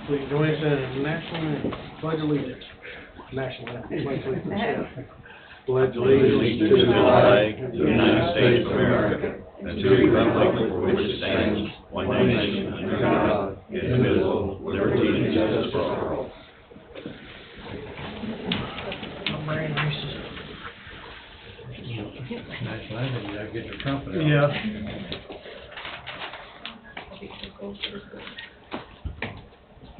Please join us in a national pledge allegiance. National anthem. Pledge allegiance to the flag of the United States of America and to the republic for which it stands, one nation, under God, indivisible, with liberty and justice for all. National anthem, you gotta get your trumpet out. Yeah.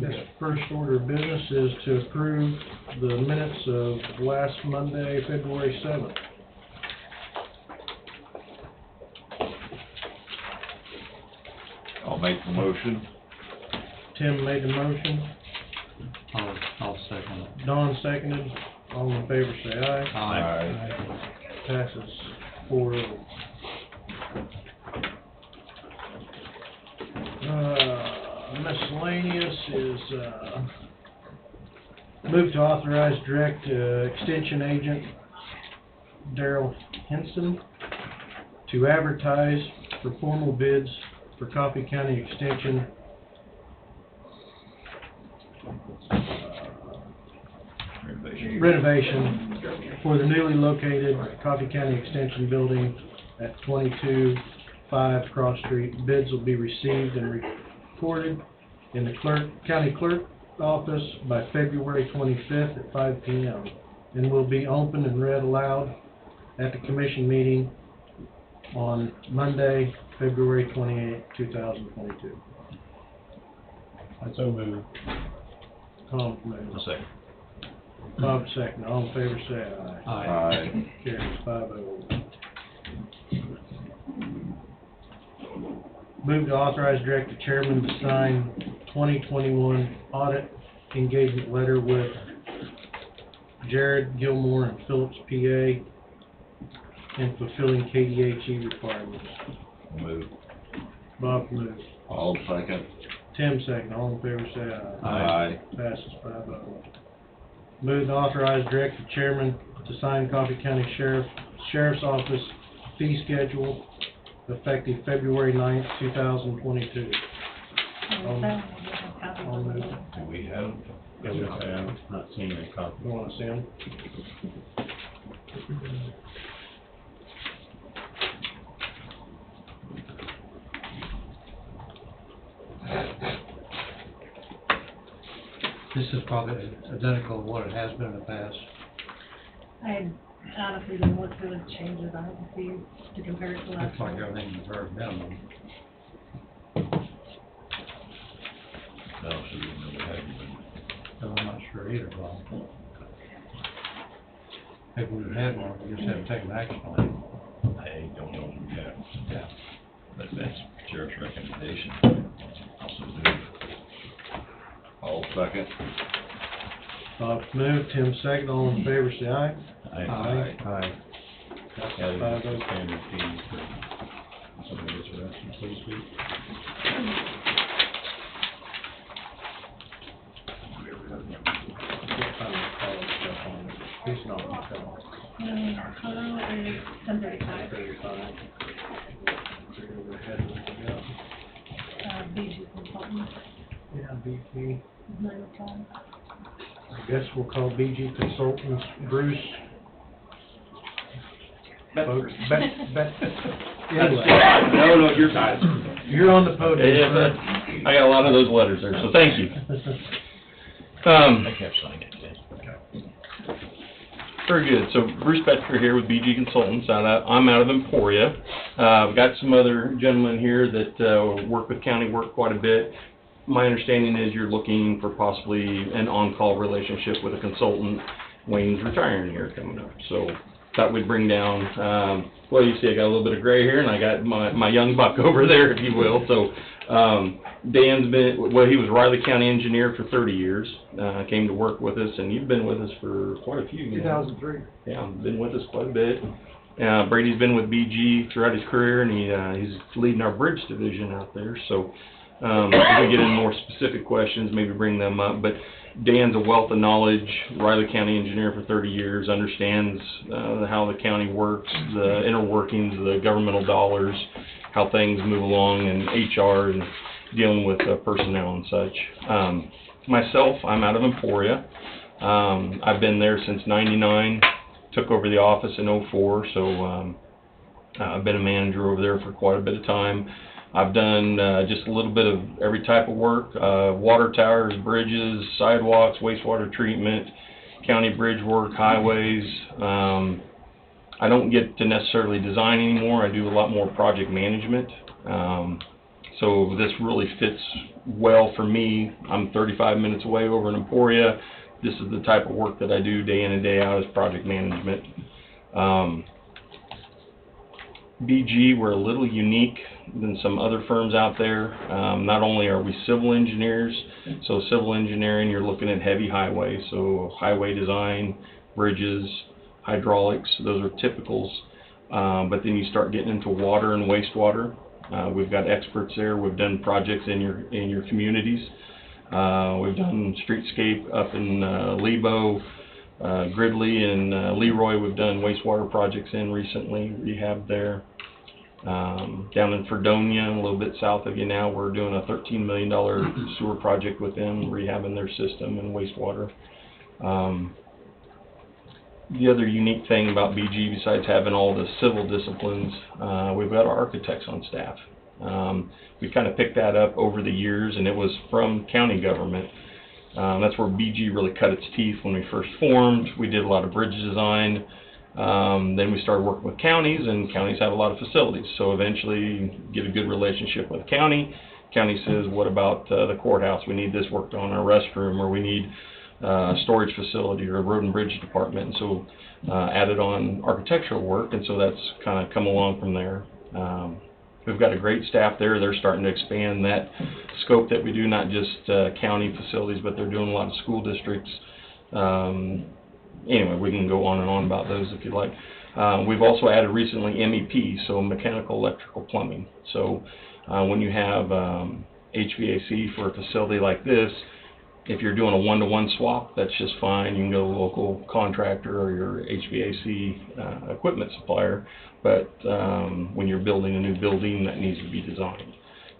This first order of business is to approve the minutes of last Monday, February 7th. I'll make the motion. Tim made the motion. I'll second it. Don seconded. All in favor say aye. Aye. Passes 4-0. Miscellaneous is move to authorize direct extension agent Daryl Henson to advertise for formal bids for Coffee County Extension renovation for the newly located Coffee County Extension building at 22-5 Cross Street. Bids will be received and recorded in the county clerk office by February 25th at 5 p.m. and will be open and read aloud at the commission meeting on Monday, February 28th, 2022. I so move. Tom moved. A second. Bob second. All in favor say aye. Aye. Carries 5-0. Move to authorize director chairman to sign 2021 audit engagement letter with Jared Gilmore and Phillips, PA, in fulfilling KDHE requirements. Move. Bob moves. I'll second. Tim second. All in favor say aye. Aye. Passes 5-0. Move to authorize director chairman to sign Coffee County Sheriff's Office fee schedule effective February 9th, 2022. I'll move. Do we have? Yes, I have not seen a copy. You want to see him? This is probably identical to what it has been in the past. I honestly didn't look through the changes on it to see, to compare it to last Looks like time. everything's very minimum. No, so we never had one. So I'm not sure either, Bob. If we had one, we just haven't taken action on it. I don't know if we have. Yeah. But that's sheriff's recommendation. Also move. I'll second. Bob moved. Tim second. All in favor say aye. Aye. Aye. Passes Yeah, there's 5-0. a standard fee for somebody gets arrested, so to speak. He's not on the call. Tomorrow is 10:35. 35. BG consultant, Yeah, BG. 9 o'clock. I guess we'll call BG Consultants. Bruce. Anyway, No, you're fine. you're on the podium. Yeah, sir. I got a lot of those letters there, so thank you. I kept signing it. Very good. So Bruce Betker here with BG Consultants. I'm out of Emporia. I've got some other gentlemen here that work with county work quite a bit. My understanding is you're looking for possibly an on-call relationship with a consultant. Wayne's retiring here coming up, so thought we'd bring down. Well, you see, I got a little bit of gray hair, and I got my young buck over there, if you will. So Dan's been, well, he was Riley County engineer for 30 years. Came to work with us, and you've been with us for quite a few. 2003. Yeah, been with us quite a bit. Brady's been with BG throughout his career, and he's leading our bridge division out there. So as we get into more specific questions, maybe bring them up. But Dan's a wealth of knowledge, Riley County engineer for 30 years, understands how the county works, the inner workings, the governmental dollars, how things move along, and HR, and dealing with personnel and such. Myself, I'm out of Emporia. I've been there since '99, took over the office in '04, so I've been a manager over there for quite a bit of time. I've done just a little bit of every type of work, water towers, bridges, sidewalks, wastewater treatment, county bridge work, highways. I don't get to necessarily design anymore. I do a lot more project management. So this really fits well for me. I'm 35 minutes away over in Emporia. This is the type of work that I do day in and day out, is project management. BG, we're a little unique than some other firms out there. Not only are we civil engineers, so civil engineering, you're looking at heavy highway, so highway design, bridges, hydraulics, those are typicals. But then you start getting into water and wastewater. We've got experts there. We've done projects in your communities. We've done streetscape up in Lebo, Gridley, and Leroy. We've done wastewater projects in recently, rehab there. Down in Fredonia, a little bit south of you now, we're doing a $13 million sewer project with them, rehabbing their system and wastewater. The other unique thing about BG, besides having all the civil disciplines, we've got our architects on staff. We kind of picked that up over the years, and it was from county government. That's where BG really cut its teeth when we first formed. We did a lot of bridge design. Then we started working with counties, and counties have a lot of facilities. So eventually you get a good relationship with the county. County says, what about the courthouse? We need this worked on, our restroom, or we need storage facility or a road and bridge department, and so added on architectural work, and so that's kind of come along from there. We've got a great staff there. They're starting to expand that scope that we do, not just county facilities, but they're doing a lot of school districts. Anyway, we can go on and on about those if you like. We've also added recently MEP, so mechanical, electrical, plumbing. So when you have HVAC for a facility like this, if you're doing a one-to-one swap, that's just fine. You can go to a local contractor or your HVAC equipment supplier. But when you're building a new building, that needs to be designed.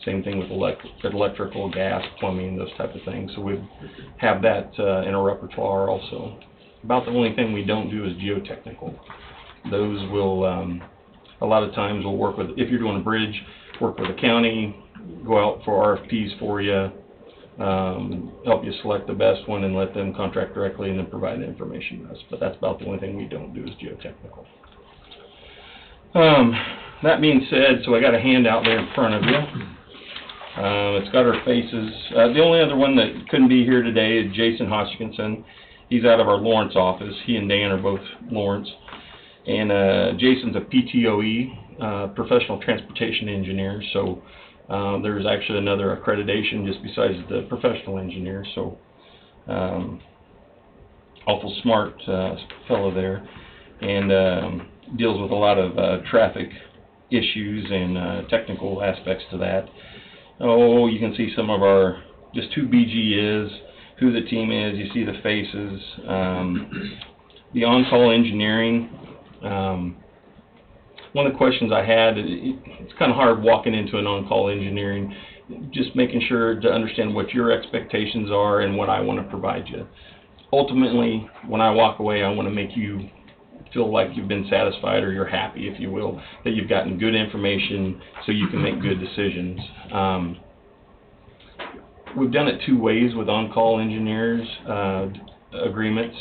Same thing with electrical, gas, plumbing, those type of things. So we have that in our repertoire also. About the only thing we don't do is geotechnical. Those will, a lot of times we'll work with, if you're doing a bridge, work with the county, go out for RFPs for you, help you select the best one and let them contract directly and then provide the information to us. But that's about the only thing we don't do is geotechnical. That being said, so I got a handout there in front of you. It's got our faces. The only other one that couldn't be here today is Jason Hodgkinson. He's out of our Lawrence office. He and Dan are both Lawrence. And Jason's a PTOE, Professional Transportation Engineer. So there's actually another accreditation just besides the professional engineer. So awful smart fellow there. And deals with a lot of traffic issues and technical aspects to that. Oh, you can see some of our, just who BG is, who the team is, you see the faces. The on-call engineering, one of the questions I had, it's kind of hard walking into an on-call engineering, just making sure to understand what your expectations are and what I want to provide you. Ultimately, when I walk away, I want to make you feel like you've been satisfied, or you're happy, if you will, that you've gotten good information so you can make good decisions. We've done it two ways with on-call engineers agreements.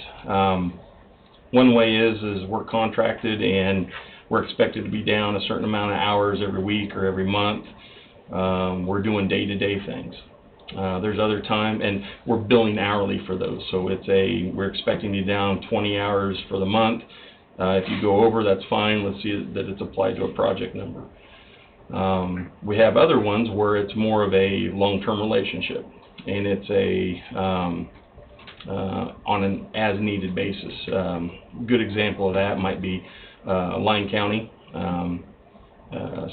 One way is we're contracted and we're expected to be down a certain amount of hours every week or every month. We're doing day-to-day things. There's other time, and we're billing hourly for those. So we're expecting you down 20 hours for the month. If you go over, that's fine. Let's see that it's applied to a project number. We have other ones where it's more of a long-term relationship, and it's on an as-needed basis. Good example of that might be Lyon County.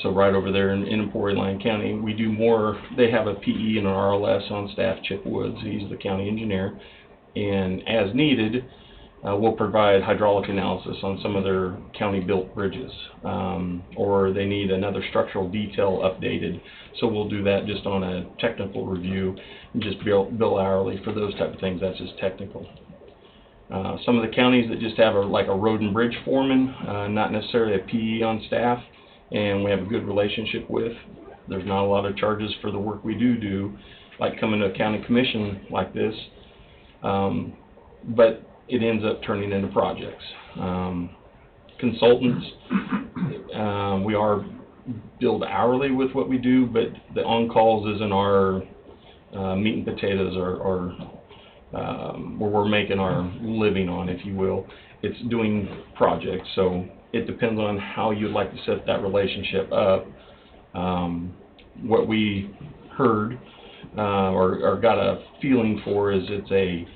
So right over there in Emporia, Lyon County, we do more. They have a PE and an RLS on staff. Chip Woods, he's the county engineer, and as needed, will provide hydraulic analysis on some of their county-built bridges, or they need another structural detail updated. So we'll do that just on a technical review and just bill hourly for those type of things. That's just technical. Some of the counties that just have like a road and bridge foreman, not necessarily a PE on staff, and we have a good relationship with. There's not a lot of charges for the work we do, like coming to a county commission like this, but it ends up turning into projects. Consultants, we are billed hourly with what we do, but the on-calls isn't our meat and potatoes or where we're making our living on, if you will. It's doing projects, so it depends on how you'd like to set that relationship up. What we heard or got a feeling for is it's a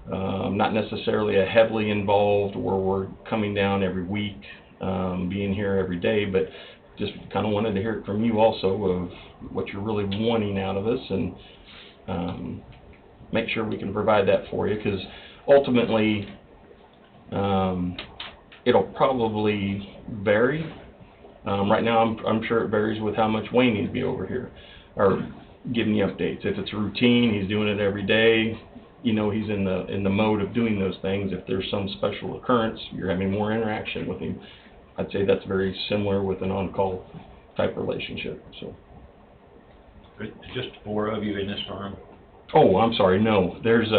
not necessarily a heavily involved where we're coming down every week, being here every day, but just kind of wanted to hear it from you also of what you're really wanting out of us, and make sure we can provide that for you, because ultimately it'll probably vary. Right now I'm sure it varies with how much Wayne needs to be over here or giving you updates. If it's a routine, he's doing it every day, you know, he's in the mode of doing those things. If there's some special occurrence, you're having more interaction with him. I'd say that's very similar with an on-call type relationship. So. Just 4 of you in this firm? Oh, I'm sorry, no. There's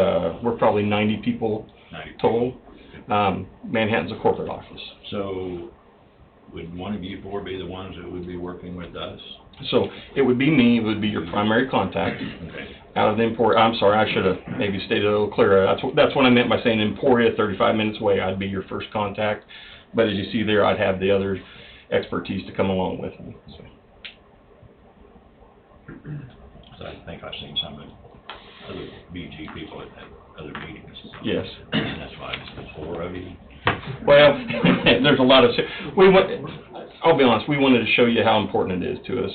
we're probably 90 people 90 total. Manhattan's a corporate office. So would one of you 4 be the ones that would be working with us? So it would be me, it would be your primary contact. Okay. Out of the Emporia, I'm sorry, I should have maybe stated a little clearer. That's what I meant by saying Emporia, 35 minutes away, I'd be your first contact. But as you see there, I'd have the other expertise to come along with me. So. So I think I've seen some of the other BG people at other meetings. Yes. And that's why it's the 4 of you. Well, there's a lot of, I'll be honest, we wanted to show you how important it is to us.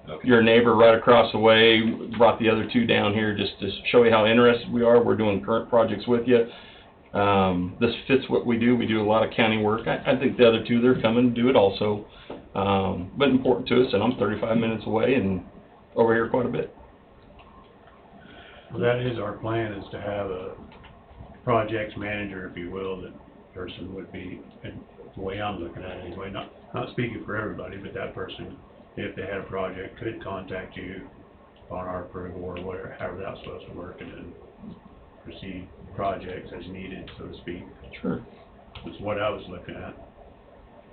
Okay. Your neighbor right across the way brought the other 2 down here just to show you how interested we are. We're doing current projects with you. This fits what we do. We do a lot of county work. I think the other 2, they're coming to do it also. But important to us, and I'm 35 minutes away and over here quite a bit. Well, that is our plan, is to have a projects manager, if you will, that person would be, and the way I'm looking at it anyway, not speaking for everybody, but that person, if they had a project, could contact you on our approval or whatever, however that's supposed to work, and then proceed projects as needed, so to speak. Sure. That's what I was looking at.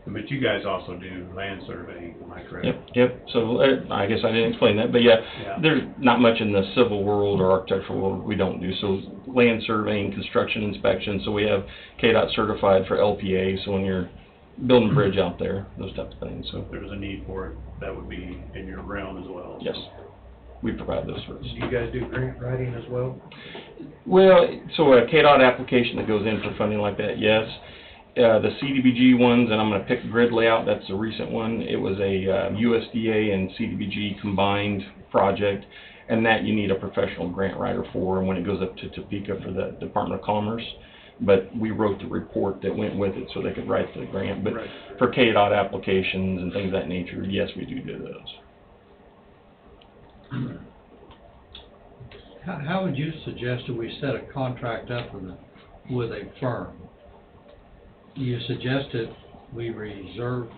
But you guys also do land surveying, am I correct? Yep. So I guess I didn't explain that, but yeah, there's not much in the civil world or architectural world we don't do. So land surveying, construction inspection, so we have KDOT certified for LPA, so when you're building a bridge out there, those types of things. So if there's a need for it, that would be in your realm as well. Yes, we provide those services. Do you guys do grant writing as well? Well, so a KDOT application that goes in for funding like that, yes. The CDBG ones, and I'm going to pick grid layout, that's a recent one. It was a USDA and CDBG combined project, and that you need a professional grant writer for, and when it goes up to Topeka for the Department of Commerce. But we wrote the report that went with it so they could write the grant. But for KDOT applications and things of that nature, yes, we do those. How would you suggest that we set a contract up with a firm? You suggested we reserve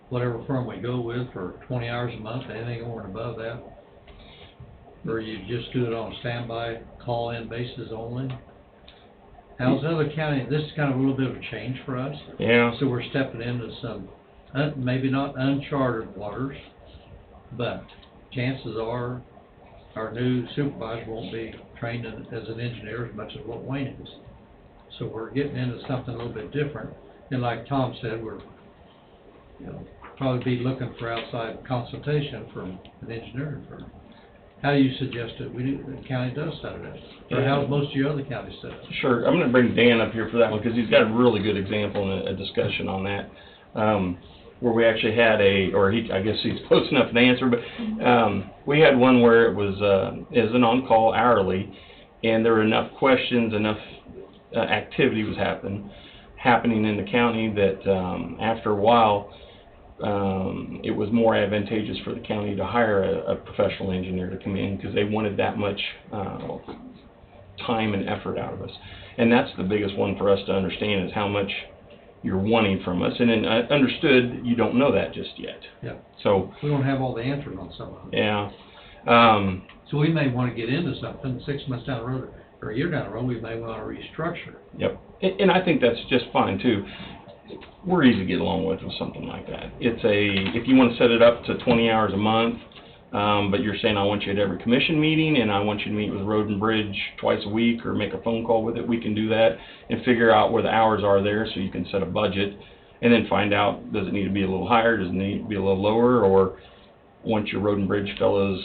whatever firm we go with for 20 hours a month, anything over and above that? Or you just do it on a standby, call-in basis only? How's other county, this is kind of a little bit of a change for us. Yeah. So we're stepping into some, maybe not uncharted waters, but chances are our new supervisor won't be trained as an engineer as much as what Wayne is. So we're getting into something a little bit different. And like Tom said, we're, probably be looking for outside consultation from an engineering firm. How do you suggest that the county does set it up? Or how most of your other counties set it up? Sure. I'm going to bring Dan up here for that one because he's got a really good example and a discussion on that. Where we actually had I guess he's close enough to answer, but we had one where it was an on-call hourly, and there were enough questions, enough activity was happening in the county that after a while, it was more advantageous for the county to hire a professional engineer to come in because they wanted that much time and effort out of us. And that's the biggest one for us to understand is how much you're wanting from us. And then understood you don't know that just yet. Yeah. So We don't have all the answers on some of them. yeah. So we may want to get into something 6 months down the road, or a year down the road, we may want to restructure. Yep. And I think that's just fine too. We're easy to get along with something like that. If you want to set it up to 20 hours a month, but you're saying I want you at every commission meeting and I want you to meet with Road and Bridge twice a week or make a phone call with it, we can do that and figure out where the hours are there so you can set a budget and then find out, does it need to be a little higher, does it need to be a little lower, or once your Road and Bridge fellows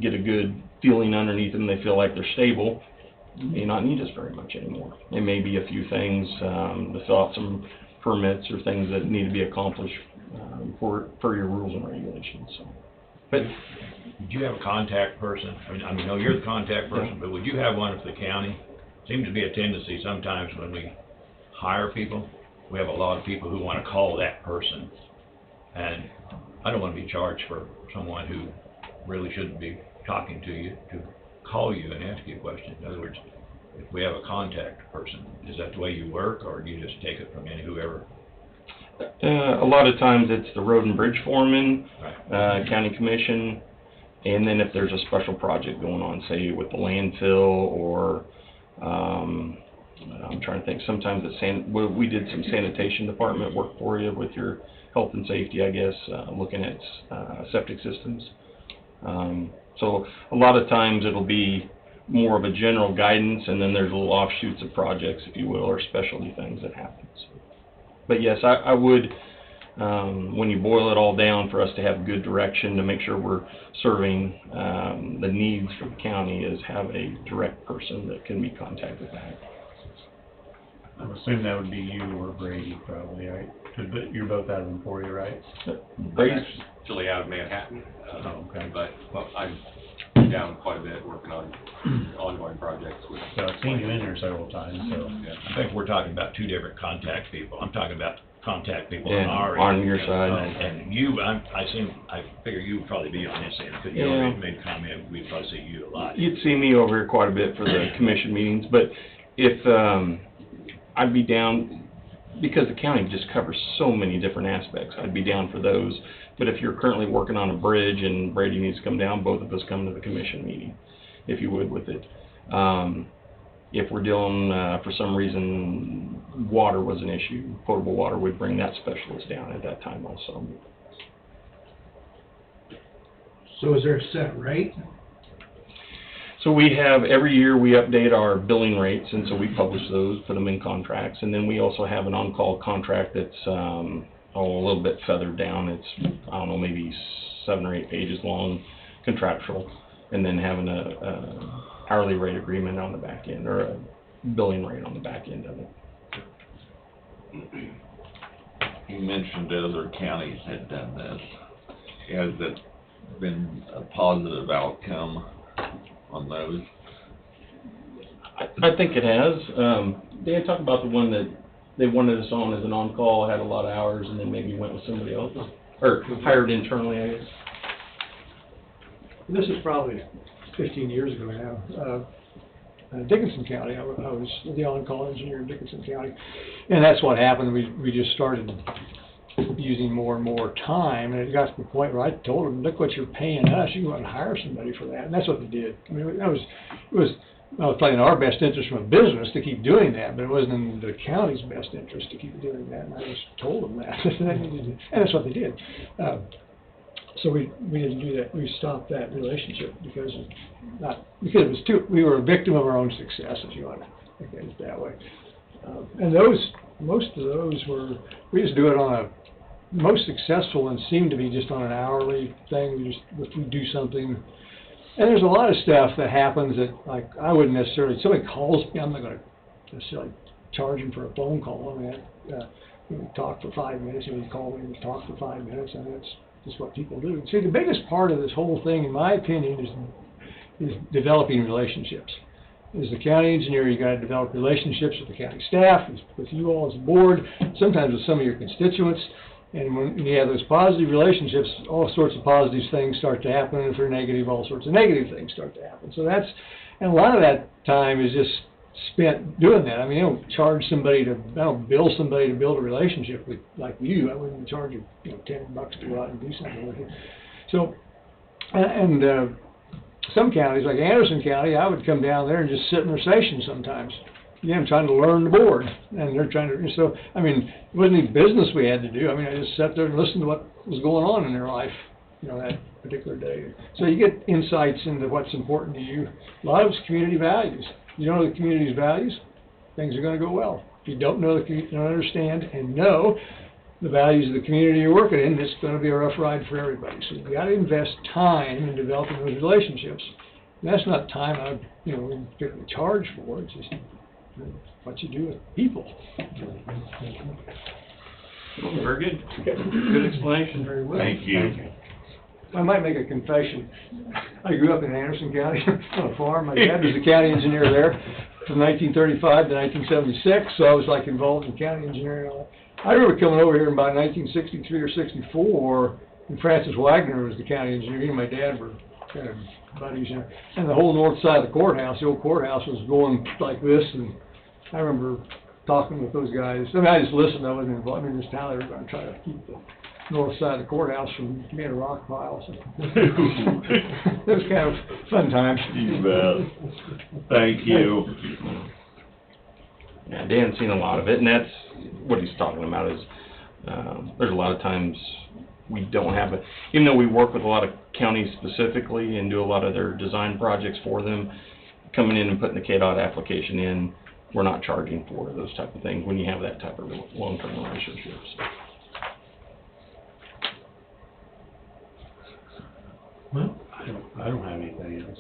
get a good feeling underneath them, they feel like they're stable, you may not need us very much anymore. It may be a few things to fill out some permits or things that need to be accomplished for your rules and regulations. So, but Would you have a contact person? I mean, no, you're the contact person, but would you have one for the county? Seems to be a tendency sometimes when we hire people, we have a lot of people who want to call that person. And I don't want to be charged for someone who really shouldn't be talking to you to call you and ask you a question. In other words, if we have a contact person, is that the way you work, or do you just take it from whoever? a lot of times it's the Road and Bridge foreman, Right. county commission, and then if there's a special project going on, say with the landfill or I'm trying to think, sometimes it's we did some sanitation department work for you with your health and safety, I guess, looking at septic systems. So a lot of times it'll be more of a general guidance, and then there's little offshoots of projects, if you will, or specialty things that happen. But yes, I would, when you boil it all down, for us to have good direction to make sure we're serving the needs for the county, is have a direct person that can be contacted back. I'm assuming that would be you or Brady, probably, right? 'Cause you're both out of Emporia, right? Brady's, Actually out of Manhattan, Oh, okay. but I'm down quite a bit working on ongoing projects with. So I've seen you in there several times, so. Yeah. I think we're talking about two different contact people. I'm talking about contact people yeah, on our on end. your side. And you, I figure you would probably be on this end, because you Yeah. already made a comment, we'd probably see you a lot. You'd see me over here quite a bit for the commission meetings, but if, I'd be down, because the county just covers so many different aspects, I'd be down for those. But if you're currently working on a bridge and Brady needs to come down, both of us come to the commission meeting, if you would, with it. If we're dealing, for some reason, water was an issue, potable water, we'd bring that specialist down at that time also. So is there a set rate? So we have, every year we update our billing rates, and so we publish those, put them in contracts, and then we also have an on-call contract that's a little bit feathered down. It's, I don't know, maybe 7 or 8 pages long, contractual, and then having a hourly rate agreement on the back end, or a billing rate on the back end of it. You mentioned other counties had done this. Has it been a positive outcome on those? I think it has. Dan, talk about the one that they wanted us on as an on-call, had a lot of hours, and then maybe went with somebody else, or hired internally, I guess. This is probably 15 years ago now. Dickinson County, I was the on-call engineer in Dickinson County, and that's what happened. We just started using more and more time, and it got to the point where I told them, look what you're paying us, you can go out and hire somebody for that, and that's what they did. I mean, it was probably in our best interest from a business to keep doing that, but it wasn't in the county's best interest to keep doing that, and I just told them that, and that's what they did. So we didn't do that. We stopped that relationship because it was we were a victim of our own success, if you want to look at it that way. And most of those we just do it on a, most successful ones seem to be just on an hourly thing. If we do something, and there's a lot of stuff that happens that, like, I wouldn't necessarily, somebody calls me, I'm not going to necessarily charge them for a phone call. I mean, we talk for 5 minutes, and we call me and we talk for 5 minutes, and that's just what people do. See, the biggest part of this whole thing, in my opinion, is developing relationships. as the county engineer, you gotta develop relationships with the county staff, with you all as a board, sometimes with some of your constituents. And when you have those positive relationships, all sorts of positive things start to happen, and if they're negative, all sorts of negative things start to happen. So that's, and a lot of that time is just spent doing that. I mean, I don't charge somebody to, I don't bill somebody to build a relationship with, like you. I wouldn't charge you, $10 to go out and do something with you. So, some counties, like Anderson County, I would come down there and just sit in their session sometimes. Yeah, I'm trying to learn the board, and they're trying to, so, I mean, it wasn't any business we had to do. I mean, I just sat there and listened to what was going on in their life, that particular day. So you get insights into what's important to you. A lot of it's community values. You know the community's values, things are going to go well. If you don't know the community, don't understand and know the values of the community you're working in, it's going to be a rough ride for everybody. So you've got to invest time in developing those relationships. And that's not time I would particularly charge for. It's just what you do with people. Very good. Good explanation. Very well. Thank you. I might make a confession. I grew up in Anderson County on a farm. My dad was a county engineer there from 1935 to 1976, so I was like involved in county engineering. I remember coming over here in about 1963 or 64, and Francis Wagner was the county engineer. He and my dad were kind of buddies, and the whole north side of the courthouse, the old courthouse, was going like this, and I remember talking with those guys. I mean, I just listened. I wasn't involved. I mean, just how they were going to try to keep the north side of the courthouse from being a rock pile. So. It was kind of fun times. You bet. Thank you. Yeah, Dan's seen a lot of it, and that's what he's talking about is there's a lot of times we don't have it. Even though we work with a lot of counties specifically and do a lot of their design projects for them, coming in and putting the KDOT application in, we're not charging for those type of things when you have that type of long-term relationships. Well, I don't have anything else.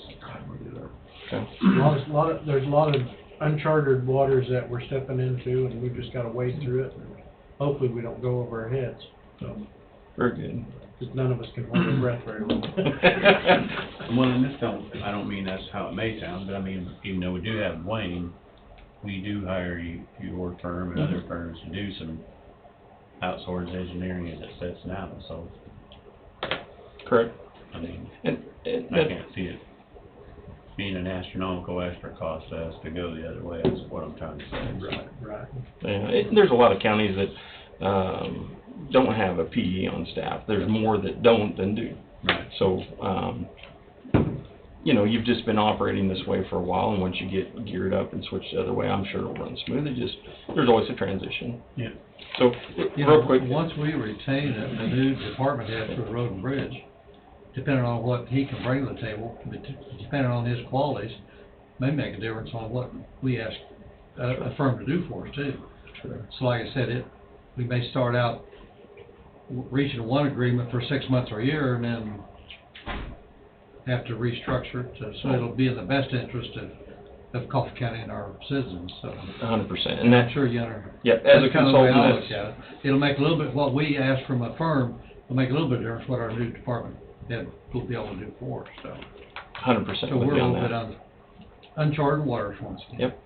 Okay. There's a lot of uncharted waters that we're stepping into, and we've just got to wade through it. And hopefully, we don't go over our heads. So, very good. Because none of us can hold our breath very long. Well, and I don't mean that's how it may sound, but I mean, even though we do have Wayne, we do hire your firm and other firms to do some outsourced engineering as it sits now. So, correct. I mean, and I can't see it being an astronomical extra cost to us to go the other way. That's what I'm trying to say. Right. Yeah, there's a lot of counties that don't have a PE on staff. There's more that don't than do. Right. So, you've just been operating this way for a while, and once you get geared up and switch the other way, I'm sure it'll run smooth. There's always a transition. Yeah. So, real quick. Once we retain a new department head for the road and bridge, depending on what he can bring to the table, depending on his qualities, may make a difference on what we ask a firm to do for us too. Sure. So like I said, we may start out reaching one agreement for 6 months or a year, and then have to restructure it so it'll be in the best interest of Coffee County and our citizens. So 100%. And I'm sure you understand. Yep. As a kind of the way I consultant, look at it. It'll make a little bit what we ask from a firm. Will make a little bit of difference what our new department head will be able to do for us. So 100% so with we're you a on little that. bit on uncharted waters once again. Yep.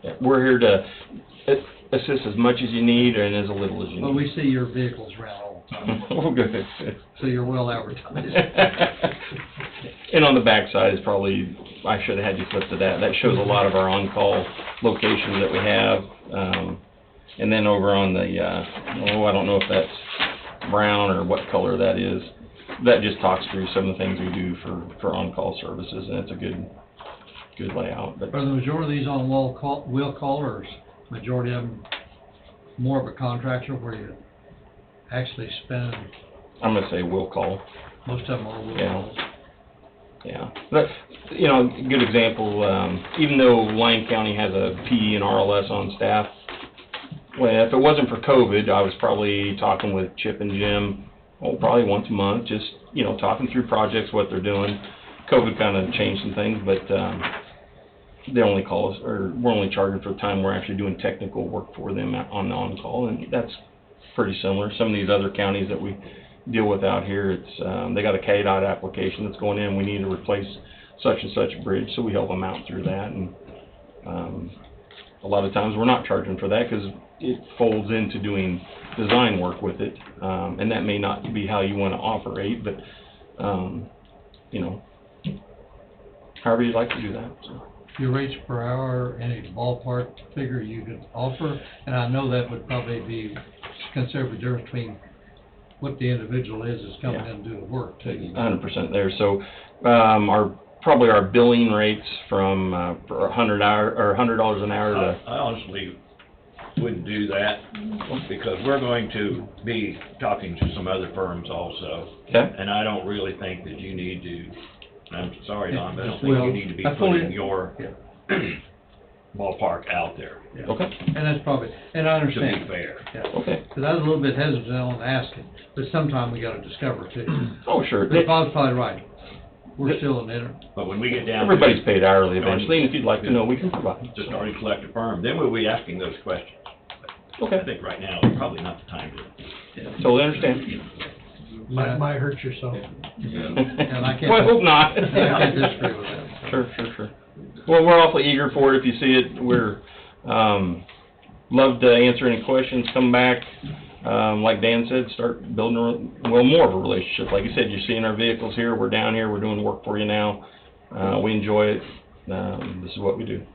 Yeah, we're here to assist as much as you need and as little as you Well, need. we see your vehicles around all the time, Oh, good. so you're well advertised. And on the backside is probably, I should have had you flip to that. That shows a lot of our on-call locations that we have. And then over on the, I don't know if that's brown or what color that is. That just talks through some of the things we do for on-call services, and it's a good layout. But Are the majority of these on wheel call, or is majority of them more of a contractor where you actually spend? I'm going to say will call. Most of them are wheel Yeah. calls. Yeah, but, good example, even though Lyon County has a PE and RLS on staff, well, if it wasn't for COVID, I was probably talking with Chip and Jim, probably once a month, just, talking through projects, what they're doing. COVID kind of changed some things, but they only call us, or we're only charging for the time we're actually doing technical work for them on the on-call, and that's pretty similar. Some of these other counties that we deal with out here, it's they got a KDOT application that's going in. We need to replace such and such a bridge, so we help them out through that. And a lot of times we're not charging for that because it folds into doing design work with it, and that may not be how you want to operate, but you know, however you'd like to do that. So. Your rates per hour, any ballpark figure you could offer? And I know that would probably be considerable difference between what the individual is that's coming in to do the work too. 100% there. So probably our billing rates from for $100 an hour to. I honestly wouldn't do that because we're going to be talking to some other firms also. Okay. And I don't really think that you need to, I'm sorry, Don, but I don't think Well, you need to be I fully- putting your ballpark out there, Okay. And that's probably, and I to understand. be fair. Yeah. Okay. Because I was a little bit hesitant on asking, but sometime we gotta discover too. Oh, sure. But Bob's probably right. We're still in there. But when we get down Everybody's to paid hourly eventually, and if you'd like to know, we can provide. just starting to collect a firm, then we'll be asking those questions. Okay. I think right now is probably not the time to. Totally understand. Might hurt yourself. And I can't. Well, I hope not. I can't disagree with that. Sure. Well, we're awfully eager for it. If you see it, we're love to answer any questions. Come back, like Dan said, start building more of a relationship. Like you said, you're seeing our vehicles here. We're down here. We're doing work for you now. We enjoy it. This is what we do.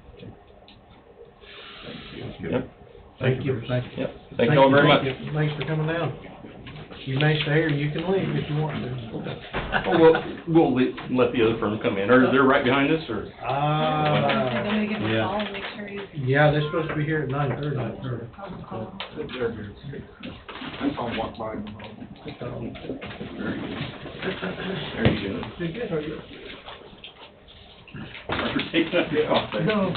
Yep. Thank you. Thank you. Yep. Thank you all very much. Thanks for coming down. You may stay here, you can leave if you want to. We'll let the other firm come in. Or they're right behind us, or? I'm gonna give him a Yeah. call and make sure he's. Yeah, they're supposed to be here at 9:30. I'll call. I saw him walk by. There you go. You're good, are you? For taking up your office. No.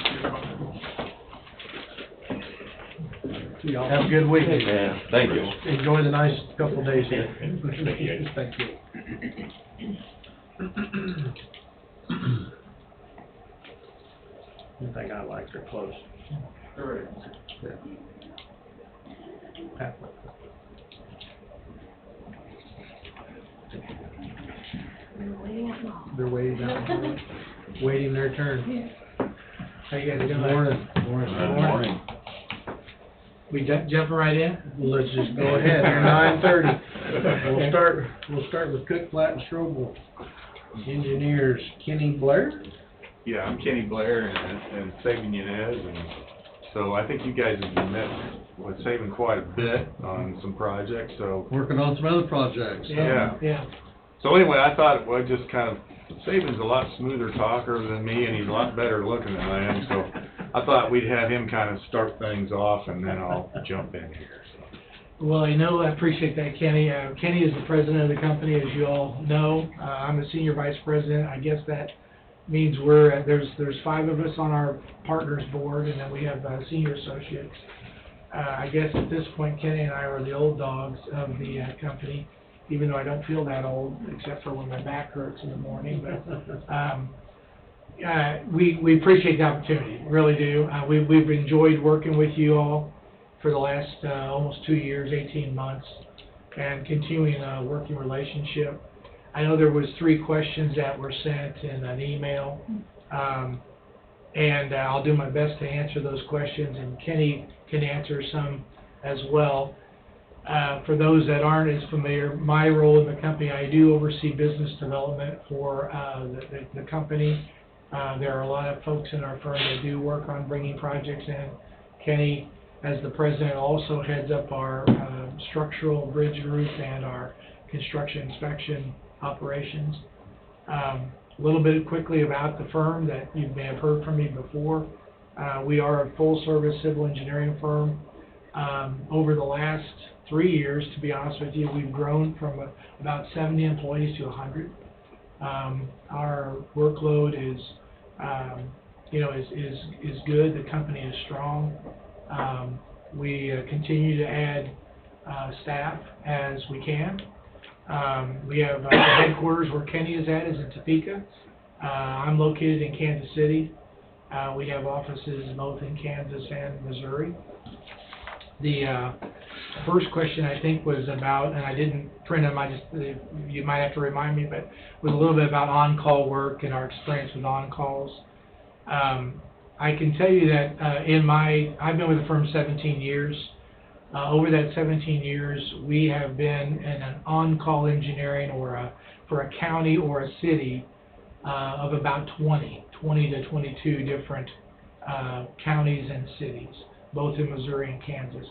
Have a good week. Yeah, thank you. Enjoy the nice couple days here. Thank you. Thank you. One thing I like, they're close. Yeah. They're waiting their turn. How you guys doing? Morning. Morning. We jumping right in? Let's just go ahead, you're 9:30. We'll start with Cook, Platt, and Strobel. Engineers, Kenny Blair? Yeah, I'm Kenny Blair and Saving Yanez, and so I think you guys have met with Saving quite a bit on some projects, so. Working on some other projects. Yeah. So anyway, I thought, well, just kind of, Saving's a lot smoother talker than me, and he's a lot better looking than I am, so I thought we'd have him kind of start things off, and then I'll jump in here, so. Well, I appreciate that, Kenny. Kenny is the president of the company, as you all know. I'm the senior vice president. I guess that means there's 5 of us on our partners board, and then we have senior associates. I guess at this point, Kenny and I are the old dogs of the company, even though I don't feel that old, except for when my back hurts in the morning. But we appreciate the opportunity, really do. We've enjoyed working with you all for the last almost 2 years, 18 months, and continuing a working relationship. I know there was 3 questions that were sent in an email, and I'll do my best to answer those questions, and Kenny can answer some as well. For those that aren't as familiar, my role in the company, I do oversee business development for the company. There are a lot of folks in our firm that do work on bringing projects in. Kenny, as the president, also heads up our structural bridge group and our construction inspection operations. A little bit quickly about the firm that you may have heard from me before. We are a full-service civil engineering firm. Over the last 3 years, to be honest with you, we've grown from about 70 employees to 100. Our workload is good. The company is strong. We continue to add staff as we can. We have the headquarters where Kenny is at is in Topeka. I'm located in Kansas City. We have offices both in Kansas and Missouri. The first question, I think, was about, and I didn't print them, you might have to remind me, but was a little bit about on-call work and our experience with on-calls. I can tell you that I've been with the firm 17 years. Over that 17 years, we have been in an on-call engineering for a county or a city of about 20 to 22 different counties and cities, both in Missouri and Kansas.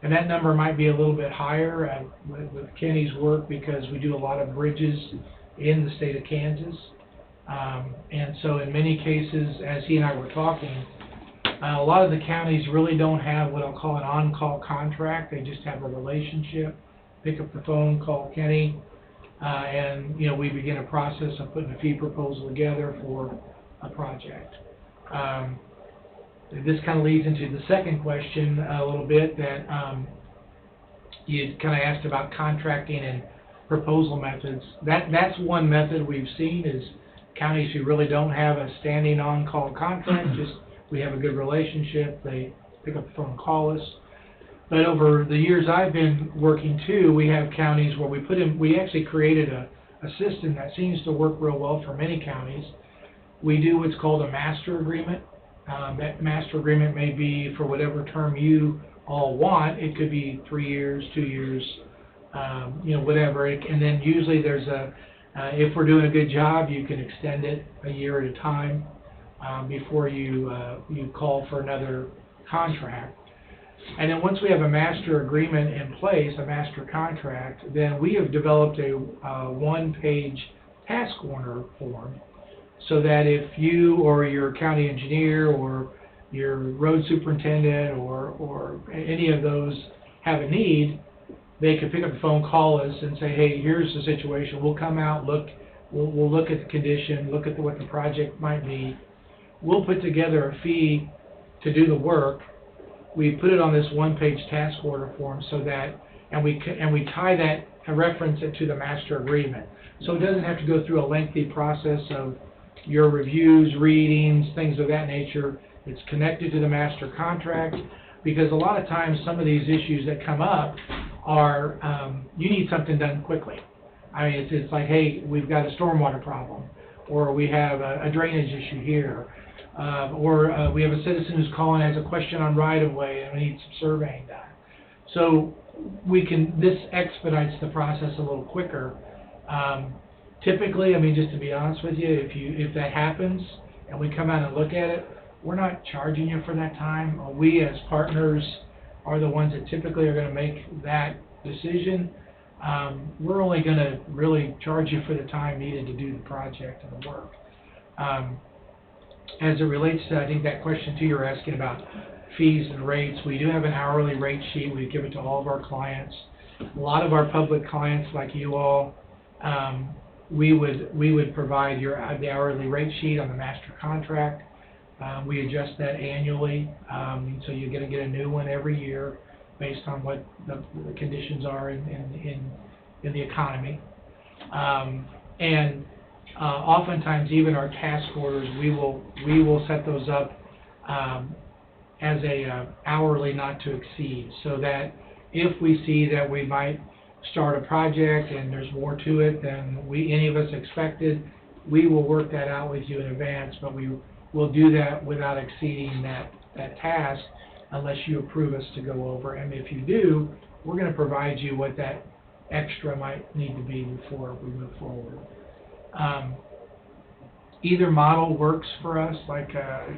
And that number might be a little bit higher with Kenny's work, because we do a lot of bridges in the state of Kansas. And so in many cases, as he and I were talking, a lot of the counties really don't have what I'll call an on-call contract. They just have a relationship. Pick up the phone, call Kenny, and we begin a process of putting a fee proposal together for a project. This kind of leads into the second question a little bit, that you kind of asked about contracting and proposal methods. That's one method we've seen, is counties who really don't have a standing on-call contract, just we have a good relationship, they pick up the phone and call us. But over the years I've been working too, we have counties where we actually created a system that seems to work real well for many counties. We do what's called a master agreement. That master agreement may be for whatever term you all want. It could be 3 years, 2 years, whatever. And then usually there's if we're doing a good job, you can extend it a year at a time before you call for another contract. And then once we have a master agreement in place, a master contract, then we have developed a one-page task order form, so that if you or your county engineer or your road superintendent or any of those have a need, they can pick up the phone, call us, and say, hey, here's the situation. We'll come out, we'll look at the condition, look at what the project might be. We'll put together a fee to do the work. We put it on this one-page task order form, so that, and we tie that and reference it to the master agreement. So it doesn't have to go through a lengthy process of your reviews, readings, things of that nature. It's connected to the master contract, because a lot of times some of these issues that come up are, you need something done quickly. I mean, it's like, hey, we've got a stormwater problem, or we have a drainage issue here, or we have a citizen who's calling, has a question on right-of-way, and we need some surveying done. So this expedites the process a little quicker. Typically, I mean, just to be honest with you, if that happens and we come out and look at it, we're not charging you for that time. We as partners are the ones that typically are going to make that decision. We're only going to really charge you for the time needed to do the project and the work. As it relates to, I think, that question too, you're asking about fees and rates, we do have an hourly rate sheet. We give it to all of our clients. A lot of our public clients, like you all, we would provide the hourly rate sheet on the master contract. We adjust that annually, so you're going to get a new one every year based on what the conditions are in the economy. And oftentimes, even our task orders, we will set those up as a hourly not to exceed, so that if we see that we might start a project and there's more to it than any of us expected, we will work that out with you in advance, but we will do that without exceeding that task unless you approve us to go over. And if you do, we're going to provide you what that extra might need to be before we move forward. Either model works for us. Like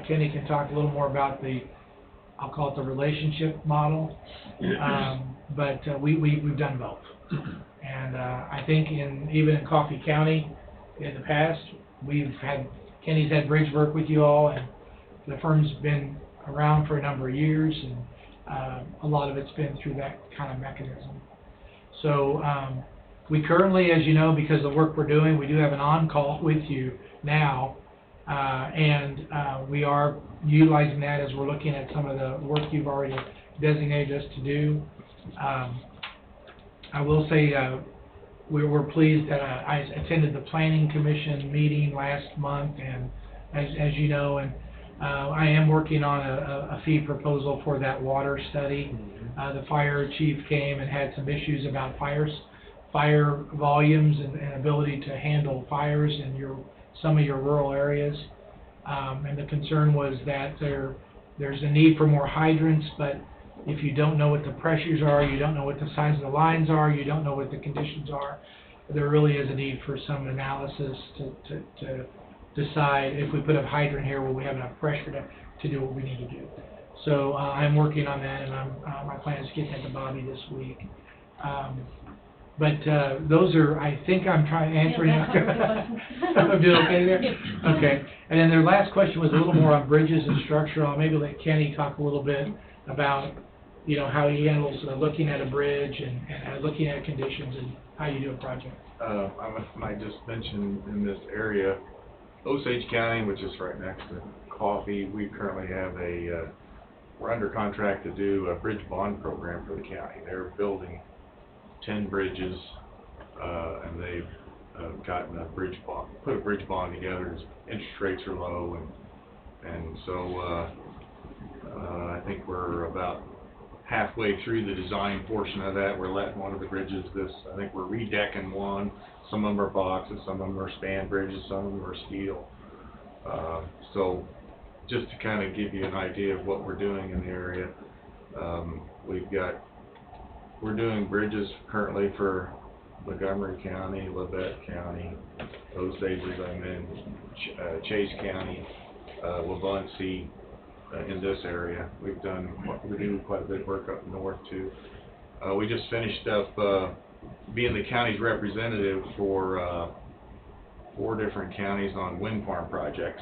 Kenny can talk a little more about I'll call it the relationship model, but we've done both. And I think even in Coffee County in the past, Kenny's had bridge work with you all, and the firm's been around for a number of years, and a lot of it's been through that kind of mechanism. So we currently, as you know, because of the work we're doing, we do have an on-call with you now, and we are utilizing that as we're looking at some of the work you've already designated us to do. I will say we're pleased that I attended the Planning Commission meeting last month, and as you know, and I am working on a fee proposal for that water study. The fire chief came and had some issues about fire volumes and ability to handle fires in some of your rural areas. And the concern was that there's a need for more hydrants, but if you don't know what the pressures are, you don't know what the size of the lines are, you don't know what the conditions are, there really is a need for some analysis to decide if we put a hydrant here, will we have enough pressure to do what we need to do. So I'm working on that, and my plan is to get that to Bobby this week. But those are, I think I'm answering. I'm doing okay there? Okay. And then their last question was a little more on bridges and structure. I'll maybe let Kenny talk a little bit about, how he handles looking at a bridge and looking at conditions and how you do a project. I might just mention in this area, Osage County, which is right next to Coffee, we currently have we're under contract to do a bridge bond program for the county. They're building 10 bridges, and they've gotten a bridge bond, put a bridge bond together. Interest rates are low, and so I think we're about halfway through the design portion of that. We're letting one of the bridges I think we're redecking one. Some of them are boxes, some of them are span bridges, some of them are steel. So just to kind of give you an idea of what we're doing in the area, we're doing bridges currently for Montgomery County, Labette County, Osage, as I'm in, Chase County, Wabunsee, in this area. We do quite a bit of work up north too. We just finished up being the county's representative for 4 different counties on wind farm projects.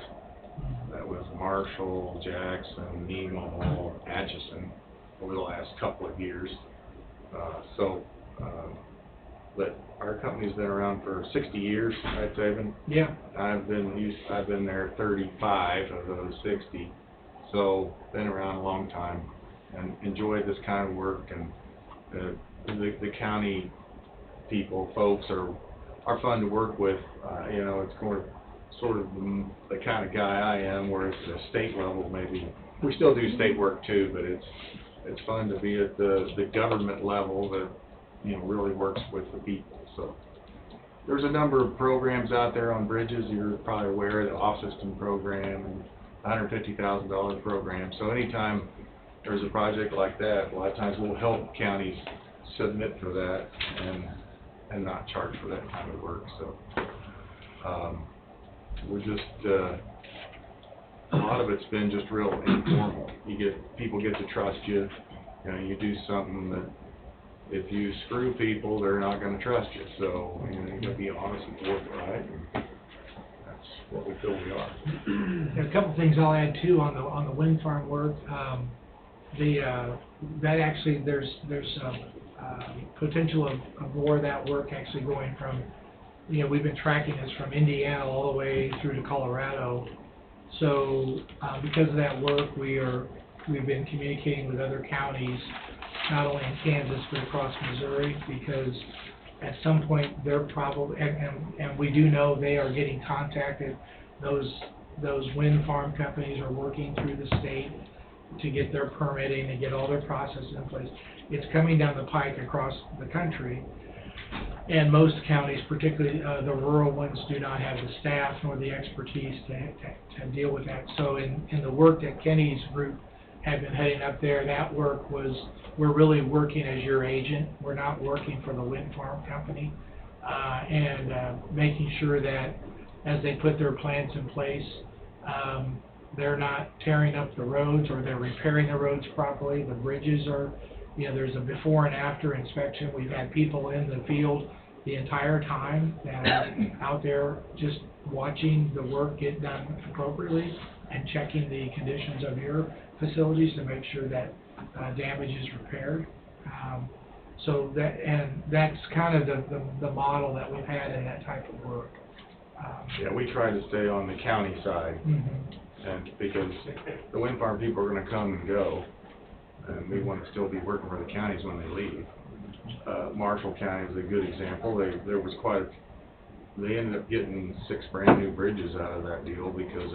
That was Marshall, Jackson, Nemo, Atchison over the last couple of years. But our company's been around for 60 years, right, Saban? Yeah. I've been there 35 of those 60. So been around a long time and enjoyed this kind of work, and the county folks are fun to work with. It's sort of the kind of guy I am, where it's a state level maybe. We still do state work too, but it's fun to be at the government level that really works with the people. So there's a number of programs out there on bridges. You're probably aware of the off-system program and $150,000 program. So anytime there's a project like that, a lot of times we'll help counties submit for that and not charge for that kind of work. So we're just a lot of it's been just real informal. People get to trust you. You do something that if you screw people, they're not going to trust you. So you got to be honest and forthright. That's what we feel we are. A couple things I'll add too on the wind farm work. That actually there's potential of more of that work actually going from, we've been tracking this from Indiana all the way through to Colorado. So because of that work, we've been communicating with other counties, not only in Kansas but across Missouri, because at some point they're probably, and we do know they are getting contacted. Those wind farm companies are working through the state to get their permitting and get all their processes in place. It's coming down the pike across the country, and most counties, particularly the rural ones, do not have the staff nor the expertise to deal with that. So in the work that Kenny's group had been heading up there, that work was, we're really working as your agent. We're not working for the wind farm company, and making sure that as they put their plans in place, they're not tearing up the roads, or they're repairing the roads properly. The bridges are, there's a before and after inspection. We've had people in the field the entire time that are out there just watching the work get done appropriately and checking the conditions of your facilities to make sure that damage is repaired. So that's kind of the model that we've had in that type of work. Yeah, we try to stay on the county side, and because the wind farm people are going to come and go, and we want to still be working for the counties when they leave. Marshall County is a good example. They ended up getting 6 brand new bridges out of that deal because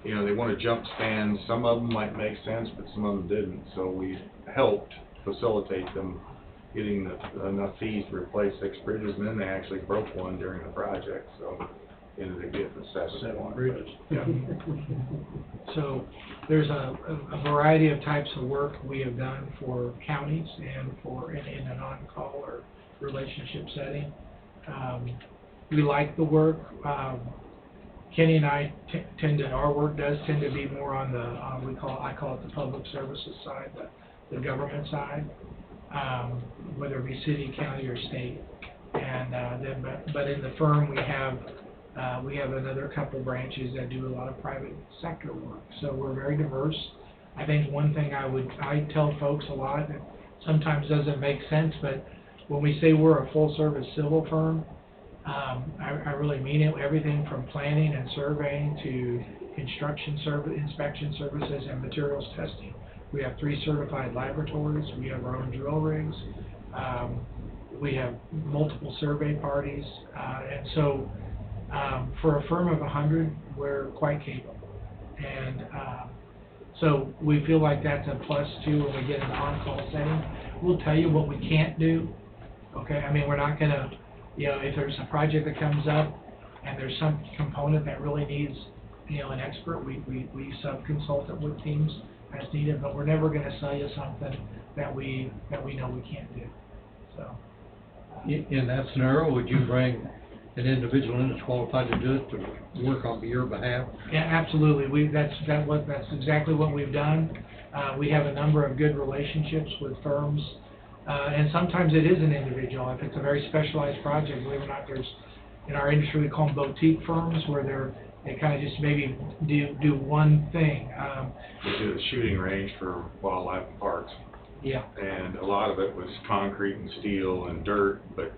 you know, they wanted jump stands, some of them might make sense, but some of them didn't, so we helped facilitate them getting enough fees to replace 6 bridges, and then they actually broke one during the project, so ended up getting the 7th bridges. Yeah. So there's a variety of types of work we have done for counties and for in an on-call or relationship setting. We like the work. Kenny and I our work does tend to be more on the, I call it the public services side, the government side, whether it be city, county, or state. And but in the firm we have another couple branches that do a lot of private sector work. So we're very diverse. I think one thing I tell folks a lot that sometimes doesn't make sense, but when we say we're a full-service civil firm, I really mean it. Everything from planning and surveying to construction inspection services and materials testing. We have 3 certified laboratories. We have our own drill rigs. We have multiple survey parties, and so for a firm of 100, we're quite capable. And so we feel like that's a plus too when we get in the on-call setting. We'll tell you what we can't do. Okay, I mean, we're not gonna, you know, if there's a project that comes up and there's some component that really needs, you know, an expert, we sub-consult it with teams as needed, but we're never gonna sell you something that we know we can't do, so. In that scenario, would you bring an individual in that's qualified to do it, to work on your behalf? Yeah, absolutely. That's exactly what we've done. We have a number of good relationships with firms, and sometimes it is an individual. If it's a very specialized project, believe it or not, there's, in our industry, we call them boutique firms, where they kind of just maybe do one thing. We did a shooting range for wildlife parks. Yeah. And a lot of it was concrete and steel and dirt, but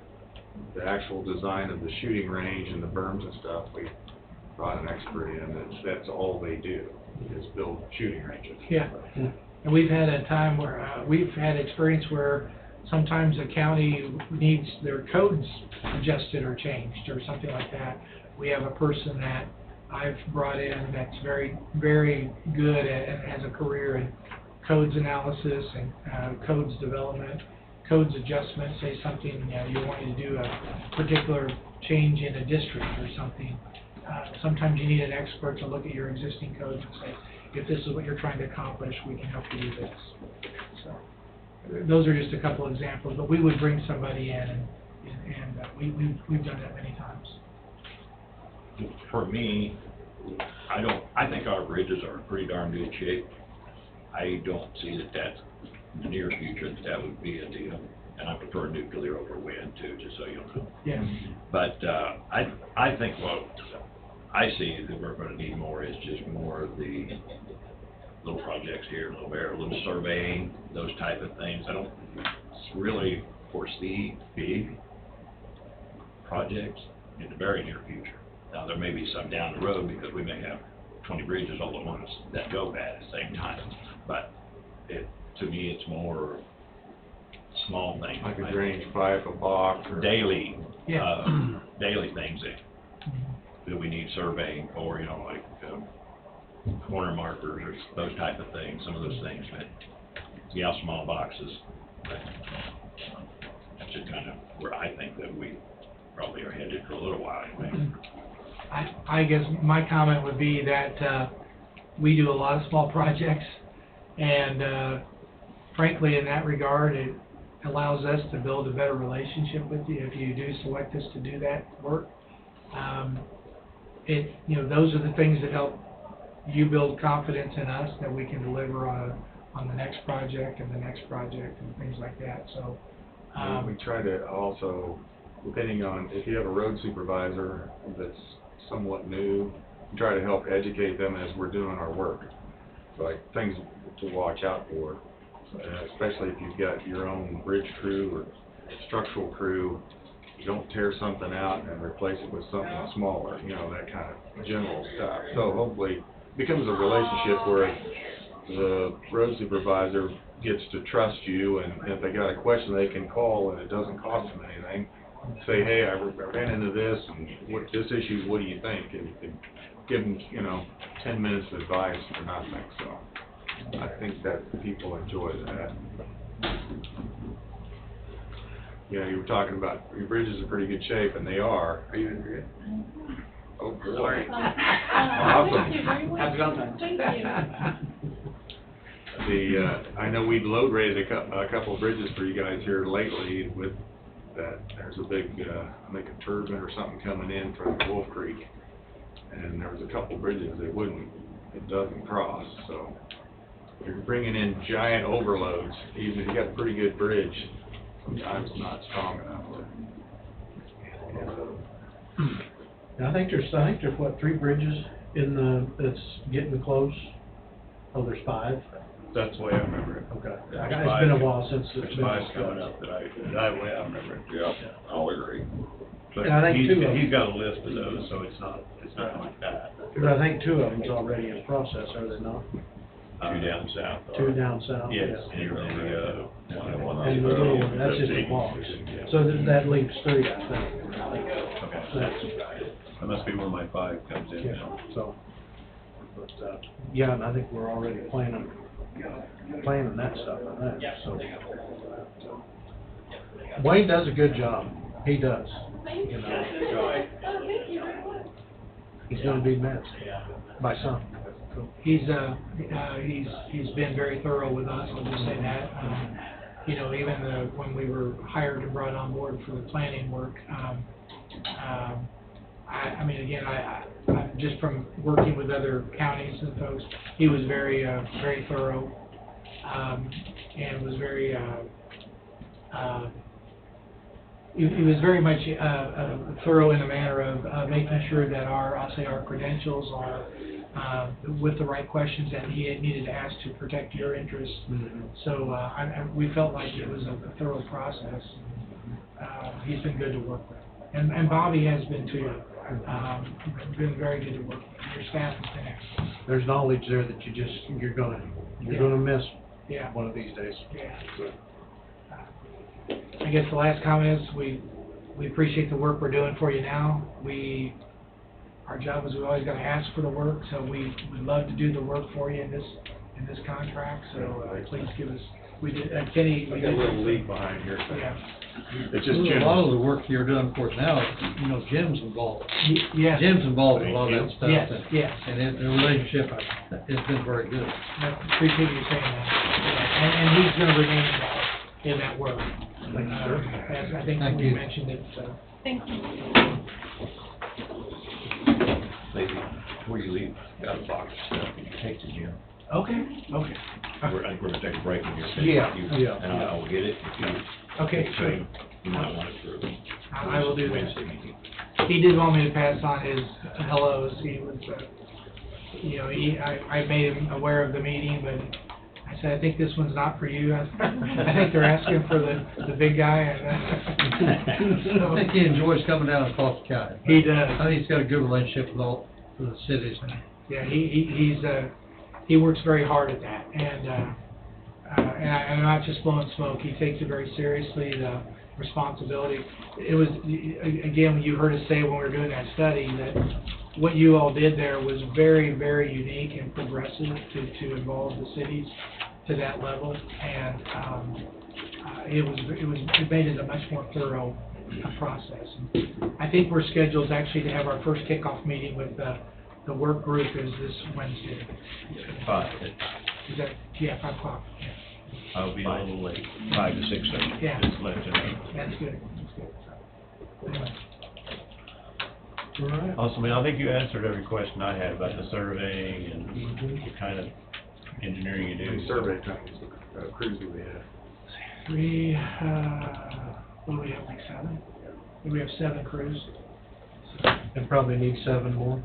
the actual design of the shooting range and the berms and stuff, we brought an expert in. That's all they do, is build shooting ranges. Yeah. And we've had a time where we've had experience where sometimes a county needs their codes adjusted or changed or something like that. We have a person that I've brought in that's very, very good and has a career in codes analysis and codes development, codes adjustment. Say something, you're wanting to do a particular change in a district or something. Sometimes you need an expert to look at your existing codes and say, if this is what you're trying to accomplish, we can help you do this. So those are just a couple examples, but we would bring somebody in, and we've done that many times. For me, I think our bridges are in pretty darn good shape. I don't see that that's in the near future that would be a deal. And I prefer nuclear over wind too, just so you know. Yeah. But I think what I see that we're going to need more is just more of the little projects here, a little surveying, those type of things. I don't really foresee big projects in the very near future. Now, there may be some down the road because we may have 20 bridges all at once that go bad at the same time. But to me, it's more small things. Like a drainage pipe, a box, or... Daily, Yeah. daily things that we need surveying for, you know, like corner markers or those type of things, some of those things that, yeah, small boxes. But that's just kind of where I think that we probably are headed for a little while anyway. I guess my comment would be that we do a lot of small projects, and frankly, in that regard, it allows us to build a better relationship with you if you do select us to do that work. Those are the things that help you build confidence in us that we can deliver on the next project and the next project and things like that. So we try to also, depending on if you have a road supervisor that's somewhat new, we try to help educate them as we're doing our work. So, like things to watch out for, especially if you've got your own bridge crew or structural crew. You don't tear something out and replace it with something smaller, that kind of general stuff. So hopefully it becomes a relationship where the road supervisor gets to trust you, and if they got a question they can call and it doesn't cost them anything. Say, hey, I ran into this, and this issue, what do you think? And you can give them, 10 minutes of advice for nothing, so I think that people enjoy that. Yeah, you were talking about your bridges are in pretty good shape, and they are. Are you in good? Oh, boy. Awesome. Happy Valentine's. Thank you. I know we've load rated a couple of bridges for you guys here lately with that. There's a big, I think a turbine or something coming in from Wolf Creek. And there was a couple bridges it doesn't cross, so you're bringing in giant overloads, even if you got a pretty good bridge, sometimes it's not strong enough to. And I think there's what, 3 bridges that's getting close? Oh, there's 5? That's the way I remember it. Okay. There's It's been a while since it's There's been 5 discussed. coming up that the way I remember it. Yeah, I'll agree. But And I think he's got a list of those, so it's not like that. But I think 2 of them's already in process, are they not? 2 down south. 2 down south? Yes, Yeah. and And the little one, that's just a box. So that leaves 3, I think. Okay, that must be where my 5 comes in Yeah, now. so, but, yeah, and I think we're already planning that stuff on that, so. Wayne does a good job, he does, you know. He's gonna be missed by some. He's been very thorough with us, I'll just say that. Even when we were hired and brought on board for the planning work, I mean, again, I just from working with other counties and folks, he was very thorough, and was very, he was very much thorough in the manner of making sure that our credentials are with the right questions that he had needed to ask to protect your interests. Mm-hmm. So we felt like it was a thorough process. He's been good to work with, and Bobby has been too. Been very good to work with. Your staff has been excellent. There's knowledge there that you're gonna miss Yeah. one of these days. Yeah. I guess the last comment is we appreciate the work we're doing for you now. Our job is we always got to ask for the work, so we would love to do the work for you in this contract. So please give us. We did Kenny. We got a little leak behind here. Yeah. It's just A lot of the work you're doing for us now, Jim's involved. Yes. Jim's involved in a lot of that stuff. Yes. and- Yes. And the relationship has been very good. I appreciate you saying that. Yeah. And he's going to remain in that work. As I think Thank we you. mentioned it. Thank you. Maybe before you leave, got a box of stuff you can take to Jim. Okay. I think we're gonna take a break in here. Yeah. And I will get it if you. Okay, so sure. You might want it for. I will do that. Wednesday meeting. He did want me to pass on his hellos. He was, I made him aware of the meeting, but I said, I think this one's not for you. I think they're asking for the big guy. And, I think he enjoys coming down and talking to County. He does. I think he's got a good relationship with all the cities. Yeah, he works very hard at that, and I'm not just blowing smoke. He takes it very seriously, the responsibility. It was, again, you heard us say when we were doing that study that what you all did there was very, very unique and progressive to involve the cities to that level, and it made it a much more thorough process. I think we're scheduled actually to have our first kickoff meeting with the work group is this Wednesday. 5. Is that, yeah, 5 o'clock. Yeah. I'll be a little late. 5 to 6:30. Yeah. Just let you know. That's good. So, anyway. All right. Awesome, I think you answered every question I had about the surveying and the kind of engineering you do. And survey companies, crews that we have. 3, what do we have, like 7? We have 7 crews. And probably need 7 more.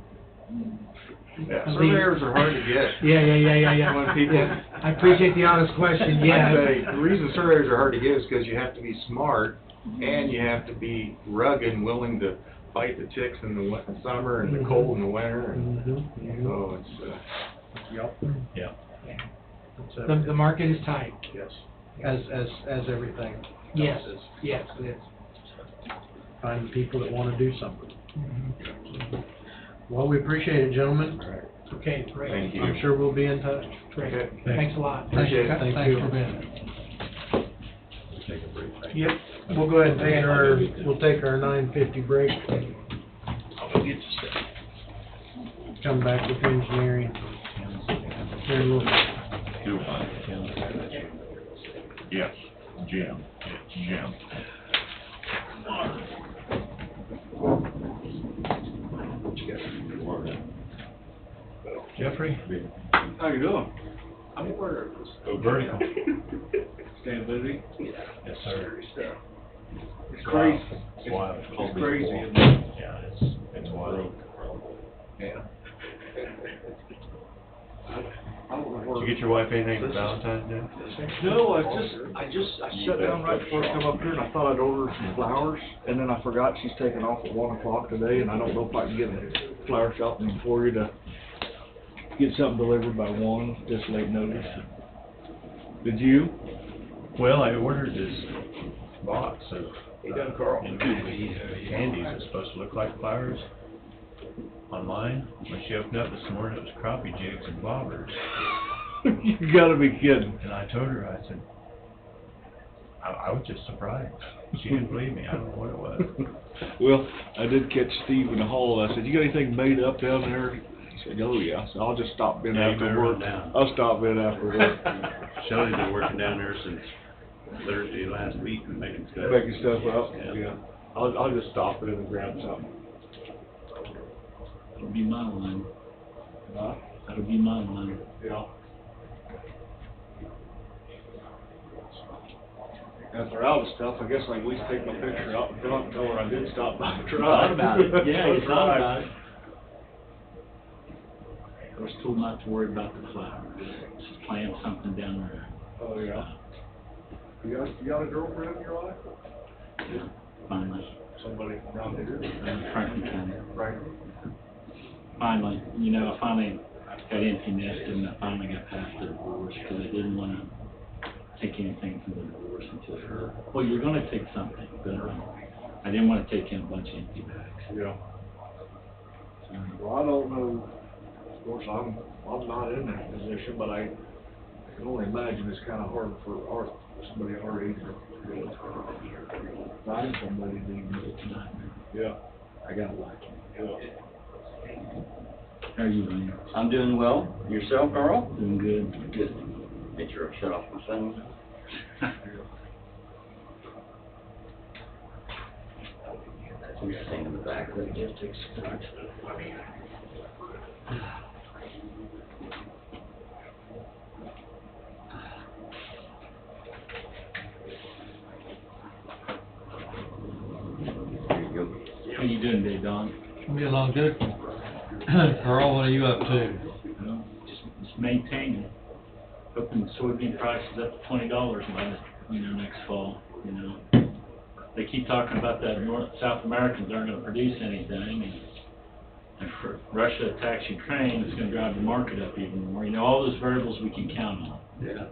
Yeah, surveyors are hard to get. Yeah. When people- Yeah. I appreciate the honest question, yeah. I'd say the reason surveyors are hard to get is because you have to be smart and you have to be rugged and willing to fight the ticks in the summer and the cold in the winter. And Mm-hmm. so it's, Yep. Yeah. The market is tight. Yes, as everything Yes, else is. yes, it is. Find people that wanna do something. Mhm. Well, we appreciate it, gentlemen. Okay, great. Thank you. I'm sure we'll be in touch. Great. Okay. Thanks a lot. Appreciate it. Thank you. Thanks for being here. Take a break. Yep, we'll go ahead and we'll take our 9:50 break. Come back with engineering. Here in a little bit. Do one. Yes, Jim, Jim. Jeffrey? How you doing? I'm where it was. Go vertical. Staying busy? Yes, sir. It's crazy. It's wild. It's crazy, isn't it? Yeah, it's wild. Yeah. Did you get your wife anything for Valentine's Day? No, I sat down right before I come up here and I thought I'd order some flowers, and then I forgot she's taking off at 1 o'clock today, and I don't know if I can get a flower shop in for you to get something delivered by 1, this late notice. Did you? Well, I ordered this box of Hey, done, Carl. candies that's supposed to look like flowers online. When she opened up this morning, it was crappie jigs and bobbers. You gotta be kidding. And I told her, I said, I was just surprised. She didn't believe me. I don't know what it was. Well, I did catch Steve in the hall. I said, "You got anything made up down there?" He said, "Oh yeah." So I'll just stop in Yeah, you after better work. run down. I'll stop in after work. Shelley's been working down there since Thursday last week and making stuff. Making stuff up. Yeah. Yeah. I'll just stop in and grab something. That'll be my line. Huh? That'll be my line. Yeah. If they're out of stuff, I guess I can at least take my picture out in front and tell her I did stop by and try. Thought about it. Yeah, you That's thought right. about it. I was told not to worry about the flowers. Just plant something down there. Oh, yeah. You got a girlfriend in your life? Yeah, finally. Somebody around here? Franklin County. Right. Finally, you know, I finally got empty nested and I finally got past the divorce because I didn't want to take anything from the divorce until her. Well, you're going to take something, but I didn't want to take in a bunch of empty bags. Yeah. Well, I don't know, of course, I'm not in that position, but I can only imagine it's kind of hard for somebody our age to find somebody to even. Yeah. I got lucky. Yeah. How are you, Ryan? I'm doing well. Yourself, Carl? Doing good. Good. Make sure I shut off my phone. There's a thing in the back that it just takes a bunch. How you doing today, Don? Me along good. Carl, what are you up to? Well, just maintaining. Hoping soybean prices up to $20 by next fall. They keep talking about that South Americans aren't going to produce anything, and if Russia attacks Ukraine, it's going to drive the market up even more. All those variables we can count on. Yeah.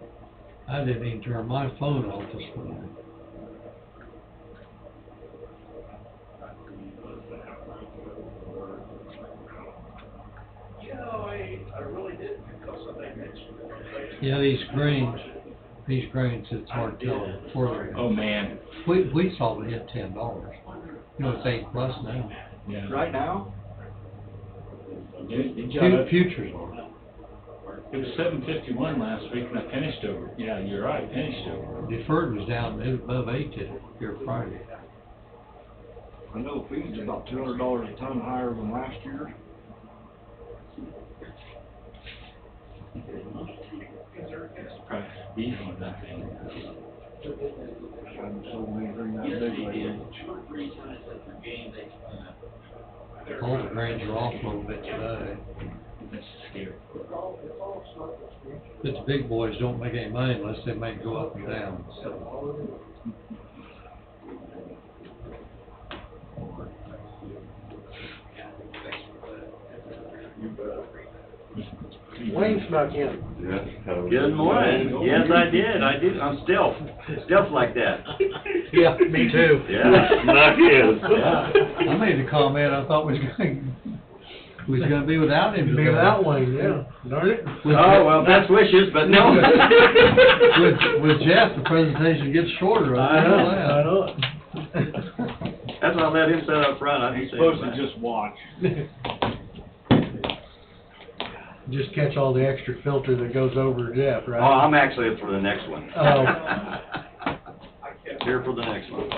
I didn't even turn my phone off this morning. I really did, because somebody mentioned it. Yeah, these grains, it's hard to tell where they're at. Oh, man. We saw it hit $10. It's 8+ now. Yeah. Right now? Futures are. It was 751 last week, and I finished over. Yeah, you're right, finished over. Deferred was down, it was above 8 here Friday. I know feed's about $200 a ton higher than last year. Price of beef on that thing. Haven't sold anything that big lately. All the grains are off a little bit today. That's scary. But the big boys don't make any money unless they make it go up and down, so. Wayne snuck in. Good morning. Yes, I did. I'm stealth like that. Yeah, me too. Yeah, snuck in. I made a comment, I thought was going, We was gonna be without him Be today. without one, yeah, darn it. Oh, well, that's wishes, but no. With Jeff, the presentation gets shorter. I know it. That's why I let him sit up front. I He's didn't say supposed to that. just watch. Just catch all the extra filter that goes over Jeff, Oh, right? I'm actually up for the next one. Oh. Here for the next one.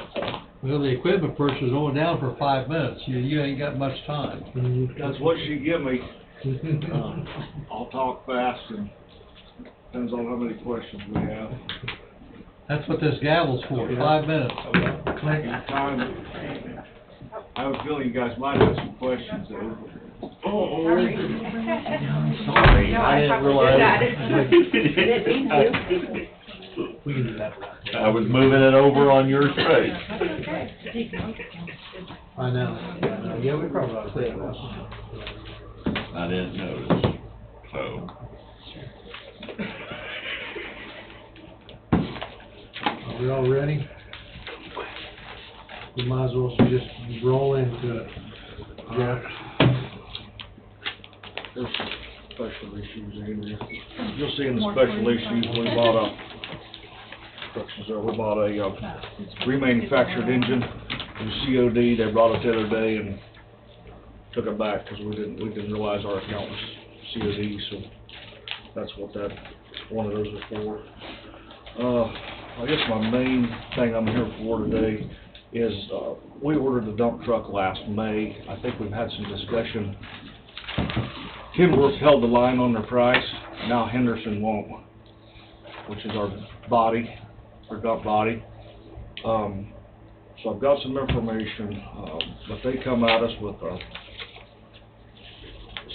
Well, the equipment person is only down for 5 minutes. You ain't got much time. That's what she give me. I'll talk fast and depends on how many questions we have. That's what this gavel's for, 5 minutes. Time. I have a feeling you guys might have some questions there. Sorry, I didn't realize. We can do that right. I was moving it over on your space. I know. Yeah, we probably ought to say that. I didn't notice, so. Are we all ready? We might as well just roll into it. Jeff? There's some special issues in here. You'll see in the special issues, we bought a, instructions there, we bought a remanufactured engine from COD. They brought it the other day and took it back because we didn't realize our account was COD, so that's what that, one of those are for. I guess my main thing I'm here for today is, we ordered the dump truck last May. I think we've had some discussion. Kenworth held the line on their price, now Henderson won't, which is our body, our dump body. So I've got some information, but they come at us with a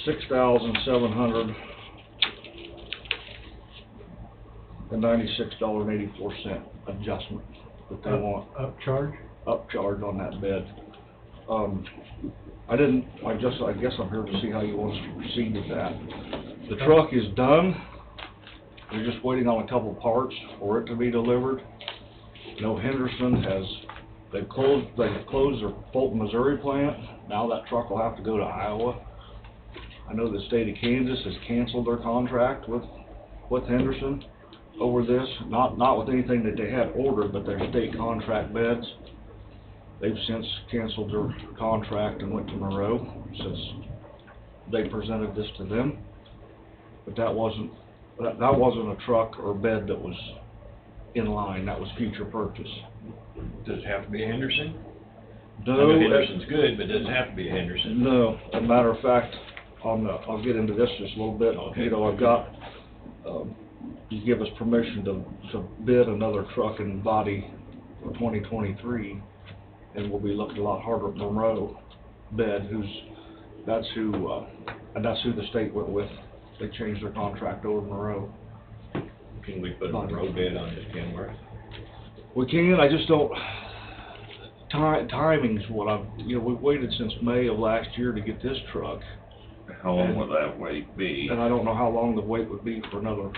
$6,796.84 adjustment that they want. Upcharge? Upcharge on that bid. I guess I'm here to see how you want us to proceed with that. The truck is done. We're just waiting on a couple parts for it to be delivered. Henderson they've closed their Fulton, Missouri plant. Now that truck will have to go to Iowa. I know the state of Kansas has canceled their contract with Henderson over this, not with anything that they had ordered, but their state contract beds. They've since canceled their contract and went to Monroe since they presented this to them. But that wasn't a truck or bed that was in line. That was future purchase. Does it have to be a Henderson? No, I know Henderson's good, but does it have to be a Henderson? No. As a matter of fact, I'll get into this just a little bit. Okay. I've got, you give us permission to bid another truck and body for 2023, and we'll be looking a lot harder at Monroe bed, that's who the state went with. They changed their contract over to Monroe. Can we put a Monroe bid on this Kenworth? We can, I just don't, timing's what we've waited since May of last year to get this truck. How long will that wait be? And I don't know how long the wait would be for another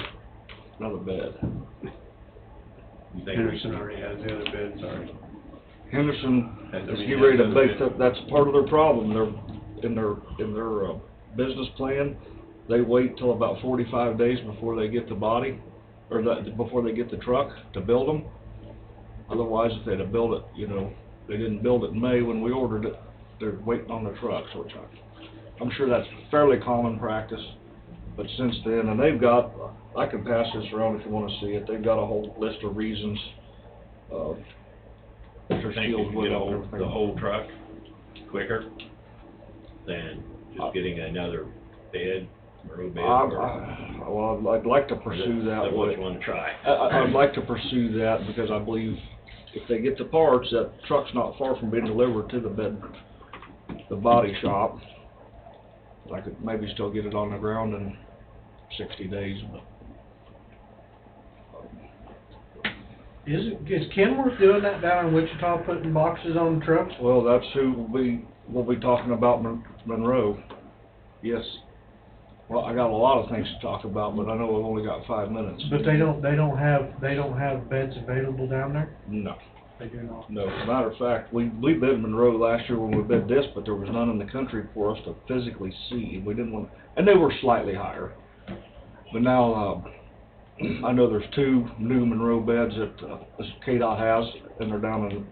bed. Henderson already has the other bids, Henderson is getting ready to bake that's part of their problem. They're in their business plan, they wait till about 45 days before they get the body, or before they get the truck to build them. Otherwise, if they'd have built it, they didn't build it in May when we ordered it, they're waiting on the truck, so I'm sure that's fairly common practice. But since then, and they've got, I can pass this around if you want to see it, they've got a whole list of reasons, I think you can get the whole truck quicker than just getting another bed, Monroe bed. Well, I'd like to pursue that. What you want to try? I'd like to pursue that because I believe if they get the parts, that truck's not far from being delivered to the body shop. I could maybe still get it on the ground in 60 days. Is Kenworth doing that down in Wichita, putting boxes on the trucks? Well, that's who we'll be talking about, Monroe. Yes. Well, I got a lot of things to talk about, but I know I've only got 5 minutes. But they don't have beds available down there? No. They do not. No, as a matter of fact, we bid Monroe last year when we bid this, but there was none in the country for us to physically see. We didn't want, and they were slightly higher. But now, I know there's 2 new Monroe beds that KDOT has, and they're down in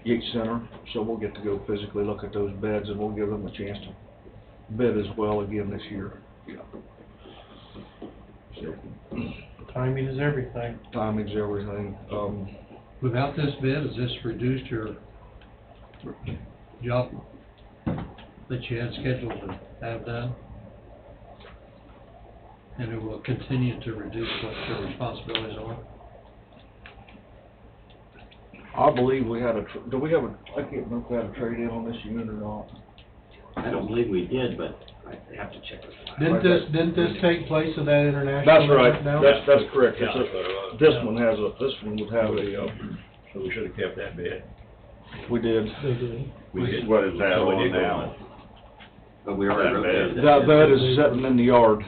Yates Center, so we'll get to go physically look at those beds, and we'll give them a chance to bid as well again this year. Yeah. So, Timing is everything. timing's everything. Without this bid, has this reduced your job that you had scheduled to have done? And it will continue to reduce what your responsibilities are? I believe we had do we have I can't remember if we had a trade-in on this unit or not. I don't believe we did, but I have to check this. Didn't this take place of that international? That's right, event now? that's correct. Yeah, It's that's what it was. this one would have a, So we should have kept that bid. we did. They did. We did. What is that So we on did go now? on. But we already That rotated bed. That bed is sitting in the yard.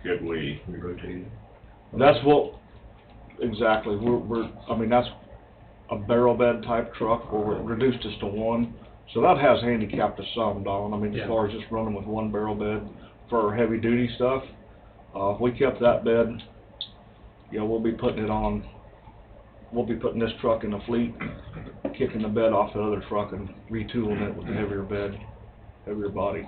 Could we, We rotated. That's what, exactly, I mean, that's a barrel bed type truck, where we reduced this to 1. So that has handicapped us some, Don, I mean, Yeah. as far as just running with 1 barrel bed for our heavy duty stuff. If we kept that bed, we'll be putting this truck in the fleet, kicking the bed off the other truck and retooling it with a heavier bed, heavier body.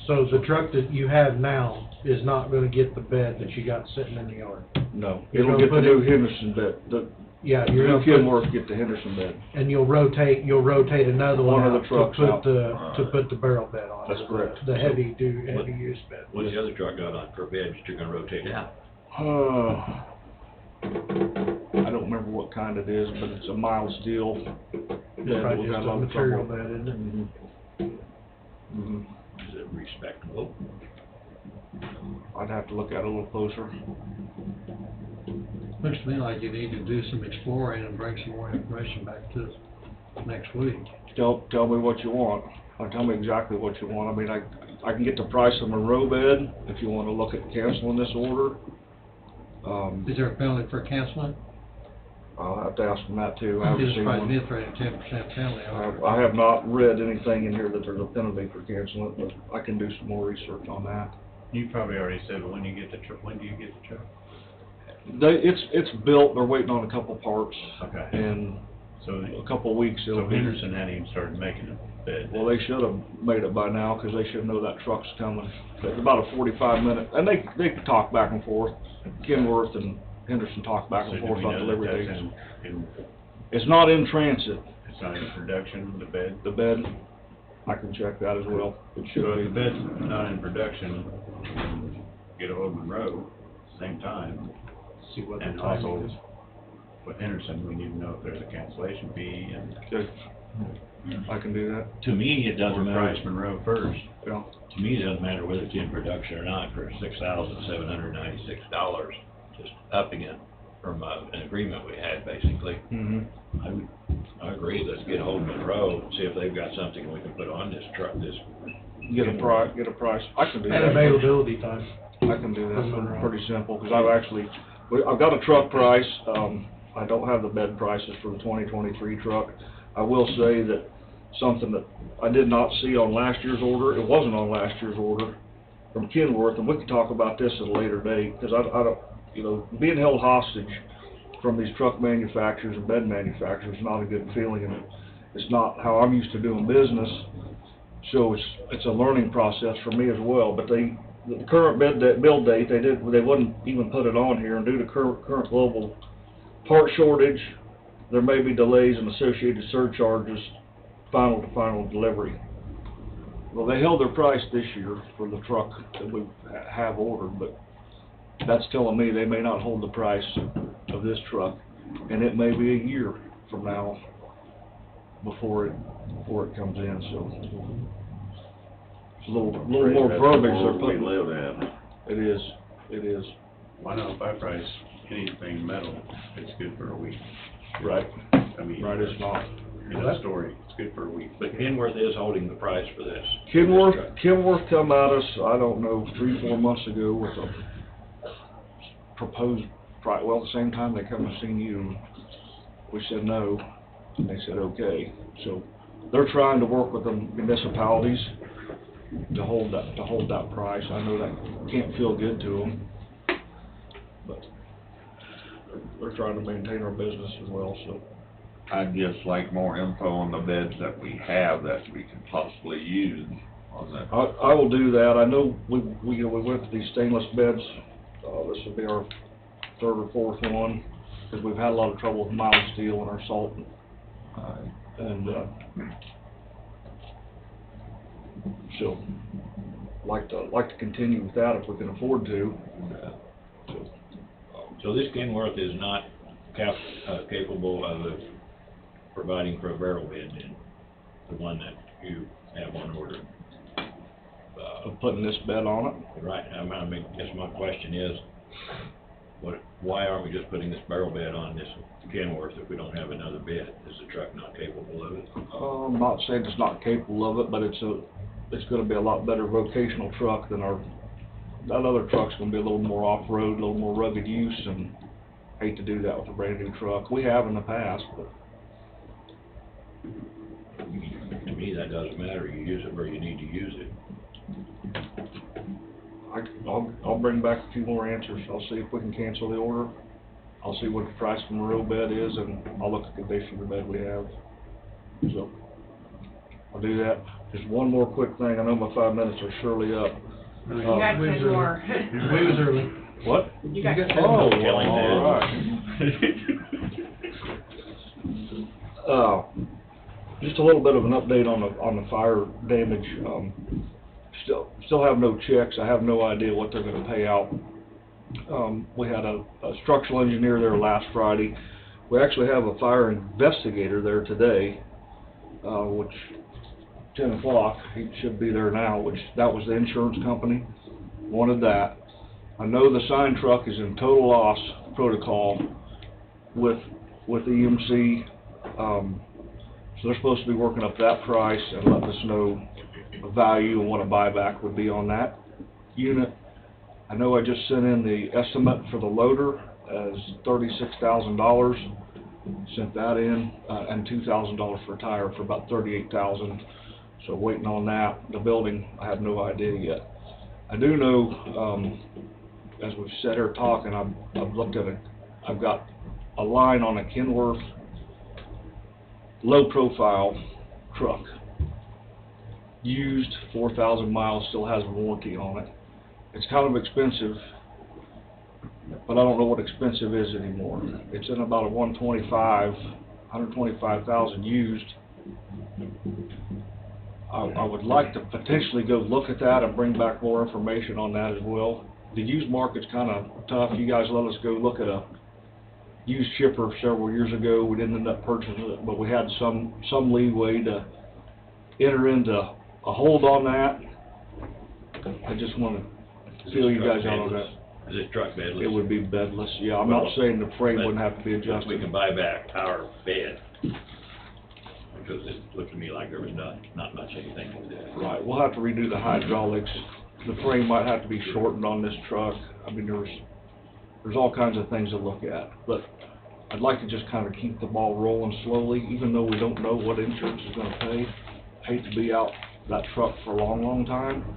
So the truck that you have now is not gonna get the bed that you got sitting in the yard? No, You're it'll gonna get the put new it- Henderson bed, the Yeah, you're new gonna put, Kenworth get the Henderson bed. and you'll rotate another One one of the out trucks out. to put the barrel bed on. That's correct. The heavy use bed. What's the other truck got on for bid that you're gonna rotate out? I don't remember what kind it is, but it's a mild steel. It's probably just a material bed, isn't it? Is it respectable? I'd have to look at it a little closer. Looks to me like you need to do some exploring and bring some more information back to us next week. Tell me what you want, or tell me exactly what you want. I mean, I can get the price of a Monroe bed, if you wanna look at canceling this order. Is there a penalty for canceling? I'll have to ask them that too. I haven't It's seen probably one. be a 10% penalty. I have not read anything in here that there's a penalty for canceling it, but I can do some more research on that. You probably already said, but when do you get the truck? It's built, they're waiting on a couple parts, Okay. and So, a couple of weeks so it'll be. Henderson hadn't even started making a bed. Well, they should have made it by now, 'cause they should know that truck's coming. It's about a 45-minute, and they talk back and forth. Kenworth and Henderson talk back So and do forth we about know that delivery that's dates. in, It's not in transit, it's not in production, the bed? the bed. I can check that as well. It So should if the be. bed's not in production, get a hold of Monroe, same time. See what the And timing also, is. with Henderson, we need to know if there's a cancellation fee and. Okay. I can do that, To me, it doesn't Or matter. price Monroe first. yeah. To me, it doesn't matter whether it's in production or not for $6,796, just upping it from an agreement we had, basically. I agree, let's get a hold of Monroe, and see if they've got something we can put on this truck, Get a price, I can do that. And availability time. I can do that, pretty simple, because I've got a truck price, I don't have the bed prices for the 2023 truck. I will say that something that I did not see on last year's order, it wasn't on last year's order, from Kenworth, and we can talk about this at a later date, because I don't, being held hostage from these truck manufacturers and bed manufacturers is not a good feeling, and it's not how I'm used to doing business, so it's a learning process for me as well, but the current build date, they wouldn't even put it on here, and due to current global part shortage, there may be delays and associated surcharges, final to final delivery. Well, they held their price this year for the truck that we have ordered, but that's telling me they may not hold the price of this truck, and it may be a year from now before it comes in, so. It's a little more verbiage they're putting. we live in. It is. Why not, if I price anything metal, it's good for a week. Right. I mean. Right, it's not. In that story, it's good for a week. But Kenworth is holding the price for this. Kenworth come at us, I don't know, 3-4 months ago with a proposed price, well, at the same time they come and seen you, We said no, and they said okay. So they're trying to work with the municipalities to hold that price. I know that can't feel good to them, but they're trying to maintain our business as well, so. I'd just like more info on the beds that we have that we can possibly use on that. I will do that. I know we went to these stainless beds. This will be our third or fourth one, because we've had a lot of trouble with mild steel and our salt. And so, like to continue with that if we can afford to. So this Kenworth is not capable of providing for a barrel bed, then, the one that you have on order? Of putting this bed on it? Right. I mean, guess my question is, why aren't we just putting this barrel bed on this Kenworth if we don't have another bed? Is the truck not capable of it? I'm not saying it's not capable of it, but it's going to be a lot better vocational truck than that other truck's going to be a little more off-road, a little more rugged use, and hate to do that with a brand new truck. We have in the past, but. To me, that doesn't matter. You use it where you need to use it. I'll bring back a few more answers. I'll see if we can cancel the order. I'll see what the price from the road bed is, and I'll look at the condition of the bed we have. So, I'll do that. Just one more quick thing. I know my 5 minutes are surely up. You got 10 more. We was early. What? You got 10 Oh, more. all right. Just a little bit of an update on the fire damage. Still have no checks. I have no idea what they're going to pay out. We had a structural engineer there last Friday. We actually have a fire investigator there today, which 10 o'clock. He should be there now. That was the insurance company wanted that. I know the sign truck is in total loss protocol with EMC. So they're supposed to be working up that price and letting us know the value and what a buyback would be on that unit. I know I just sent in the estimate for the loader as $36,000. Sent that in, and $2,000 for a tire for about $38,000. So waiting on that. The building, I have no idea yet. I do know, as we've sat here talking, I've looked at it. I've got a line on a Kenworth low profile truck, used, 4,000 miles, still has a warranty on it. It's kind of expensive, but I don't know what expensive is anymore. It's in about a 125,000 used. I would like to potentially go look at that and bring back more information on that as well. The used market's kind of tough. You guys let us go look at a used chipper several years ago. We didn't end up purchasing it, but we had some leeway to enter into a hold on that. I just want to feel you guys out on that. Is this truck bedless? It would be bedless, yeah. I'm not saying the frame wouldn't have to be adjusted. We can buy back our bed, because it looked to me like there was not much anything to do. Right, we'll have to redo the hydraulics. The frame might have to be shortened on this truck. I mean, there's all kinds of things to look at, but I'd like to just kind of keep the ball rolling slowly, even though we don't know what insurance is going to pay. I hate to be out that truck for a long, long time.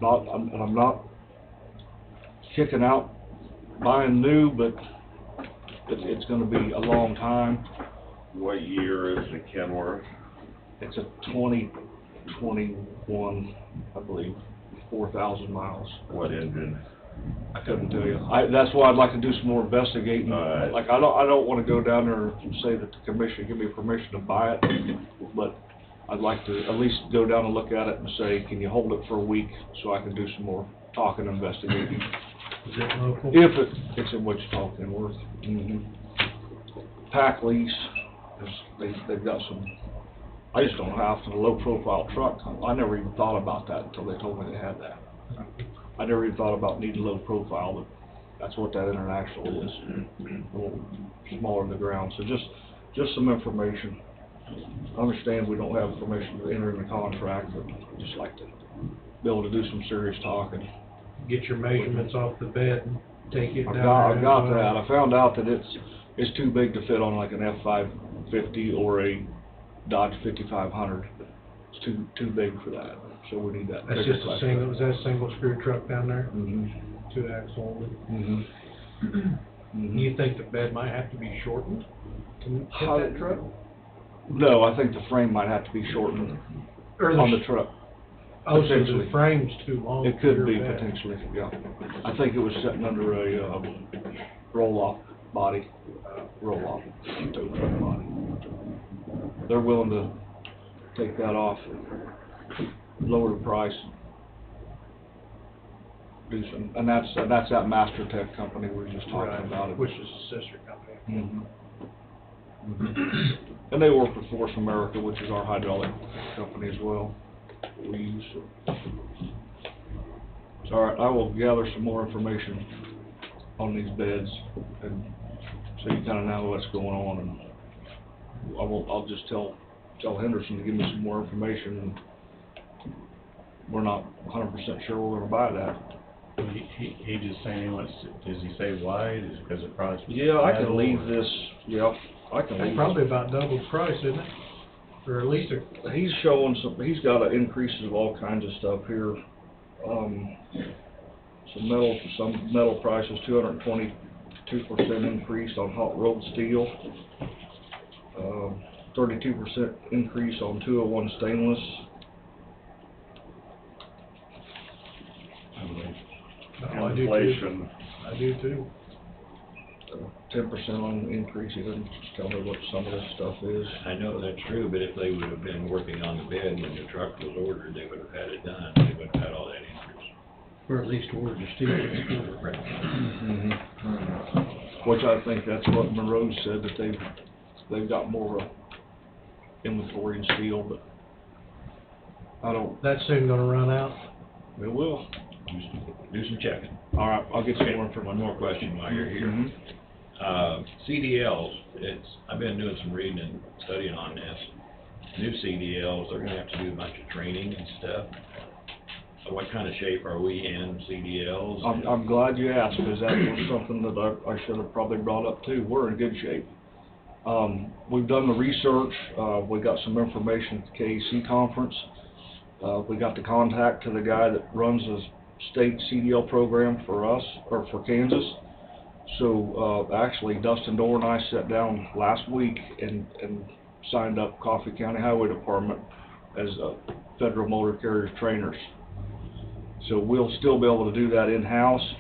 I'm not kicking out buying new, but it's going to be a long time. What year is the Kenworth? It's a 2021, I believe, 4,000 miles. What engine? I couldn't tell you. That's why I'd like to do some more investigating. Like I don't want to go down there and say that the commission give me permission to buy it, but I'd like to at least go down and look at it and say, can you hold it for a week so I can do some more talking and investigating. Is it local? If it's in Wichita, Kenworth. Pack lease, they've got some. I just don't have a low profile truck. I never even thought about that until they told me they had that. I never even thought about needing low profile, but that's what that international is. A little smaller than the ground. So just some information. I understand we don't have permission to enter in the contract, but I'd just like to be able to do some serious talking. Get your measurements off the bed and take it down. I've got that. I found out that is too big to fit on like an F-550 or a Dodge 5500. It's too big for that, so we need that. That's bigger just a class single, truck. is that a single screw truck down there? Mhm. 2-axle? Mhm. Do you think the bed might have to be shortened to fit that truck? No, I think the frame might have to be shortened Or on the truck. Oh, so the potentially. frame's too long It for could your be bed. potentially, yeah. I think it was sitting under a, roll-off body, roll-off tow truck body. They're willing to take that off, lower the price. Do some, and that's that Master Tech company we were just talking Right, about. It which was- is a sister company. Mhm. Mhm. And they work with Force America, which is our hydraulic company as well, that we use. So, all right, I will gather some more information on these beds, and so you kinda know what's going on, and I'll just tell Henderson to give me some more information, and we're not 100% sure we're gonna buy that. He just saying he wants, does he say why? Is it because of price? Yeah, I can leave this, yeah, I can leave That's this. probably about double the price, isn't it? Or at least He's showing some, he's got increases of all kinds of stuff here. Some metal prices, 222% increase on hot rolled steel. 32% increase on 201 stainless. Oh, I do too. Inflation. I do too. 10% on increase. He doesn't tell me what some of this stuff is. I know that's true, but if they would have been working on the bed when the truck was ordered, they would have had it done, they would have had all that increase. Or at least order the steel. Right. Mhm. Which I think that's what Monroe said, that they've got more of a inventory in steel, but I don't. That's soon gonna run out. It will. Do some checking. All right, I'll get some more Okay, information. one more question while you're here. Mhm. CDLs, I've been doing some reading and studying on this. New CDLs, they're gonna have to do a bunch of training and stuff. So what kind of shape are we in CDLs? I'm glad you asked, because that was something that I should have probably brought up too. We're in good shape. We've done the research, we got some information at the KAC conference. We got the contact to the guy that runs the state CDL program for us, or for Kansas. So, actually Dustin Dorr and I sat down last week and signed up Coffee County Highway Department as federal motor carrier trainers. So we'll still be able to do that in-house.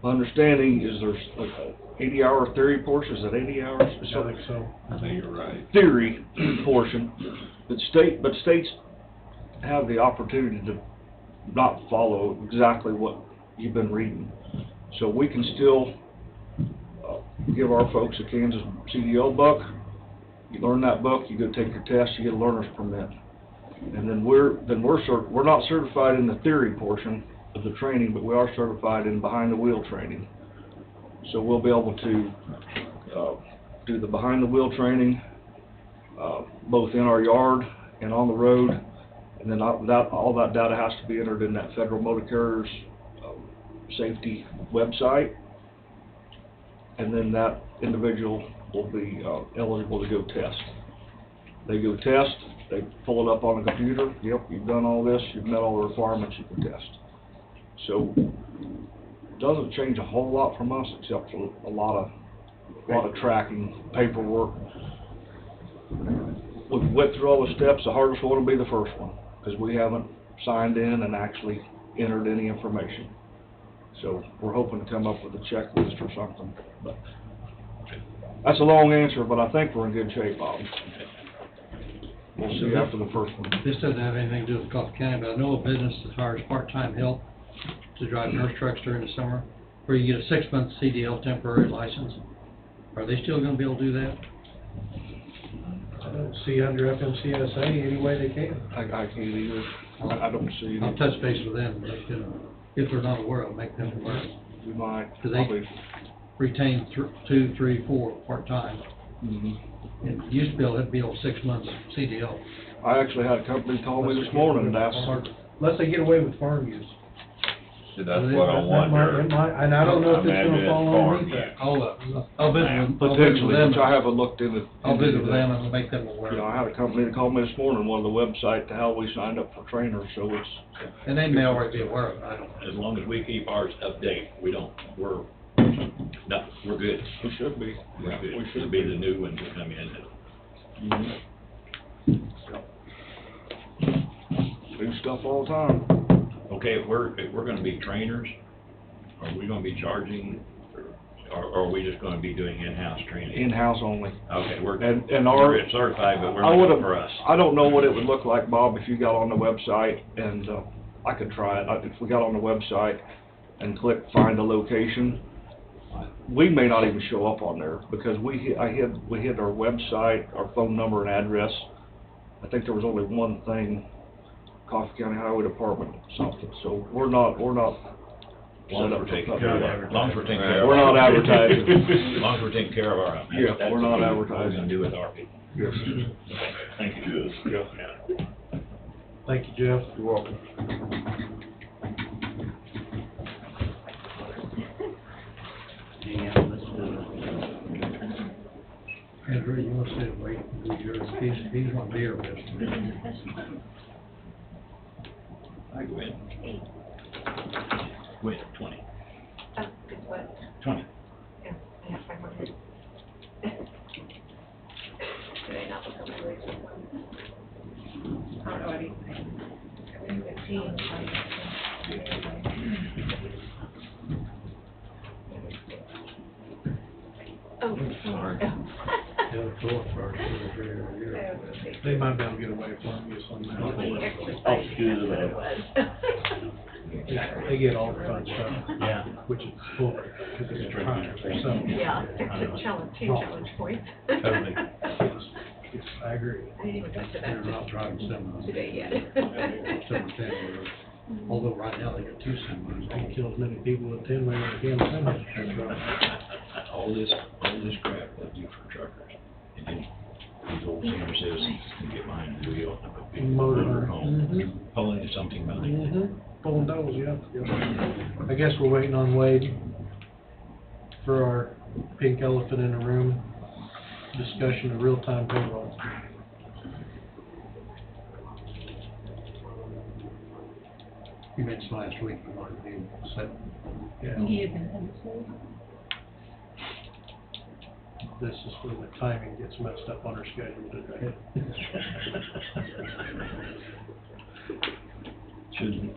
My understanding is there's like a 80-hour theory portion. Is it 80 hours? I think so. I think you're right. Theory portion, but states have the opportunity to not follow exactly what you've been reading. So we can still give our folks a Kansas CDL book. You learn that book, you go take your test, you get a learner's permit. And then we're not certified in the theory portion of the training, but we are certified in behind the wheel training. So we'll be able to do the behind the wheel training, both in our yard and on the road. And then all that data has to be entered in that Federal Motor Carriers Safety website. And then that individual will be eligible to go test. They go test, they pull it up on the computer. Yep, you've done all this, you've met all the requirements, you can test. So it doesn't change a whole lot from us, except for a lot of tracking, paperwork. We've went through all the steps. The hardest one will be the first one, because we haven't signed in and actually entered any information. So we're hoping to come up with a checklist or something. But that's a long answer, but I think we're in good shape, Bob. We'll see after the first one. This doesn't have anything to do with Coffee County, but I know a business that hires part-time help to drive nurse trucks during the summer, where you get a 6-month CDL temporary license. Are they still gonna be able to do that? I don't see under FMCSA any way they can. I can't either. I don't see I'll it. touch base with them, they can, if they're not aware, I'll make them aware. We might. Do they retain 2, 3, 4 part-time? Mhm. And used to be able to 6 months CDL. I actually had a company call me this morning and asked. Unless they get away with farm use. See, that's what I That wonder. might, and I don't know if it's Imagine gonna it's fall farm underneath that. I'll visit with Potentially, them. which I haven't looked into. I'll visit with them and make them aware. You know, I had a company that called me this morning, one of the website, to how we signed up for trainers, so it's. And they may already be aware of it, I don't know. As long as we keep ours update, we're good. We should be. We're good. We should It'll be the new ones that come in. Do stuff all the time. Okay, if we're gonna be trainers, are we gonna be charging, or are we just gonna be doing in-house training? In-house only. Okay, And our. we're certified, but we're I not would've- for us. I don't know what it would look like, Bob, if you got on the website and, I could try it. If we got on the website and click find a location, we may not even show up on there because we hit our website, our phone number and address. I think there was only one thing, Coffee County Highway Department, something, so we're not As long as we're taking care of our, as long as we're taking care of We're our. not advertising. As long as we're taking care of our own. Yeah, That's we're not what advertising. we're gonna do with our people. Yes. Thank you. Yeah. Thank you, Jeff. You're welcome. Andrew, you want to sit and wait and do yours? He's gonna be here with us. I go in. Wait, 20. It's what? 20. Yeah, I have 500. Today, not look at my rates. I don't know what he's saying. 15. Oh, sorry. The other floor first, here. They might be able to get away from you somehow. Yeah, they get all the fun stuff. Yeah. Which is cool, because it's trying, so. Yeah, it's a challenge, challenge point. Totally. Yes, I agree. I didn't even get to They're that not driving semis. today yet. Seven ten, although right now they got two semis. They kill as many people with 10 when they can. All this crap that you for truckers, and then these old senior citizens can get behind the wheel and put people Motor. home, pulling something behind it. Pulling doubles, yeah. I guess we're waiting on Wade for our pink elephant in the room discussion of real-time payroll. You mentioned last week you wanted to be set. Yeah. He is in Henderson. This is where the timing gets messed up on our schedule today. Shouldn't,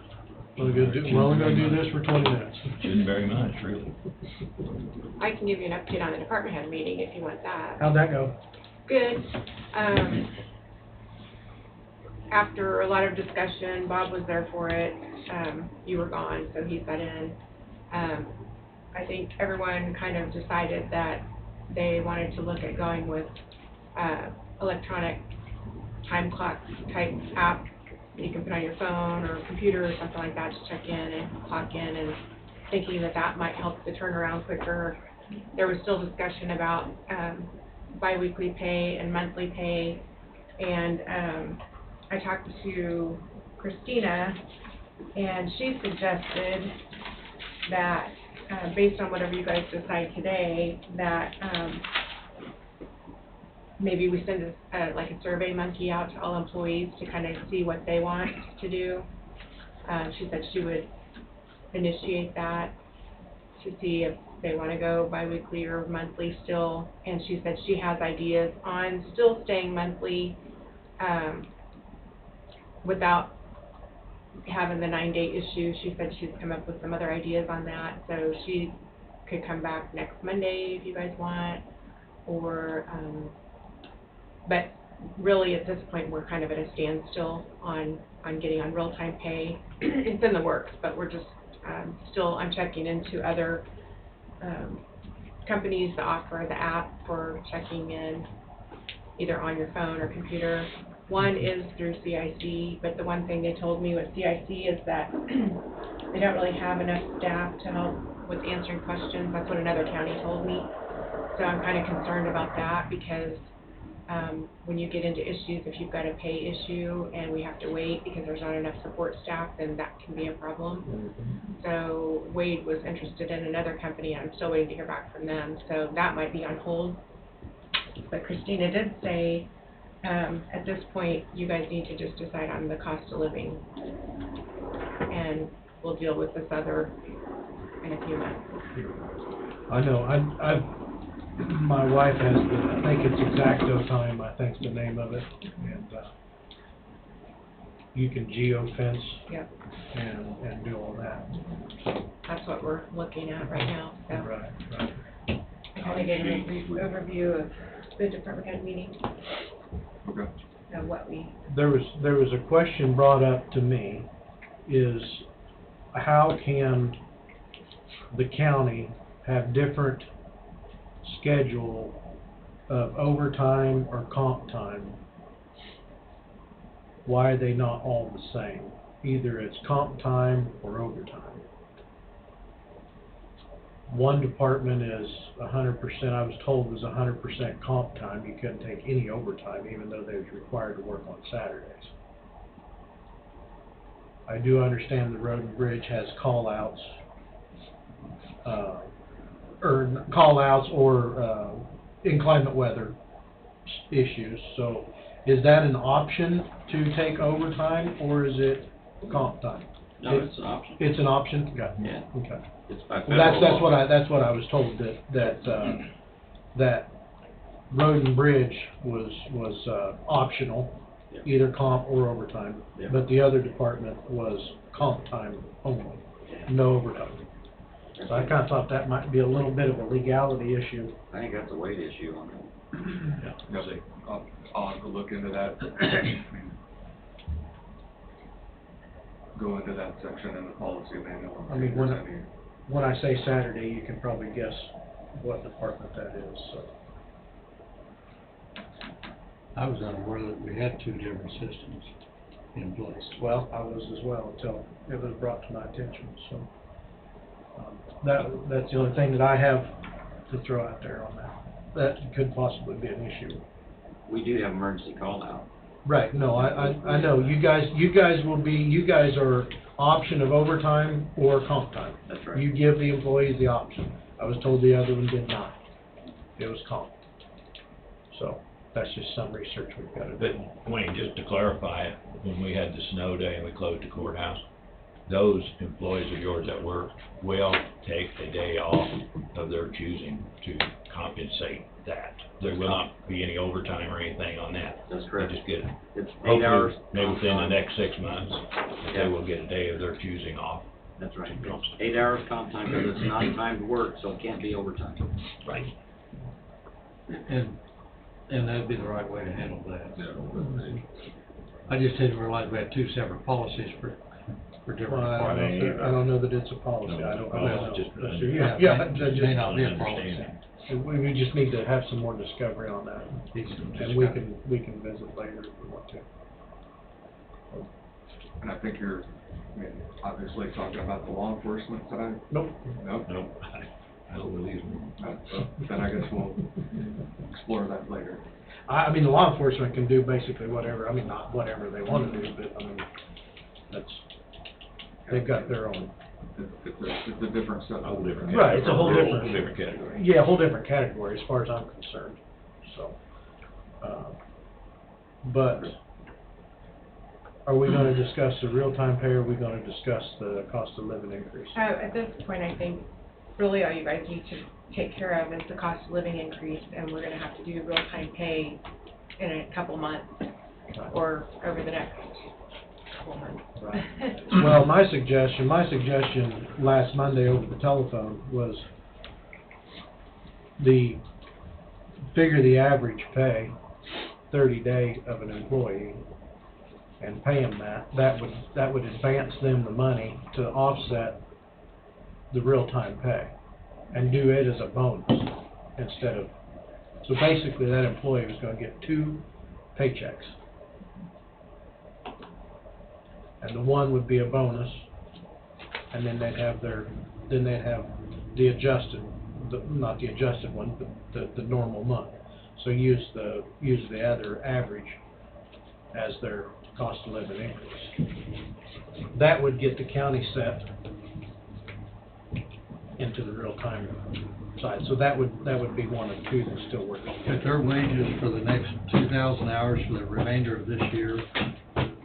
We're only gonna do this for 20 minutes. shouldn't very much, really. I can give you an update on the department head meeting if you want that. How'd that go? Good. After a lot of discussion, Bob was there for it. You were gone, so he sat in. I think everyone kind of decided that they wanted to look at going with electronic time clock type app that you can put on your phone or computer or something like that to check in and clock in, and thinking that that might help the turnaround quicker. There was still discussion about biweekly pay and monthly pay, and I talked to Christina, and she suggested that based on whatever you guys decide today, that maybe we send like a survey monkey out to all employees to kind of see what they want to do. She said she would initiate that to see if they want to go biweekly or monthly still, and she said she has ideas on still staying monthly without having the 9-day issue. She said she's come up with some other ideas on that, so she could come back next Monday if you guys want, or but really at this point we're kind of at a standstill on getting on real-time pay. It's in the works, but we're just I'm checking into other companies that offer the app for checking in either on your phone or computer. One is through CIC, but the one thing they told me with CIC is that they don't really have enough staff to help with answering questions. That's what another county told me. So I'm kind of concerned about that because When you get into issues, if you've got a pay issue and we have to wait because there's not enough support staff, then that can be a problem. So Wade was interested in another company, and I'm still waiting to hear back from them, so that might be on hold. But Christina did say, at this point, you guys need to just decide on the cost of living, and we'll deal with this other in a few months. I know, my wife has I think it's Exacto Time, I think's the name of it, and, you can geo-fence Yep. and do all that. That's what we're looking at right now, so. Right. I kind of gave a brief overview of the department head meeting, Okay. of what we, There was a question brought up to me, is how can the county have different schedule of overtime or comp time? Why are they not all the same? Either it's comp time or overtime. One department is 100%, I was told was 100% comp time. You couldn't take any overtime, even though they was required to work on Saturdays. I do understand the road and bridge has call-outs, or inclement weather issues. So is that an option to take overtime, or is it comp time? No, it's an option. It's an option? Okay. Yeah. Okay. It's by Well, federal law. that's what I was told, that road and bridge was optional, Yeah. either comp or overtime. Yeah. But the other department was comp time only, no overtime. So I kinda thought that might be a little bit of a legality issue. I think that's a weight issue on it. Yep. I'll have to look into that. Go into that section in the policy manual. I mean, when I say Saturday, you can probably guess what department that is, so. I was unaware that we had two different systems in place. Well, I was as well until it was brought to my attention, so. That's the only thing that I have to throw out there on that. That could possibly be an issue. We do have emergency call now. Right, no, I know, you guys are option of overtime or comp time. That's right. You give the employees the option. I was told the other one did not. It was comp. So, that's just some research we've got to do. But Wayne, just to clarify, when we had the snow day and we closed the courthouse, those employees of yours that work will take a day off of their choosing to compensate that. There will not be any overtime or anything on that. That's correct. They just get it. It's 8 Hopefully, hours. maybe within the comp time. next 6 months, they will get a day of their choosing off. That's right. It's 8 hours comp time because it's not time to work, so it can't be overtime. Right. And that'd be the right way to handle that. Yeah. I just didn't realize we had two separate policies for different Well, departments. I don't know that it's a policy, No, I don't well, know. it's just That's- an Yeah, It may not be a policy. understanding. we just need to have some more discovery on that. And we can visit later if we want to. And I think you're, obviously talking about the law enforcement side? Nope. Nope. Nope, I don't believe them. Then I guess we'll explore that later. I mean, the law enforcement can do basically whatever, I mean, not whatever they want to do, but, I mean, they've got their own. It's a different set. Whole different Right, it's a whole category. different. Category. Yeah, a whole different category as far as I'm concerned, so. But, are we gonna discuss the real-time pay, or are we gonna discuss the cost of living increase? at this point, I think really all you guys need to take care of is the cost of living increase, and we're gonna have to do real-time pay in a couple months, or over the next couple months. Right. Well, my suggestion last Monday over the telephone was figure the average pay 30-day of an employee and pay them that would advance them the money to offset the real-time pay and do it as a bonus instead of, so basically that employee was going to get 2 paychecks. And the one would be a bonus, and then they'd have the adjusted, not the adjusted one, but the normal month. So use the other average as their cost of living increase. That would get the county set into the real-time side. So that would be one of two that's still working. If their wages for the next 2,000 hours for the remainder of this year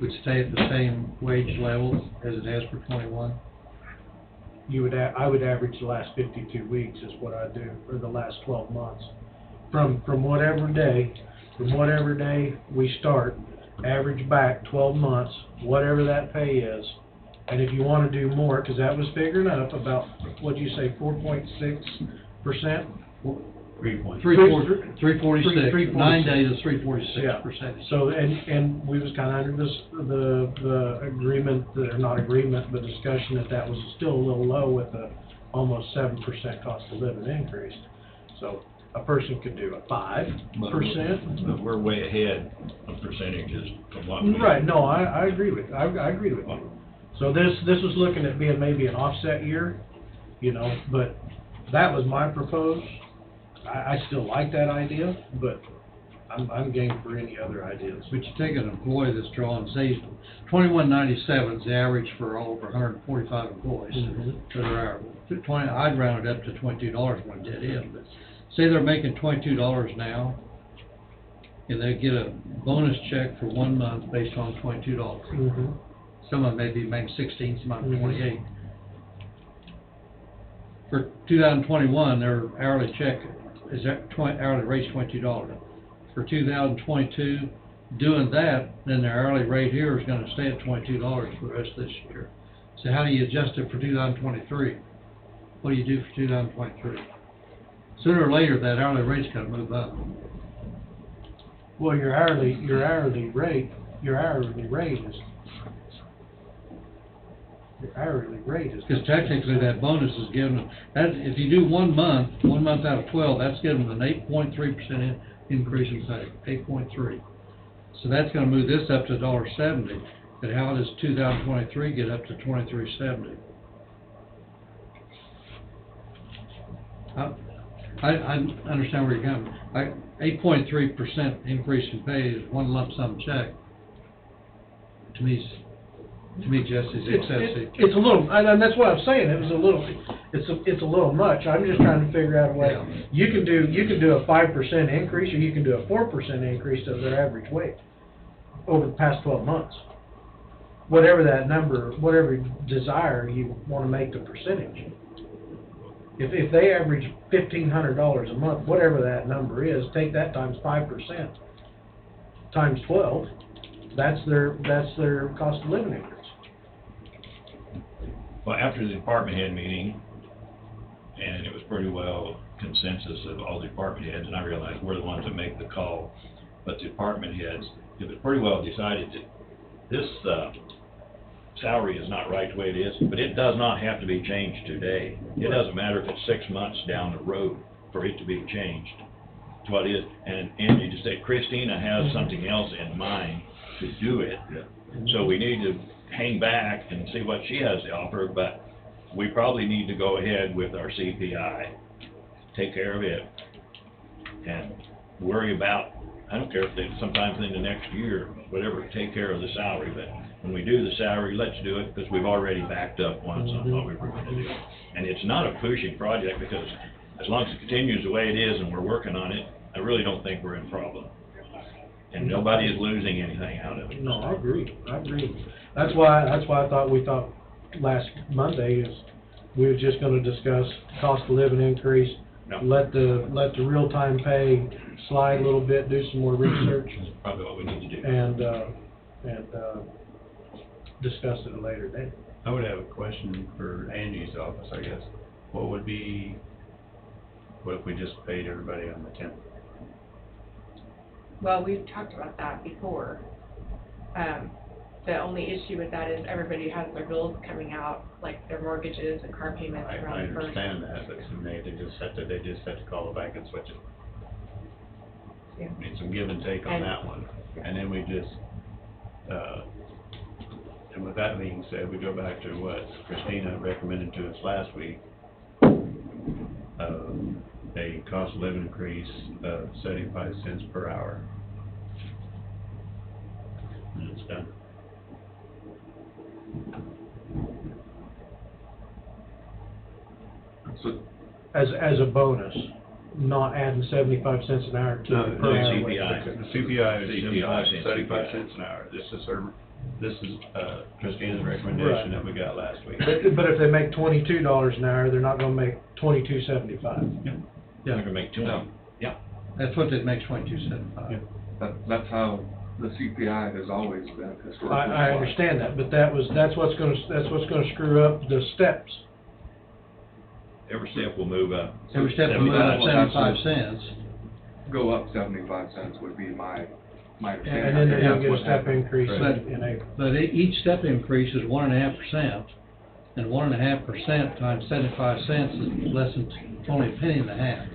would stay at the same wage level as it has for 21? I would average the last 52 weeks is what I do, or the last 12 months. From whatever day we start, average back 12 months, whatever that pay is. And if you want to do more, because that was figuring up about, what'd you say, 4.6%? 346. 9 days is 346%. So, and we was kind of under the agreement, or not agreement, but discussion that was still a little low with a almost 7% cost of living increase. So a person could do a 5%. But we're way ahead of percentages from what we. Right, no, I agree with, I agree with you. So this was looking at being maybe an offset year, you know, but that was my proposed. I still like that idea, but I'm game for any other ideas. But you take an employee that's drawing, say, 2197 is the average for all over 145 employees that are hourly. I'd round it up to $22 when dead end, but say they're making $22 now, and they get a bonus check for 1 month based on $22. Some of them may be making 16, some of them 28. For 2021, their hourly check is hourly rate's $22. For 2022, doing that, then their hourly rate here is going to stay at $22 for the rest of this year. So how do you adjust it for 2023? What do you do for 2023? Sooner or later, that hourly rate's going to move up. Well, your hourly rate is. Your hourly rate is. Because technically that bonus is given, that, if you do 1 month out of 12, that's given an 8.3% increase in pay, 8.3. So that's gonna move this up to $1.70, but how does 2023 get up to $23.70? I understand where you're coming. 8.3% increase in pay is one lump sum check. To me, Jesse's excessive. It's a little, and that's what I'm saying, it's a little much. I'm just trying to figure out a way. Yeah. You can do a 5% increase, or you can do a 4% increase of their average wage over the past 12 months. Whatever that number, whatever desire you want to make the percentage. If they average $1,500 a month, whatever that number is, take that times 5%, times 12, that's their cost of living increase. Well, after the department head meeting, and it was pretty well consensus of all the department heads, and I realize we're the ones that make the call, but the department heads, it was pretty well decided that this salary is not right the way it is, but it does not have to be changed today. It doesn't matter if it's 6 months down the road for it to be changed. It's what it is. And Andy just said Christina has something else in mind to do it. So we need to hang back and see what she has to offer, but we probably need to go ahead with our CPI, take care of it, and worry about, I don't care if they, sometimes in the next year, whatever, take care of the salary, but when we do the salary, let's do it, because we've already backed up once on what we were going to do. And it's not a pushing project, because as long as it continues the way it is and we're working on it, I really don't think we're in problem. And nobody is losing anything out of it. No, I agree. That's why I thought last Monday is we were just gonna discuss cost of living increase. No. Let the real-time pay slide a little bit, do some more research. That's probably what we need to do. And discuss it at a later date. I would have a question for Andy's office, I guess. What if we just paid everybody on the 10th? Well, we've talked about that before. The only issue with that is everybody has their bills coming out, like their mortgages and car payments I around the first. understand that, but they just have to call it back and switch it. Yeah. I mean, some give and take on that one. And then we just, and with that being said, we go back to what Christina recommended to us last week. A cost of living increase of 75 cents per hour. And it's done. So, As a bonus, not adding 75 cents an hour to No, the no, per hour. CPI. The CPI is CPI. 75 cents an hour. This is Christina's recommendation that we got last week. But if they make $22 an hour, they're not gonna make $22.75. They're gonna make 20. No. Yeah. That's what it makes, 22.75. that's how the CPI has always been historically. I understand that, but that's what's gonna screw up the steps. Every step will move up. Every step will move up 75 75 cents. Go up 75 cents would be my understanding. And then they're gonna That's get a what step happened. increase Right. in April. But each step increase is 1.5%, and 1.5% times 75 cents is less than, only a penny and a half.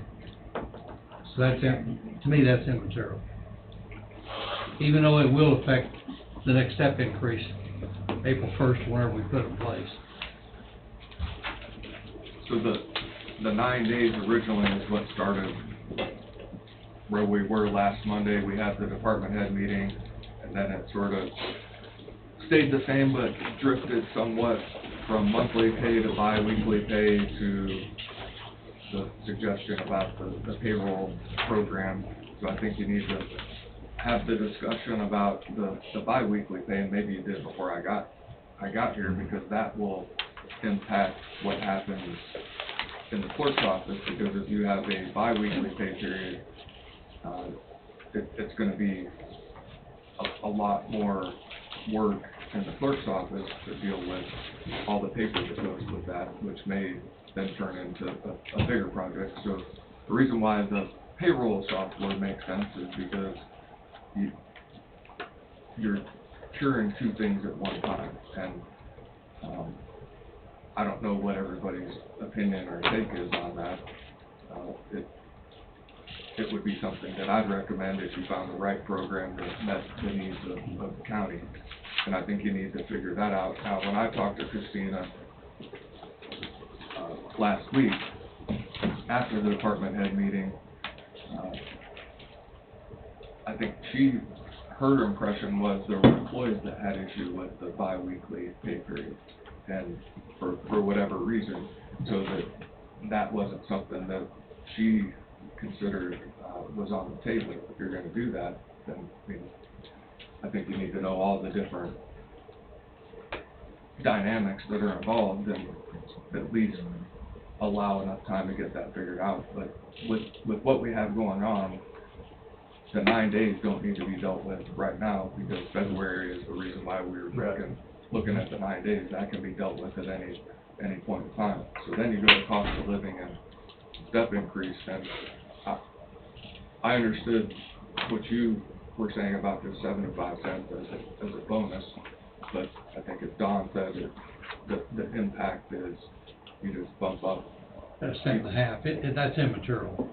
So that's, to me, that's immaterial. Even though it will affect the next step increase, April 1st, whenever we put it in place. So the 9 days originally is what started where we were last Monday. We had the department head meeting, and then it sort of stayed the same but drifted somewhat from monthly pay to bi-weekly pay to the suggestion about the payroll program. So I think you need to have the discussion about the bi-weekly pay, and maybe you did before I got here, because that will impact what happens in the clerk's office, because if you have a bi-weekly pay period, it's gonna be a lot more work in the clerk's office to deal with all the paper that goes with that, which may then turn into a bigger project. So the reason why the payroll software makes sense is because you're curing two things at one time, and I don't know what everybody's opinion or take is on that. It would be something that I'd recommend if you found the right program that met the needs of the county, and I think you need to figure that out. Now, when I talked to Christina last week, after the department head meeting, I think her impression was there were employees that had issue with the bi-weekly pay period, and for whatever reason, so that wasn't something that she considered was on the table. If you're going to do that, then I think you need to know all the different dynamics that are involved, and at least allow enough time to get that figured out. But with what we have going on, the 9 days don't need to be dealt with right now, because February is the reason why we were looking at the 9 days. That can be dealt with at any point in time. So then you go to cost of living and step increase, and I understood what you were saying about the 75 cents as a bonus, but I think as Don said, the impact is you just bump up. That's a cent and a half. That's immaterial.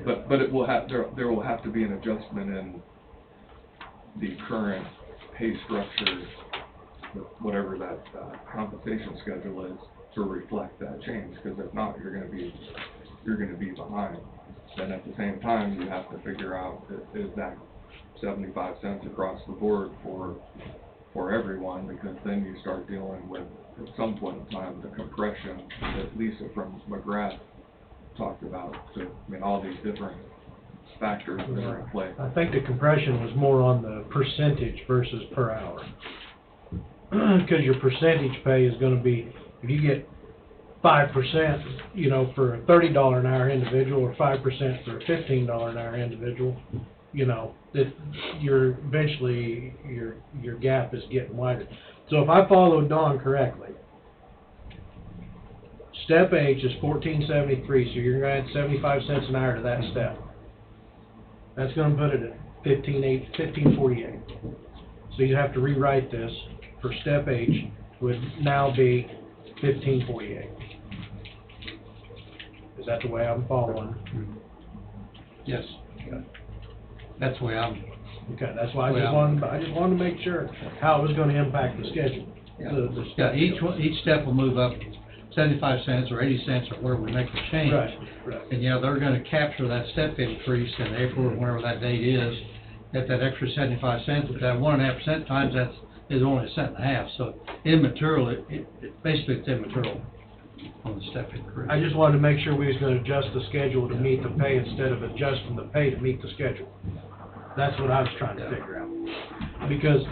But it will have, there will have to be an adjustment in the current pay structure, whatever that compensation schedule is, to reflect that change, because if not, you're gonna be behind. Then at the same time, you have to figure out, is that 75 cents across the board for everyone, because then you start dealing with, at some point in time, the compression that Lisa from McGrath talked about. So, I mean, all these different factors that are in play. I think the compression was more on the percentage versus per hour. Because your percentage pay is gonna be, if you get 5%, you know, for a $30 an hour individual, or 5% for a $15 an hour individual, you know, that eventually your gap is getting wider. So if I followed Don correctly, step H is $14.73, so you're gonna add 75 cents an hour to that step. That's gonna put it at $15.48. So you have to rewrite this for step H, would now be $15.48. Is that the way I'm following? Yes. That's the way I'm. Okay, that's why I just wanted to make sure how it was gonna impact the schedule. Yeah, each step will move up 75 cents or 80 cents or whatever we make the change. Right, right. And yeah, they're gonna capture that step increase in April or whenever that date is, at that extra 75 cents, but that 1.5% times that is only 1.5 cents, so immaterial, basically it's immaterial on the step increase. I just wanted to make sure we was gonna adjust the schedule to meet the pay instead of adjusting the pay to meet the schedule. That's what I was trying to figure out. Because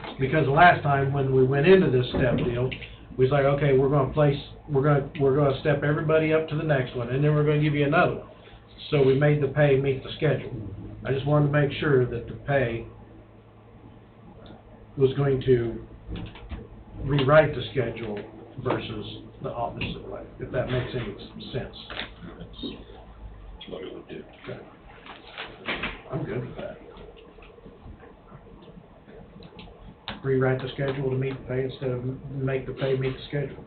the last time when we went into this step deal, we was like, okay, we're gonna step everybody up to the next one, and then we're gonna give you another one. So we made the pay meet the schedule. I just wanted to make sure that the pay was going to rewrite the schedule versus the opposite way, if that makes any sense. That's what it would do. Okay. I'm good with that. Rewrite the schedule to meet the pay instead of make the pay meet the schedule.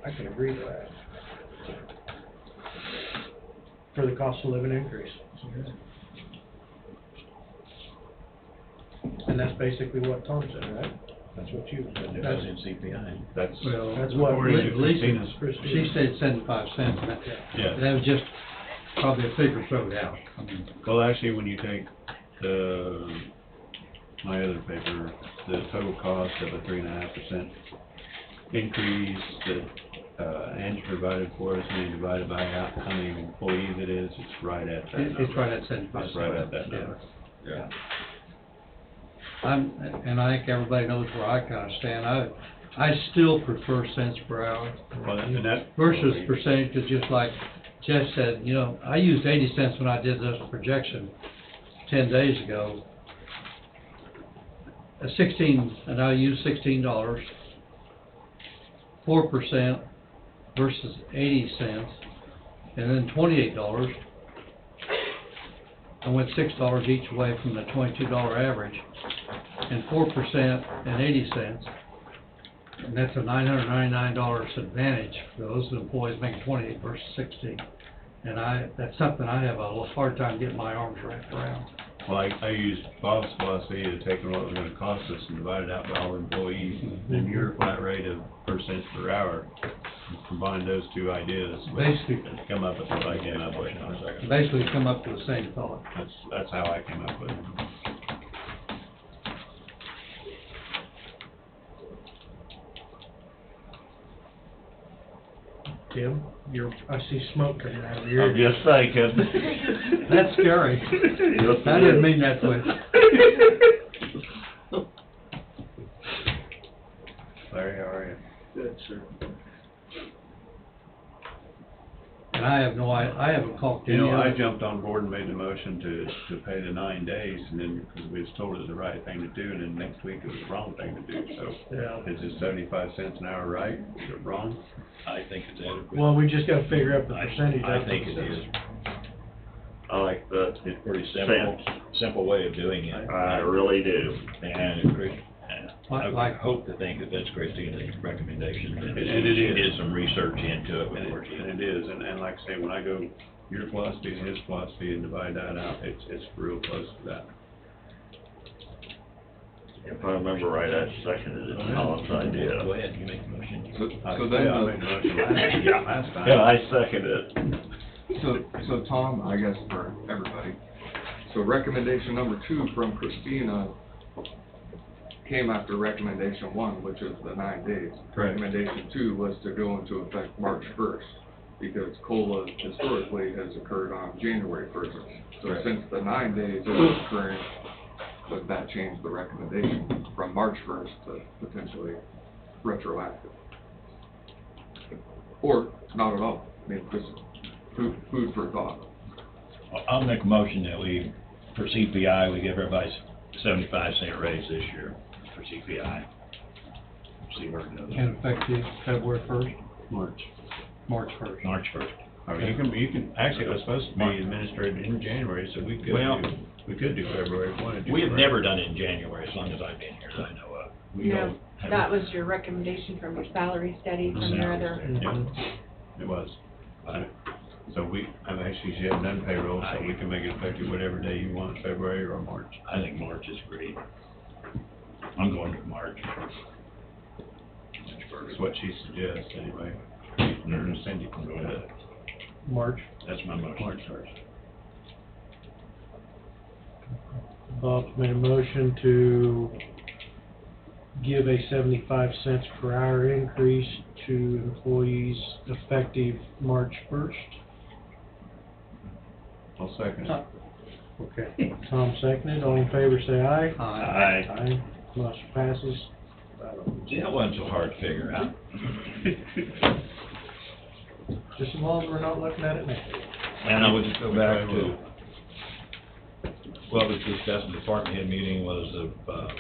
I can agree to that. For the cost of living increase. And that's basically what Tom said, right? That's what you said. That's in CPI. That's, Well, That's what according to Lisa, Christina's. she said 75 cents, and Yeah. that was just probably a figure thrown out. I mean, Well, actually, when you take my other paper, the total cost of a 3.5% increase that Angie provided for us, and you divide it by how many employees it is, it's right at that number. It's right at 75 It's right at cents. that number. Yeah. And I think everybody knows where I kind of stand. I still prefer cents per hour Well, and that. versus percentage, 'cause just like Jeff said, you know, I used 80 cents when I did this projection 10 days ago. And I used $16, 4% versus 80 cents, and then $28. I went $6 each way from the $22 average, and 4% and 80 cents. And that's a $999 advantage for those employees making 28 versus 16. And that's something I have a little hard time getting my arms wrapped around. Well, I used Bob's philosophy of taking what it was gonna cost us and divide it out by all employees, and your flat rate of % per hour. Combine those two ideas. Basically. Come up with what I came up with. Basically come up with the same thought. That's how I came up with it. Tim, I see smoke coming out of your I'm ear. just thinking. That's scary. I didn't mean that way. Larry, how are you? Good, sir. And I haven't talked to You any know, I other. jumped on board and made the motion to pay the 9 days, and then, because we was told it was the right thing to do, and then next week it was the wrong thing to do, so. Yeah. Is this 75 cents an hour right? Is it wrong? I think it's adequate. Well, we just gotta figure out the percentage. I think it is. I like the It's pretty simple, cents. simple way of doing it. I really do. And I Like- would hope to think that that's Christina's recommendation. And it She is. did some research into it And before it is, and like I say, when I go your philosophy and his philosophy and divide that out, it's real close to that. If I remember right, I seconded it, Tom's idea. Go ahead, you make the motion. So then, I made the motion last time. Yeah, I second it. so Tom, I guess for everybody, so recommendation number 2 from Christina came after recommendation 1, which is the 9 days. Correct. Recommendation 2 was to go into effect March 1st, because COLA historically has occurred on January 1st. So Correct. since the 9 days is occurring, would that change the recommendation from March 1st to potentially retroactive? Or not at all? I mean, just food for thought. I'll make a motion that we, for CPI, we give everybody 75-cent raise this year for CPI. See where it goes. And effective February 1st, March. March 1st. March 1st. I mean, you can, actually, it was supposed to be administered in January, so we Well- could do February if we wanted to. We have never done it in January, as long as I've been here, that I know of. We No, don't have- that was your recommendation from your salary study, from your other. Yeah, it was. So actually, she hadn't done payroll, so we can make it effective whatever day you want, February or March. I think March is great. I'm going to March. That's what she suggests anyway. Or Cindy can go ahead. March. That's my motion. March 1st. Bob's made a motion to give a 75 cents per hour increase to employees effective March 1st. I'll second. Okay. Tom seconded. All in favor, say aye. Aye. Aye. Motion passes. See, that wasn't so hard to figure out. Just as long as we're not looking at it now. And I would just go back to what was discussed in the department head meeting was of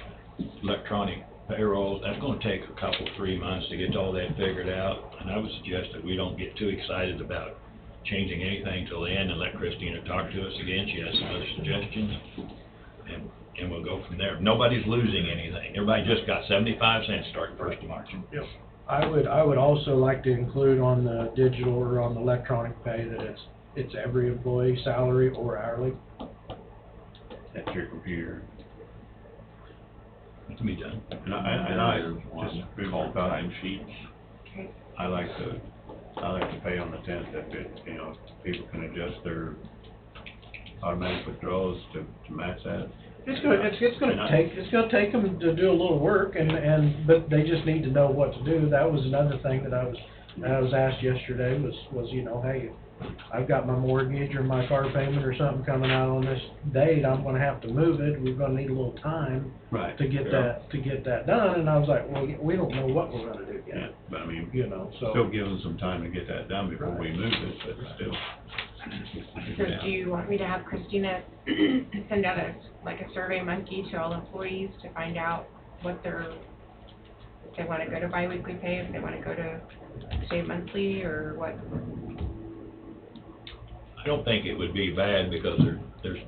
electronic payrolls. That's gonna take a couple, 3 months to get all that figured out. And I would suggest that we don't get too excited about changing anything till the end and let Christina talk to us again. She has some other suggestions. And we'll go from there. Nobody's losing anything. Everybody just got 75 cents starting 1st of March. Yep. I would also like to include on the digital or on the electronic pay that it's every employee, salary or hourly. That's your computer. It can be done. And I just briefly about time sheets. Okay. I like to pay on the 10th if it, you know, if people can adjust their automatic withdrawals to match that. It's gonna take them to do a little work but they just need to know what to do. That was another thing that I was asked yesterday was, you know, hey, I've got my mortgage or my car payment or something coming out on this date, I'm gonna have to move it, we're gonna need a little time Right. to get that done, and I was like, well, we don't know what we're gonna do Yeah, yet, but I mean, you know, so. still give them some time to get that done before we move it, but still. So do you want me to have Christina send out a survey monkey to all employees to find out what if they wanna go to biweekly pay, if they wanna go to, say, monthly, or what? I don't think it would be bad because there's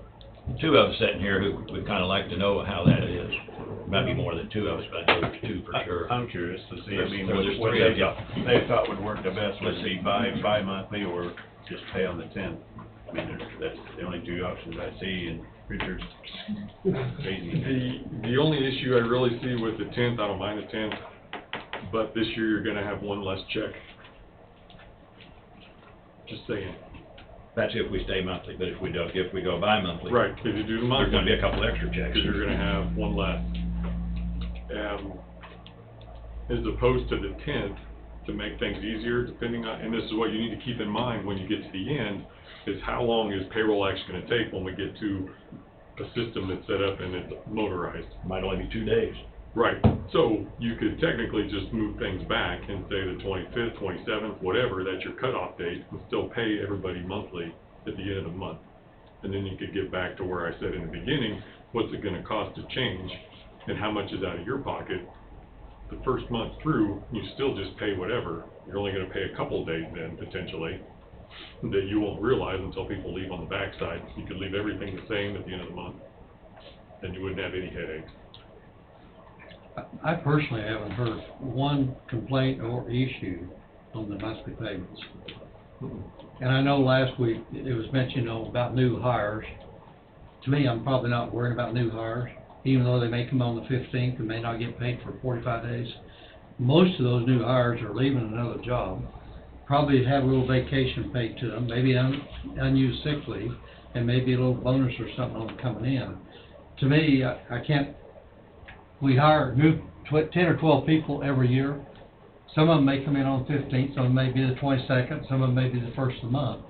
two of us sitting here who would kind of like to know how that is. Maybe more than two of us, but I know there's two for sure. I'm curious to see, I mean, There's what three of you. they thought would work the best would be bi-monthly or just pay on the 10th. I mean, that's the only two options I see, and Richard's crazy. The only issue I really see with the 10th, I don't mind the 10th, but this year you're gonna have one less check. Just saying. That's if we stay monthly, but if we go bi-monthly. Right, if you do the monthly. There's gonna be a couple extra checks. Because you're gonna have one less. As opposed to the 10th, to make things easier, depending on, and this is what you need to keep in mind when you get to the end, is how long is payroll actually gonna take when we get to a system that's set up and it's motorized. Might only be 2 days. Right, so you could technically just move things back and say the 25th, 27th, whatever, that's your cutoff date, and still pay everybody monthly at the end of the month. And then you could get back to where I said in the beginning, what's it gonna cost to change, and how much is out of your pocket. The first month through, you still just pay whatever. You're only gonna pay a couple days then, potentially, that you won't realize until people leave on the backside. You could leave everything the same at the end of the month, and you wouldn't have any headaches. I personally haven't heard one complaint or issue on the monthly payments. And I know last week it was mentioned about new hires. To me, I'm probably not worried about new hires, even though they may come on the 15th and may not get paid for 45 days. Most of those new hires are leaving another job, probably have a little vacation paid to them, maybe unused sick leave, and maybe a little bonus or something on coming in. To me, I can't. We hire new 10 or 12 people every year. Some of them may come in on the 15th, some may be the 22nd, some of them may be the first of the month.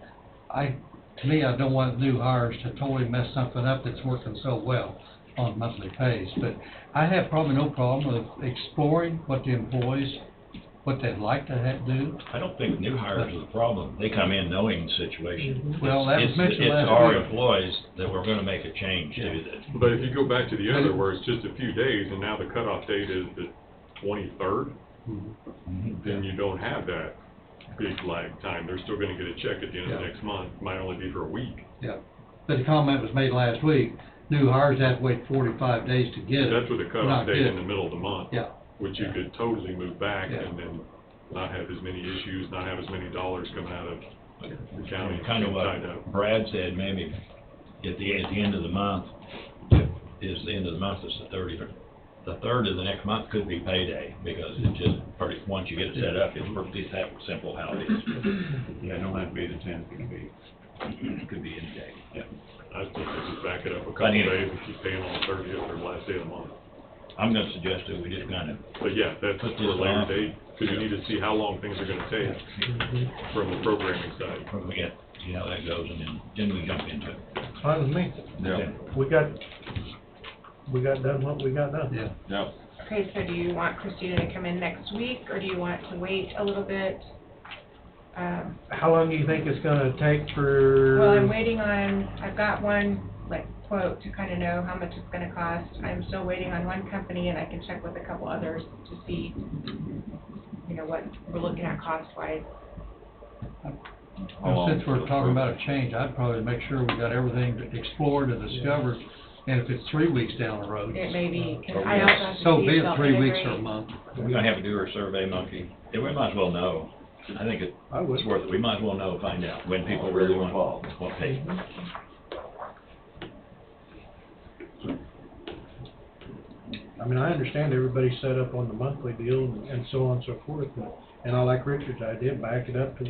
To me, I don't want new hires to totally mess something up that's working so well on monthly pays. But I have probably no problem with exploring what the employees, what they'd like to do. I don't think new hires are the problem. They come in knowing the situation. Well, that was mentioned last It's our week. employees that we're gonna make a change to that. But if you go back to the other where it's just a few days and now the cutoff date is the 23rd, then you don't have that big lag time. They're still gonna get a check at the end of the next month. Might only be for a week. Yeah, but the comment was made last week, new hires have to wait 45 days to get it. That's with a cutoff date in the middle of the month. Yeah. Which you could totally move back Yeah. and then not have as many issues, not have as many dollars coming out of the county. Kind of tied what up. Brad said, maybe at the end of the month, is the end of the month is the 30th. the 3rd of the next month could be payday, because it's just, pretty, once you get it set up, it's pretty simple how it is. Yeah, it don't have to be the 10th, It could be any day. yeah. I think if you back it up a But couple anyway. days, if you pay them on the 30th or last day of the month. I'm gonna suggest that we just kind of, But yeah, that's Put for this a later on. date, because you need to see how long things are gonna take from the programming side. when we get, see how that goes, and then we jump into it. Fine with me. Yeah. We got done what we got done. Yeah. Yep. Okay, so do you want Christina to come in next week, or do you want to wait a little bit? How long do you think it's gonna take for? Well, I'm waiting on, I've got one, like, quote to kind of know how much it's gonna cost. I'm still waiting on one company, and I can check with a couple others to see, you know, what we're looking at cost-wise. Well, since we're talking about a change, I'd probably make sure we got everything explored and discovered, and if it's 3 weeks down the road, It may be, 'cause I also have to so see be if it, they'll 3 weeks or a integrate. month. We're gonna have to do our survey monkey, and we might as well know. I think I would. it's worth it, we might as well know, find out when people really want what pay. I mean, I understand everybody's set up on the monthly deal and so on and so forth, and I like Richard's idea, back it up to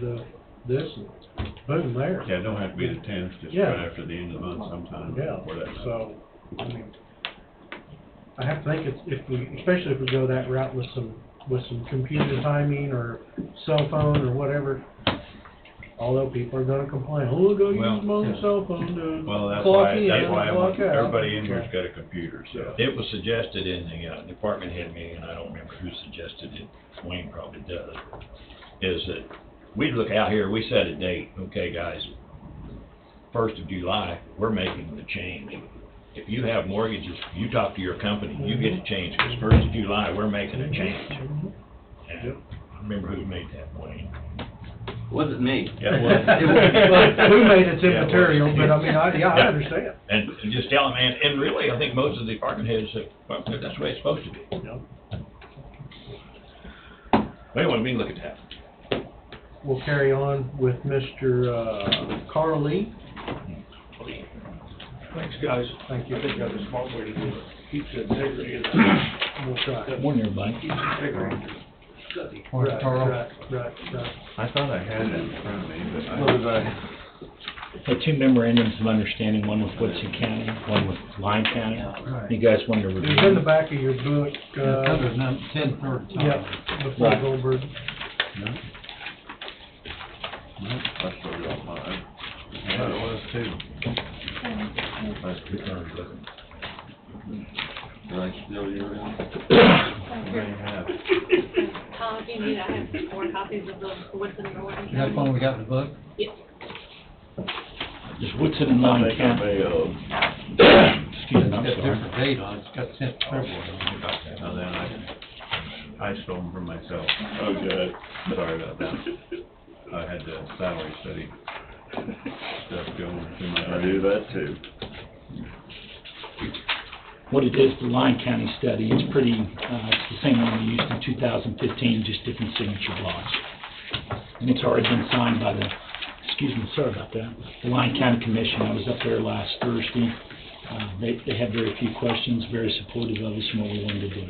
this and boom, there. Yeah, it don't have to be the 10th, just Yeah. right after the end of the month sometime. Yeah, before that. so, I mean, I have to think if we, especially if we go that route with some computer timing or cell phone or whatever, although people are gonna complain, oh, I gotta use Well, my own cell phone to Well, that's clock why, in, that's why clock out. everybody in here's got a computer, so. It was suggested in the department head meeting, and I don't remember who suggested it, Wayne probably does, is that we look out here, we set a date, okay, guys, 1st of July, we're making the change. If you have mortgages, you talk to your company, you get it changed, because 1st of July, we're making a change. And I remember who made that, Wayne. Wasn't me. Yeah, it was. Well, who made it's Yeah, it was. immaterial, but I mean, I Yeah. understand. And just tell them, and really, I think most of the department heads say, well, that's the way it's supposed to be. But anyway, we can look at that. We'll carry on with Mr. Carl Lee. Thanks, guys. Thank you. I think that's a smart way to do it. Keeps it integrity. We'll try. Morning, everybody. Keeps integrity. Right, Carl. right. I thought I had it in front of me, but I. What did I? Had 2 memorandums of understanding, one with Woodson County, one with Lyon County. Right. You guys wanted to review? It's in the back of your book, Another 10/3 time. yep, before Right. Goldberg. I still got mine. I thought it was too. Did I steal yours? Tom, if you need, I have 4 copies of the Woodson and Oregon That's one we got in the book? Yes. Just Woodson and Lyon County. Excuse It's me, I'm got a sorry. different date on it, it's got 10th February on it. Now then, I stole them from myself. Oh, good. Sorry about that. I had the salary study stuff going through my I do that too. What it is, the Lyon County study, it's pretty, it's the same one we used in 2015, just different signature blocks. And it's already been signed by the, excuse me, sorry about that, the Lyon County Commission. I was up there last Thursday. They had very few questions, very supportive of us and what we wanted to do.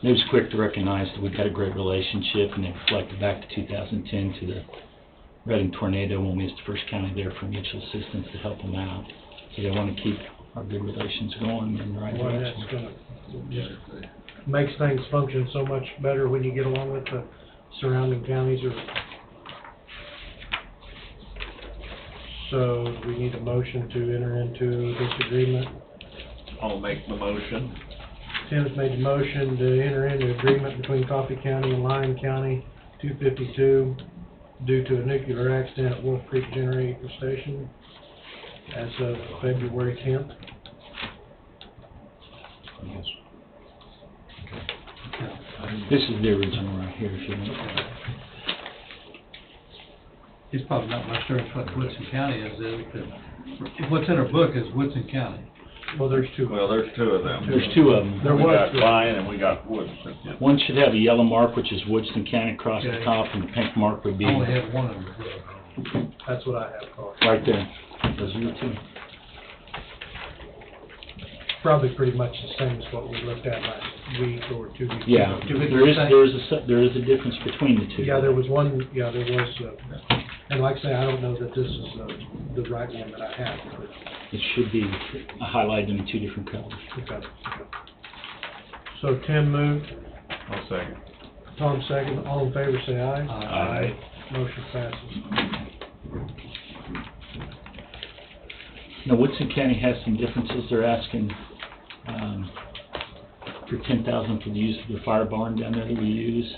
It was quick to recognize that we've got a great relationship, and it reflected back to 2010 to the Reading tornado when we was the first county there for mutual assistance to help them out. So they want to keep our good relations going in the right Boy, direction. that's gonna, just makes things function so much better when you get along with the surrounding counties or. So we need a motion to enter into this agreement. I'll make the motion. Tim's made the motion to enter into agreement between Coffee County and Lyon County, 252, due to a nuclear accident at Wolf Creek Generating Station as of February 10th. Yes. This is the original right here, if you want. He's probably not much sure what Woodson County is, but what's in our book is Woodson County. Well, there's two. Well, there's two of them. There's two of them. There We was got Lyon and we got Woodson. One should have a yellow mark, which is Woodson County across the Okay. top, and the pink mark would be I only have one of them. That's what I have, Carl. right there. Those are the two. Probably pretty much the same as what we looked at last week or 2 weeks Yeah, ago. there is a difference between the two. Yeah, there was one, and like I say, I don't know that this is the right one that I have, but, It should be highlighted in two different colors. okay. So Tim moved, I'll second. Tom second, all in favor say aye. Aye. Motion passes. Now, Woodson County has some differences. They're asking, for $10,000 for the use of the fire barn down there that we use,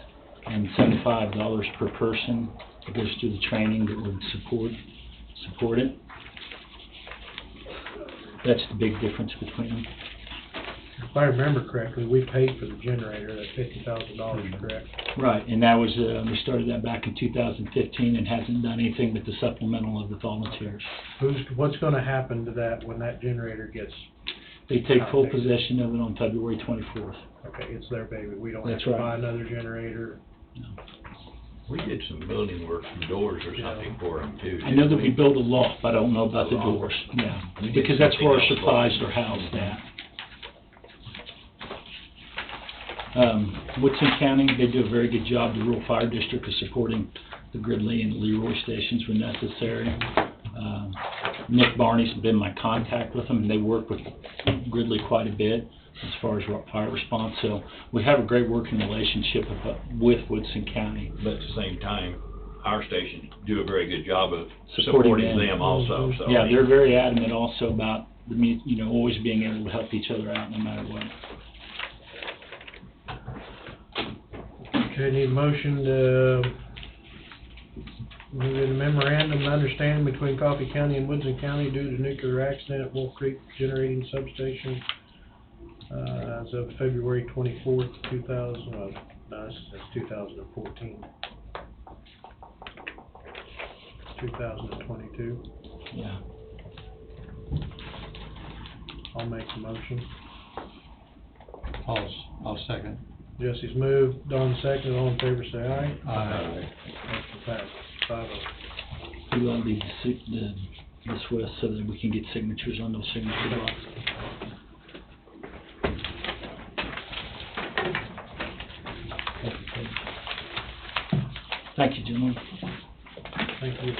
and $75 per person that goes through the training that would support it. That's the big difference between them. If I remember correctly, we paid for the generator, that $50,000, correct? Right, and that was, we started that back in 2015 and hasn't done anything but the supplemental of the volunteers. What's gonna happen to that when that generator gets, They take full possession of it on February 24th. okay, it's their baby, we don't have That's to right. buy another generator? We did some building work, some doors or something for them too. I know that we build a loft, but I don't know about the doors, yeah, We did because that's where our something else. supplies are housed at. Woodson County, they do a very good job. The rural fire district is supporting the Gridley and Leroy stations when necessary. Nick Barney's been my contact with them, and they work with Gridley quite a bit as far as fire response. So we have a great working relationship with Woodson County. But at the same time, our stations do a very good job of Supporting supporting them. them also, so. Yeah, they're very adamant also about always being able to help each other out no matter what. Okay, need a motion to move in a memorandum of understanding between Coffee County and Woodson County due to nuclear accident at Wolf Creek Generating Substation, as of February 24th, 2014. 2022. Yeah. I'll make the motion. I'll second. Jesse's moved, Don second, all in favor say aye. Aye. Motion passes, 5-0. You want to be this with so that we can get signatures on those signature blocks. Thank you, gentlemen. Thank you.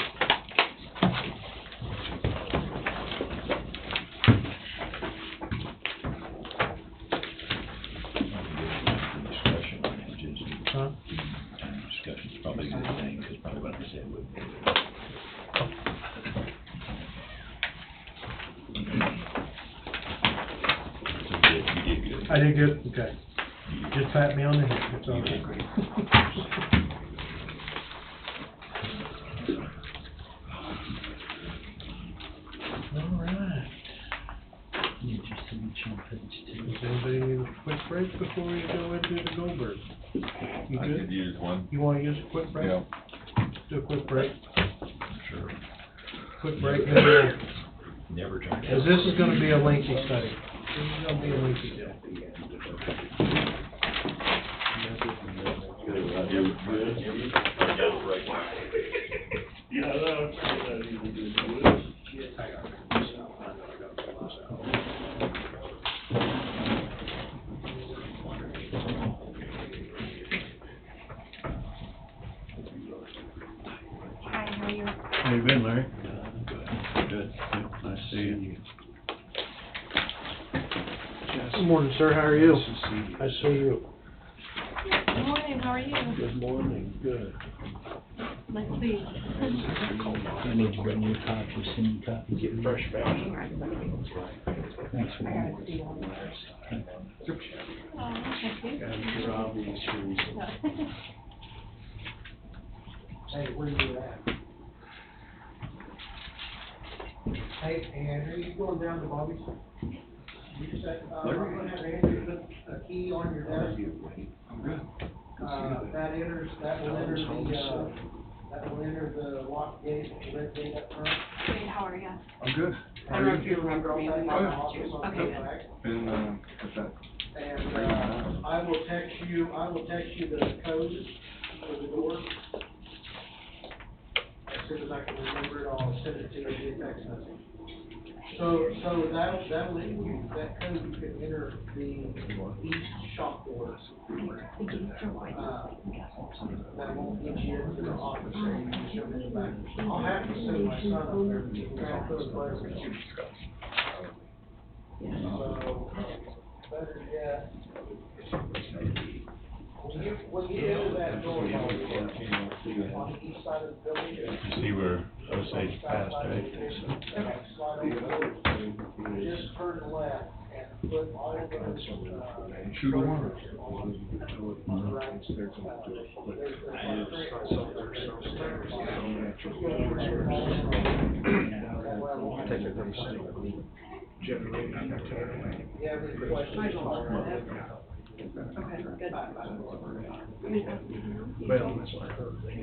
Huh? Discussion's probably a good thing, because probably what I said would be. You did good. I did good, okay. Just pat me on the head, that's all. You did great. All right. Need your signature on page 2. Does anybody need a quick break before we go into the Goldberg? You I good? could use one. You wanna use a quick break? Yeah. Do a quick break. Sure. Quick break, and then Never turned because this is gonna be a lengthy study. This is gonna be a lengthy deal. Hi, how are you? How you been, Larry? Good. Nice to see you. Good morning, sir, how are you? I see you. Good morning, how are you? Good morning, good. Nice to see you. I need to bring you a copy, send you a copy. Getting fresh back. Thanks for that. Hey, where you at? Hey, Andrew, you going down to Bobby's? You said, we're gonna have Andrew put a key on your desk. I'm good. That will enter the, That will enter the lock gate, the red gate up front. Hey, how are you? I'm good. I don't know if you remember me. Oh, yeah. Okay, good. And, get that. And, I will text you the code for the door. As soon as I can remember it, I'll send it to you via text message. So that'll let you, that code, you can enter the east shop door. That won't get you into the office, so you can show me the back. I'll have to send my son up there to grab those letters. So, better yet, when you enter that door, on the east side of the building. You see where Osage passed, right? Just turn left and put all of those, Shoot a one. Take it from the you have any questions? Okay, good. Well,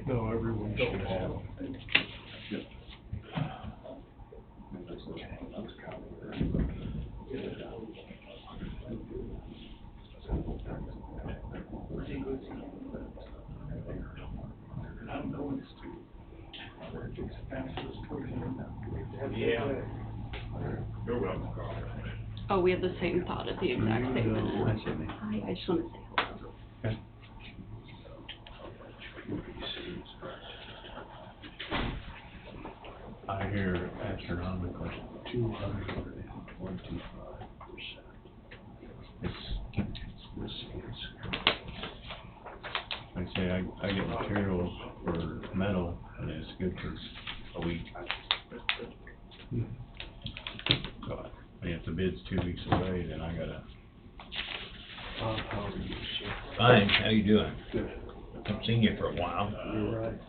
no, everyone should have. Yeah. You're welcome. Oh, we have the same thought at the exact same minute. Hi, I just want to say hello. Okay. I hear astronomical 225%. Like I say, I get materials for metal, and it's good for a week. So, I mean, if the bid's 2 weeks away, then I gotta. How are you, sir? Fine, how you doing? Good. Haven't seen you for a while. You're right.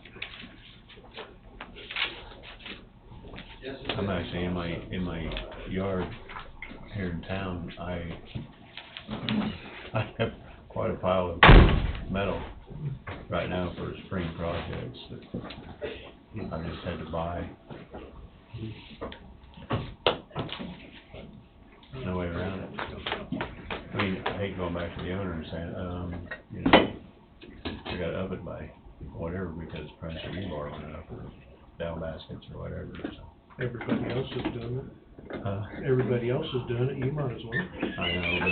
I'm actually in my yard here in town. I have quite a pile of metal right now for spring projects that I just had to buy. No way around it. I mean, I hate going back to the owner and saying, you know, I got to up it by whatever because the price of rebar went up or dowel baskets or whatever. So. Everybody else is doing it. Everybody else is doing it, you might as well. I know, but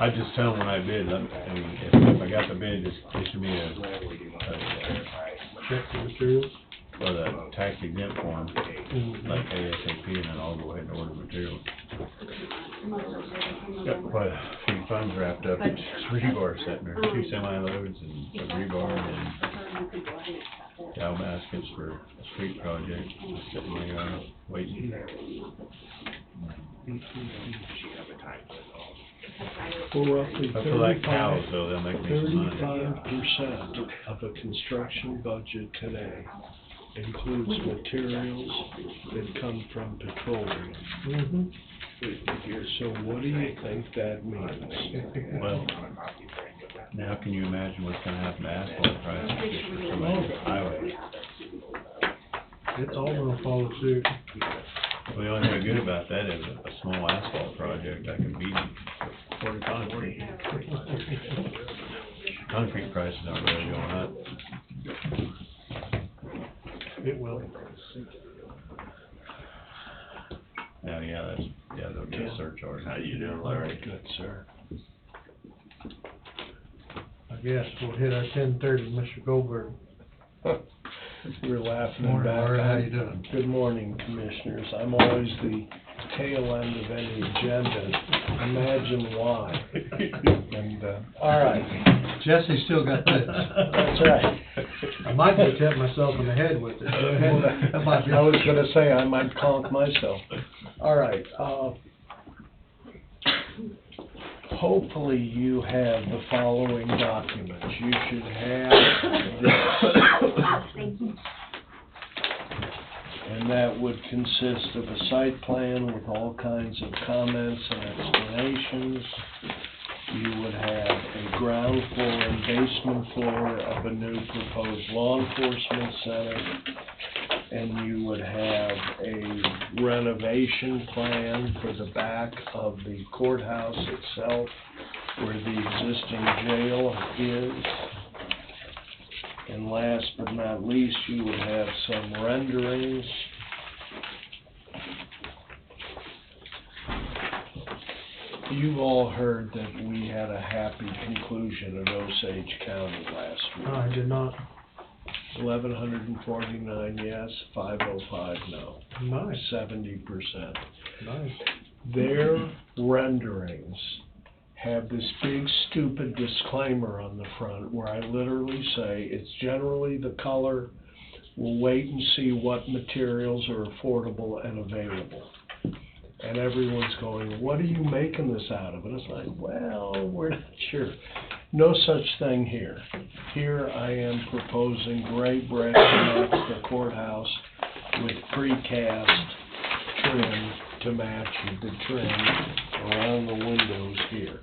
I just tell them when I bid, I mean, if I got the bid, just issue me a Check the materials. or the tax exempt form, like ASAP, and then I'll go ahead and order materials. Got quite a few funds wrapped up in rebar sitting there, 2 semi-loads and a rebar and dowel baskets for a street project, just sitting in my yard waiting. Well, roughly I feel like cows, though, they'll make me some money. 35% of a construction budget today includes materials that come from petroleum. So what do you think that means? Well, now can you imagine what's gonna happen to asphalt prices just for somebody on the highway? It's all gonna follow suit. Well, the only thing good about that is a small asphalt project I can beat for the concrete. Concrete prices aren't really going up. It will. Now, they'll get a surcharge. How you doing, Larry? Good, sir. I guess we'll hit our 10:30, Mr. Goldberg. We're laughing Morning, back. Larry. How you doing? Good morning, commissioners. I'm always the tail end of any agenda. Imagine why. And, all right. Jesse's still got this. That's right. I might just hit myself in the head with it. That might be- I was gonna say, I might conk myself. All right, hopefully you have the following documents. You should have this. And that would consist of a site plan with all kinds of comments and explanations. You would have a ground floor and basement floor of a new proposed law enforcement center. And you would have a renovation plan for the back of the courthouse itself, where the existing jail is. And last but not least, you would have some renderings. You've all heard that we had a happy conclusion in Osage County last week. I did not. 1,149 yes, 505 no. Nice. 70%. Nice. Their renderings have this big stupid disclaimer on the front where I literally say it's generally the color. We'll wait and see what materials are affordable and available. And everyone's going, what are you making this out of? And it's like, well, we're not sure. No such thing here. Here I am proposing gray brick next to the courthouse with precast trim to match the trim around the windows here.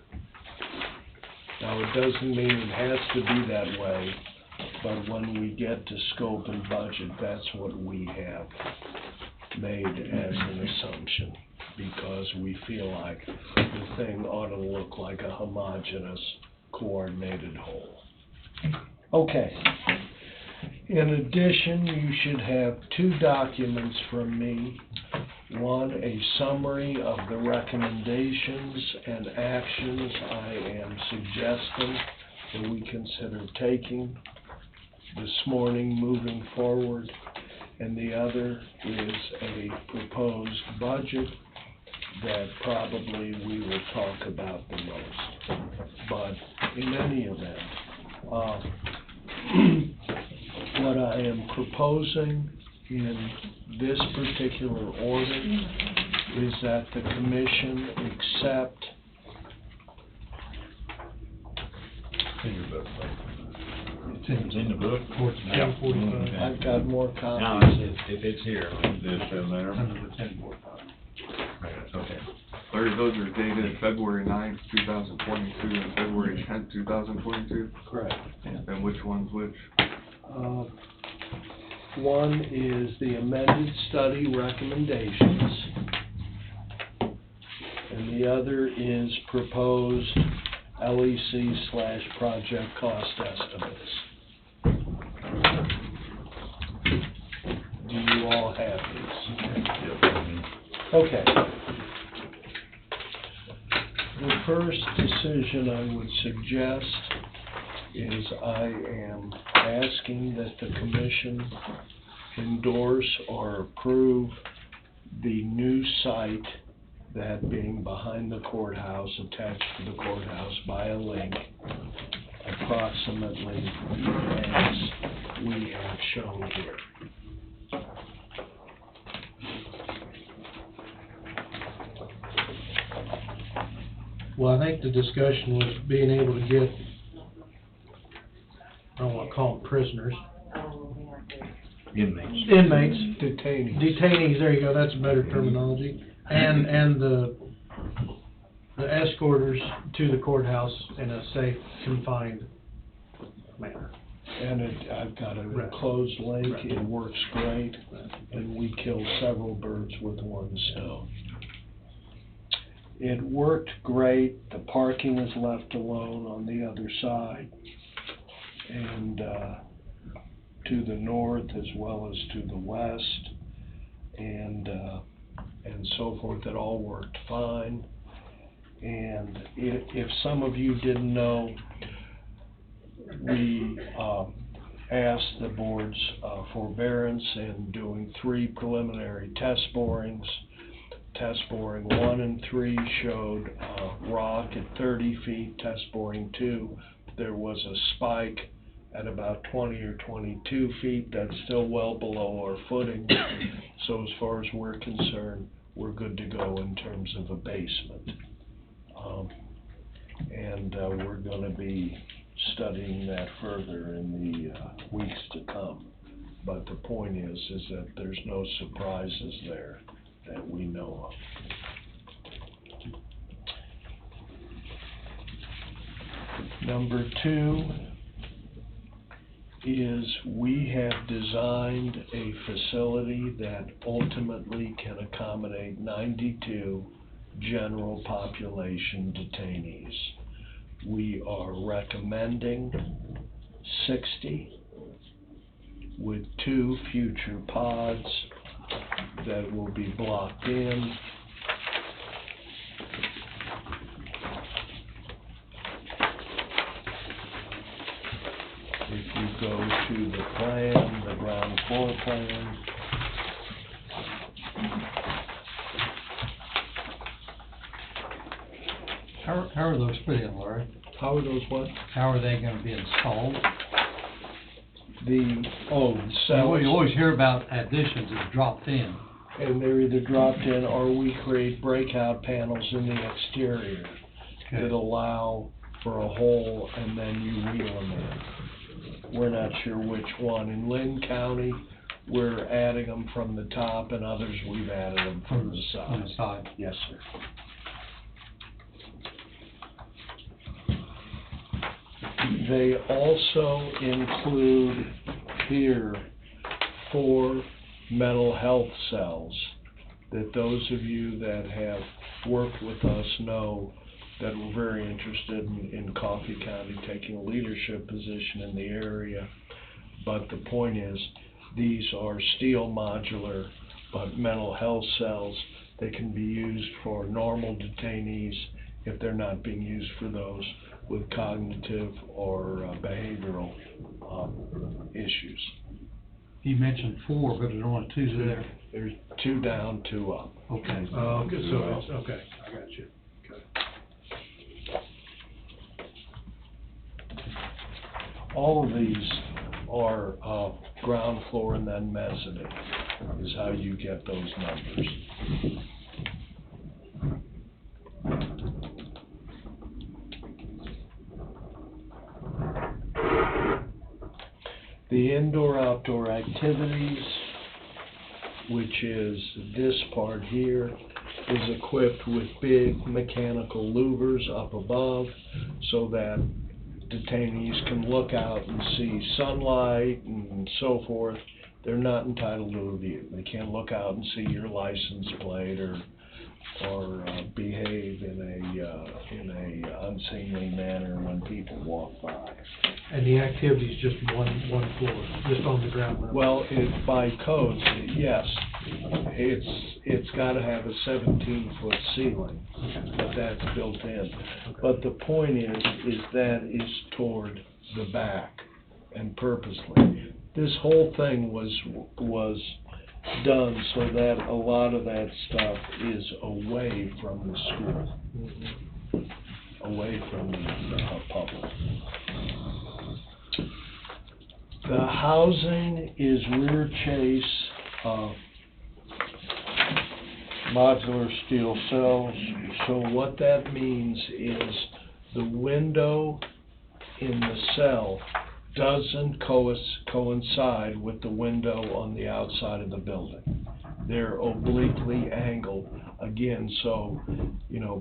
Now, it doesn't mean it has to be that way, but when we get to scope and budget, that's what we have made as an assumption, because we feel like the thing ought to look like a homogeneous, coordinated whole. Okay. In addition, you should have 2 documents from me. One, a summary of the recommendations and actions I am suggesting that we consider taking this morning moving forward. And the other is a proposed budget that probably we will talk about the most. But in any event, what I am proposing in this particular order is that the commission accept It's in the book. Yeah. I've got more No, copies. if it's here. It's in there. Okay. Larry, those are dated February 9th, 2022, and February 10th, 2022? Correct. And which one's which? One is the amended study recommendations, and the other is proposed LEC/project cost estimates. Do you all have these? Okay. The first decision I would suggest is I am asking that the commission endorse or approve the new site, that being behind the courthouse, attached to the courthouse by a link, approximately as we have shown here. Well, I think the discussion was being able to get, I don't want to call them prisoners. Inmates. Inmates. Detainees. Detainees, there you go, that's a better terminology. And the escorters to the courthouse in a safe, confined manner. And I've got an enclosed link, it works great, and we killed several birds with one stone. It worked great, the parking is left alone on the other side, and to the north as well as to the west, and so forth, it all worked fine. And if some of you didn't know, we asked the board's forbearance in doing 3 preliminary test borings. Test boring 1 and 3 showed rock at 30 feet. Test boring 2, there was a spike at about 20 or 22 feet. That's still well below our footing. So as far as we're concerned, we're good to go in terms of abasement. And we're going to be studying that further in the weeks to come. But the point is that there's no surprises there that we know of. Number 2 is we have designed a facility that ultimately can accommodate 92 general population detainees. We are recommending 60 with 2 future pods that will be blocked in. If you go to the plan, the ground floor plan, How are those put in, Larry? how are those what? How are they gonna be installed? The cells. You always hear about additions that dropped in. And they're either dropped in or we create breakout panels in the exterior that allow for a hole and then you wheel them in. We're not sure which one. In Lynn County, we're adding them from the top, and others we've added them from the side. From the side. Yes, sir. They also include here 4 mental health cells that those of you that have worked with us know that we're very interested in Coffee County taking a leadership position in the area. But the point is, these are steel modular, but mental health cells. They can be used for normal detainees if they're not being used for those with cognitive or behavioral issues. You mentioned 4, but there's only 2 there. There's 2 down, 2 up. Okay. Okay, so it's, okay, I got you. Okay. All of these are ground floor and then mezzanine is how you get those numbers. The indoor-outdoor activities, which is this part here, is equipped with big mechanical louvers up above so that detainees can look out and see sunlight and so forth. They're not entitled to a view. They can't look out and see your license plate or behave in a unseemly manner when people walk by. And the activity is just one floor, just on the ground level? Well, by code, yes, it's got to have a 17-foot ceiling, but that's built in. But the point is that is toward the back, and purposely. This whole thing was done so that a lot of that stuff is away from the school, away from the public. The housing is rear chase modular steel cells. So what that means is the window in the cell doesn't coincide with the window on the outside of the building. They're obliquely angled again, so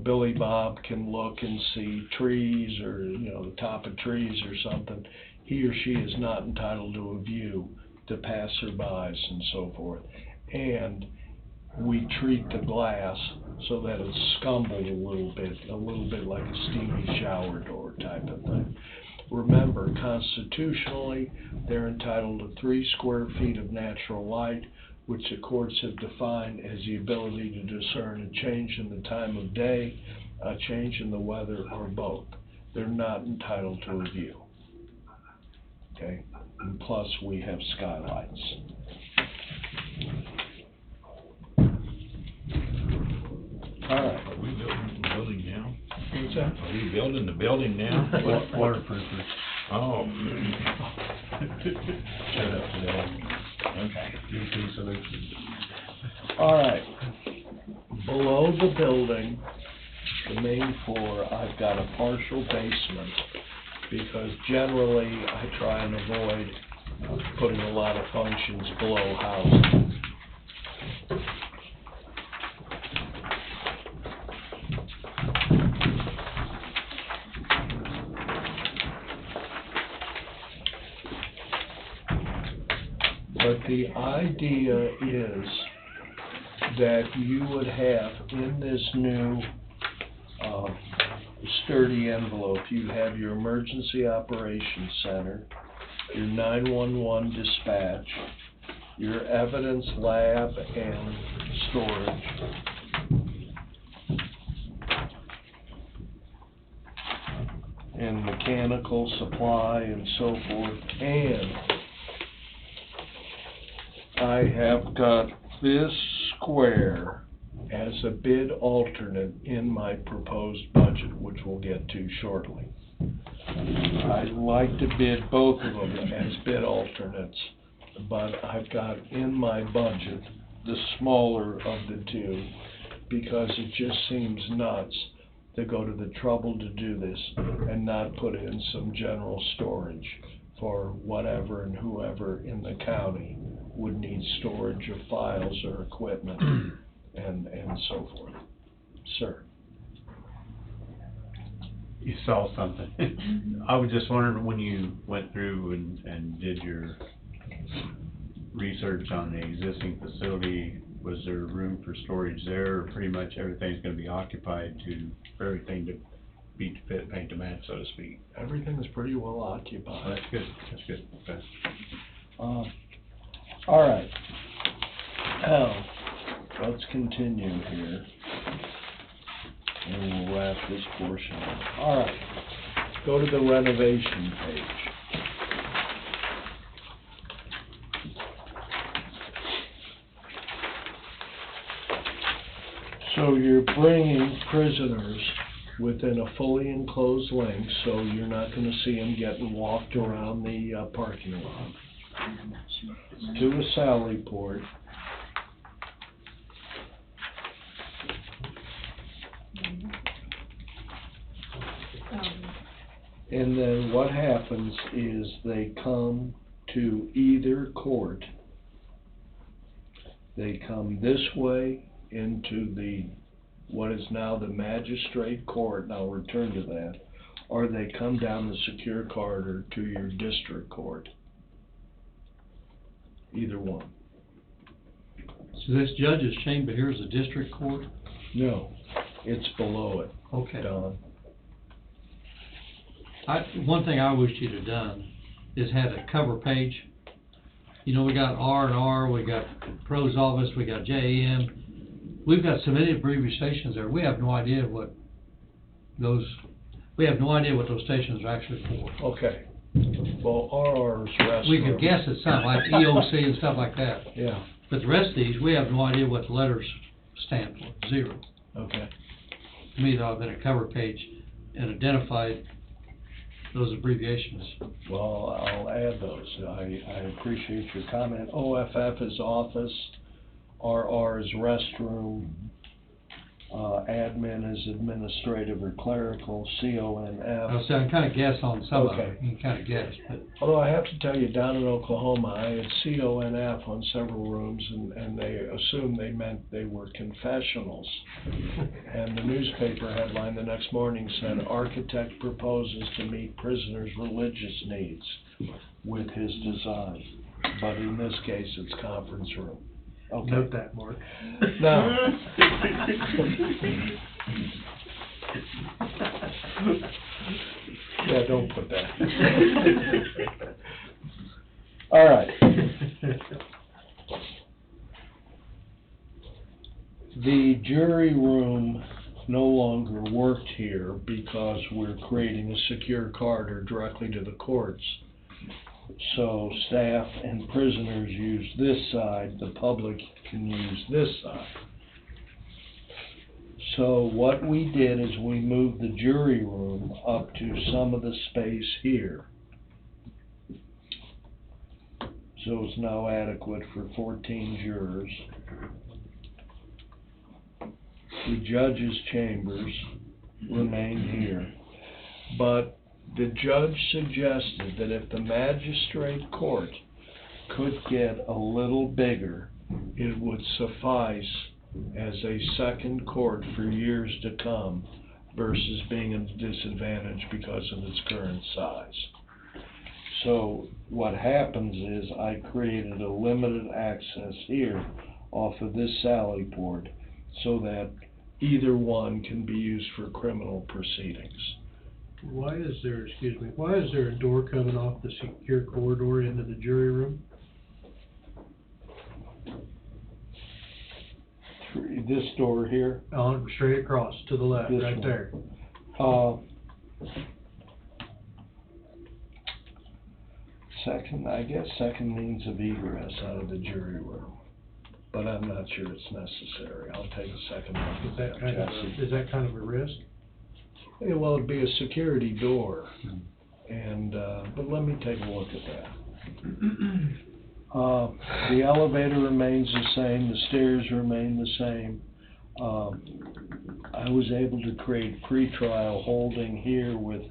Billy Bob can look and see trees or the top of trees or something. He or she is not entitled to a view to passerbys and so forth. And we treat the glass so that it's scumbled a little bit like a steamy shower door type of thing. Remember, constitutionally, they're entitled to 3 square feet of natural light, which the courts have defined as the ability to discern a change in the time of day, a change in the weather, or both. They're not entitled to a view. Okay? And plus, we have skylights. All right. Are we building the building now? What's that? Are we building the building now? Waterproofers. Oh. Shut up today. Okay. UP Solutions. All right. Below the building, the main floor, I've got a partial basement because generally I try and avoid putting a lot of functions below housing. But the idea is that you would have in this new sturdy envelope, you have your emergency operations center, your 911 dispatch, your evidence lab and storage, and mechanical supply and so forth, and I have got this square as a bid alternate in my proposed budget, which we'll get to shortly. I'd like to bid both of them as bid alternates, but I've got in my budget the smaller of the two, because it just seems nuts to go to the trouble to do this and not put in some general storage for whatever and whoever in the county would need storage of files or equipment and so forth. Sir? You saw something. I was just wondering, when you went through and did your research on the existing facility, was there room for storage there, or pretty much everything's gonna be occupied for everything to be fit, paint to match, so to speak? Everything's pretty well occupied. That's good, that's good, okay. All right. Now, let's continue here. And we'll wrap this portion up. All right. Go to the renovation page. So you're bringing prisoners within a fully enclosed link, so you're not going to see them getting walked around the parking lot. To a sally port. And then what happens is they come to either court. They come this way into what is now the magistrate court, and I'll return to that, or they come down the secure corridor to your district court. Either one. So this judge's chamber here is a district court? No, it's below it. Okay. Don. One thing I wish you'd have done is had a cover page. You know, we got R&R, we got pros office, we got JM. We've got so many abbreviations there. We have no idea what those stations are actually for. Okay. Well, RR's restaurant. We could guess at some, like EOC and stuff like that. Yeah. But the rest of these, we have no idea what the letters stand for. Zero. Okay. To me, that would have been a cover page and identified those abbreviations. Well, I'll add those. I appreciate your comment. OFF is office, RR is restroom, admin is administrative or clerical, CONF. So I kind of guess on some of Okay. it. You can kind of guess, but Although I have to tell you, down in Oklahoma, I had CONF on several rooms, and they assumed they meant they were confessionals. And the newspaper headline the next morning said, "Architect proposes to meet prisoners' religious needs with his design." But in this case, it's conference room. Okay. Note that, Mark. Now. Yeah, don't put that. All right. The jury room no longer worked here because we're creating a secure corridor directly to the courts. So staff and prisoners use this side, the public can use this side. So what we did is we moved the jury room up to some of the space here. So it's now adequate for 14 jurors. The judge's chambers remain here, but the judge suggested that if the magistrate court could get a little bigger, it would suffice as a second court for years to come versus being at a disadvantage because of its current size. So what happens is I created a limited access here off of this sally port so that either one can be used for criminal proceedings. Why is there a door coming off the secure corridor into the jury room? This door here? On, straight across, to the left, This right one. there. I guess second means of egress out of the jury room, but I'm not sure it's necessary. I'll take a second look at that, Jesse. Is that kind of a risk? Yeah, well, it'd be a security door, and, but let me take a look at that. The elevator remains the same, the stairs remain the same. I was able to create pretrial holding here with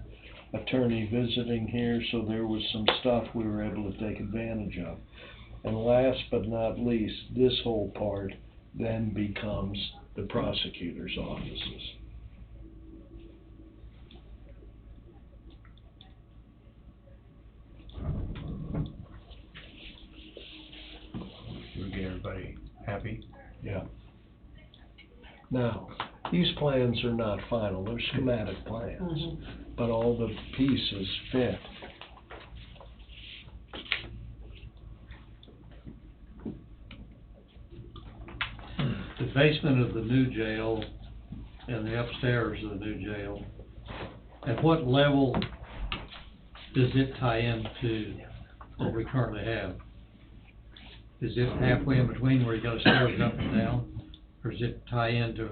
attorney visiting here, so there was some stuff we were able to take advantage of. And last but not least, this whole part then becomes the prosecutor's offices. We get everybody happy? Yeah. Now, these plans are not final, they're schematic plans, but all the pieces fit. The basement of the new jail and the upstairs of the new jail, at what level does it tie into what we currently have? Is it halfway in between where you got stairs up and down, or does it tie into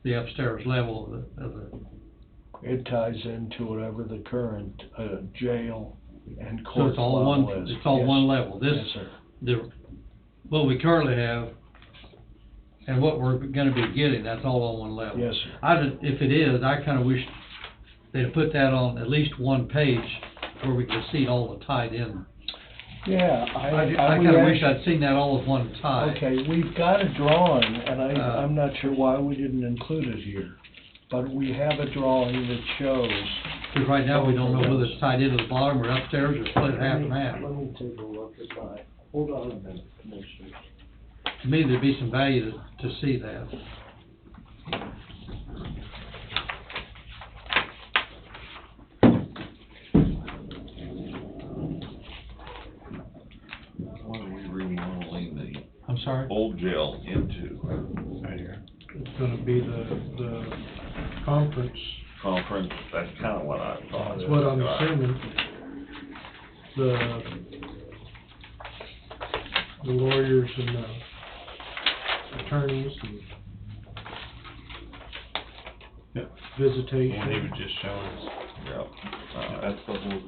the upstairs level of the? It ties into whatever the current jail and So court it's all level one, is. it's all Yes. one level? This, Yes, sir. what we currently have and what we're gonna be getting, that's all on one level? Yes, sir. If it is, I kinda wish they'd put that on at least one page where we could see all the tied in. Yeah, I would kinda wish actually- I'd seen that all as one tie. Okay, we've got a drawing, and I'm not sure why we didn't include it here, but we have a drawing that shows. Because right now, we don't know whether it's tied into the bottom or upstairs or split half and half. Let me take a look at my, hold on a minute, Commissioner. To me, there'd be some value to see that. What are we remodeling the I'm sorry? old jail into? Right here. It's gonna be the conference, Conference, that's kinda what I thought. that's what I'm assuming. The lawyers and the attorneys and Yep. visitation. And he was just showing us. Yep. That's the whole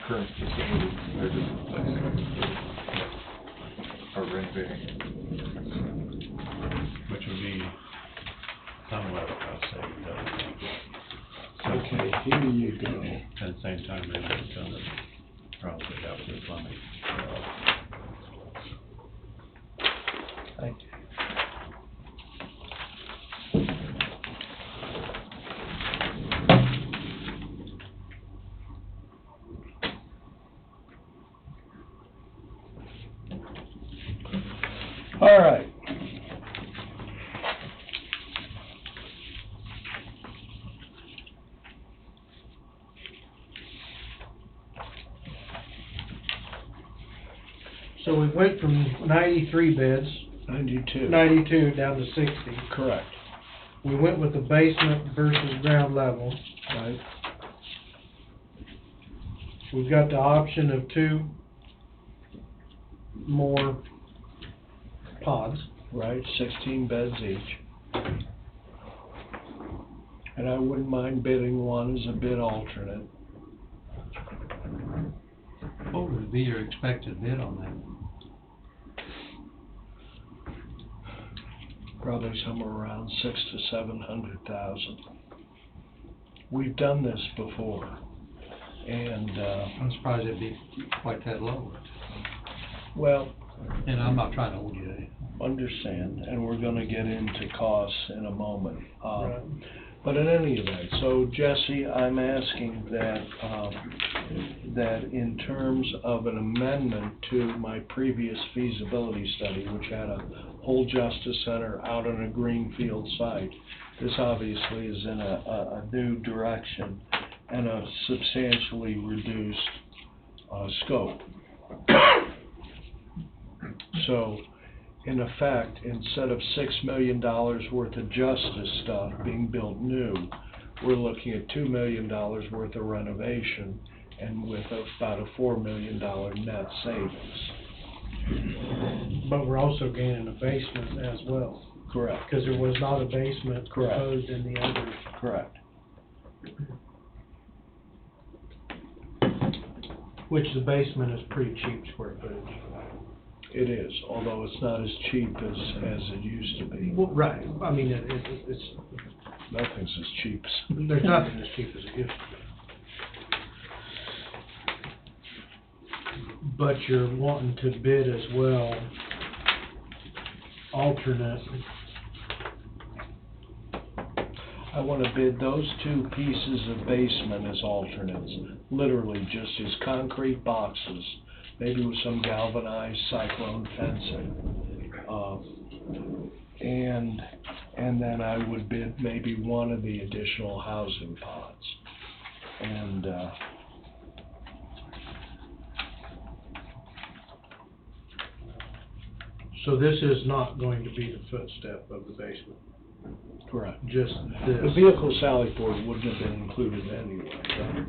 current facility, they're just replacing it, or renovating. Which would be somewhat, I'll say, Okay, here you go. at the same time, maybe it's gonna probably help with plumbing. Thank you. All right. So we went from 93 beds, 92 down to 60. Correct. We went with the basement versus ground level. Right. We've got the option of 2 more pods. Right, 16 beds each. And I wouldn't mind bidding one as a bid alternate. What would be your expected bid on that? Probably somewhere around 600,000 to 700,000. We've done this before, and I'm surprised it'd be quite that low. well, And I'm not trying to hold you to it. understand, and we're going to get into costs in a moment. Right. But in any event, so Jesse, I'm asking that that in terms of an amendment to my previous feasibility study, which had a whole justice center out on a greenfield site, this obviously is in a new direction and a substantially reduced scope. So, in effect, instead of $6 million worth of justice stuff being built new, we're looking at $2 million worth of renovation and with about a $4 million net savings. But we're also gaining a basement as well. Correct. Because there was not a basement Correct. proposed in the other. Correct. Which the basement is pretty cheap square footage. It is, although it's not as cheap as it used to be. Well, right, I mean, it's, Nothing's as cheap as. there's nothing as cheap as it used to be. But you're wanting to bid as well, alternate. I want to bid those two pieces of basement as alternates, literally just as concrete boxes, maybe with some galvanized cyclone fencing. And then I would bid maybe one of the additional housing pods. And, So this is not going to be the footstep of the basement. correct. Just this. The vehicle sally port wouldn't have been included anyway, right?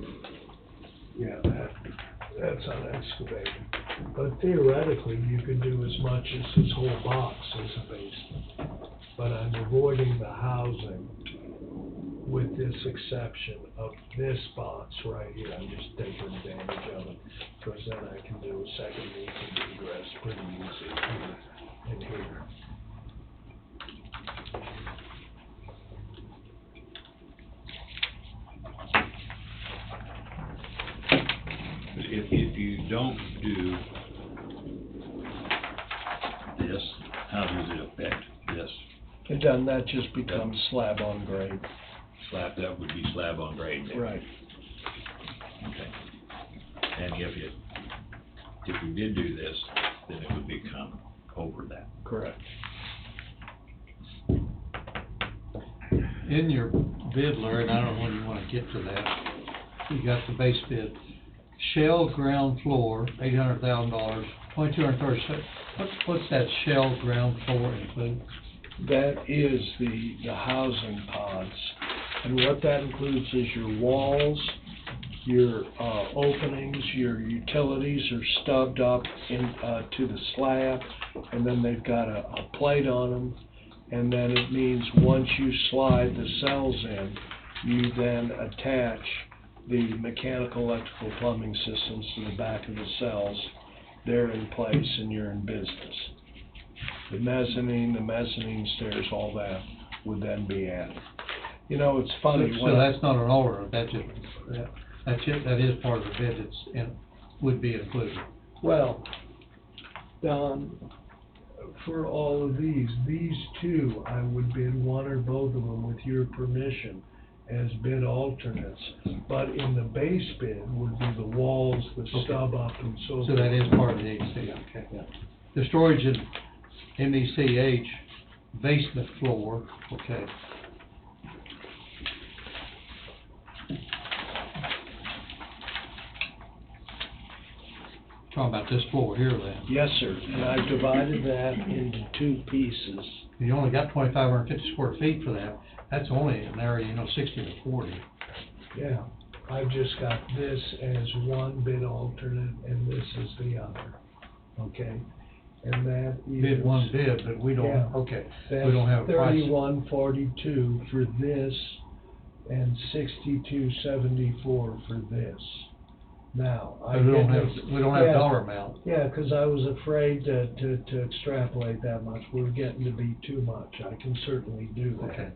Yeah, that's unexcavated. But theoretically, you could do as much as this whole box as a basement. But I'm avoiding the housing with this exception of this box right here. I'm just taking advantage of it, because then I can do a second means of egress pretty easy here and here. If you don't do this, how does it affect this? And then that just becomes slab on grade. Slab, that would be slab on grade then? Right. Okay. And if you did do this, then it would become over that. Correct. In your bid, Larry, and I don't know when you wanna get to that, you got the base bid. Shell ground floor, $800,000, 2,236. What's that shell ground floor include? That is the housing pods. And what that includes is your walls, your openings, your utilities are stubbed up to the slab, and then they've got a plate on them. And then it means once you slide the cells in, you then attach the mechanical, electrical, plumbing systems to the back of the cells. They're in place and you're in business. The mezzanine stairs, all that would then be added. You know, it's funny. So that's not an order, that is part of the bid, would be included. Well, Don, for all of these two, I would bid one or both of them with your permission as bid alternates. But in the base bid would be the walls, the stub up and so forth. So that is part of the HC, okay. Yeah. The storage in MECH, basement floor, okay. Talking about this floor here then. Yes, sir, and I've divided that into two pieces. You only got 2,550 square feet for that. That's only an area, 60 to 40. Yeah, I've just got this as one bid alternate and this is the other, okay? And that is. Bid one bid, but we don't, Yeah. okay, we don't have a price. That's $31.42 for this and $62.74 for this. Now, I We don't get have, this- we don't have yeah, dollar amount. Yeah, 'cause I was afraid to extrapolate that much. We're getting to be too much. I can certainly do that. Okay.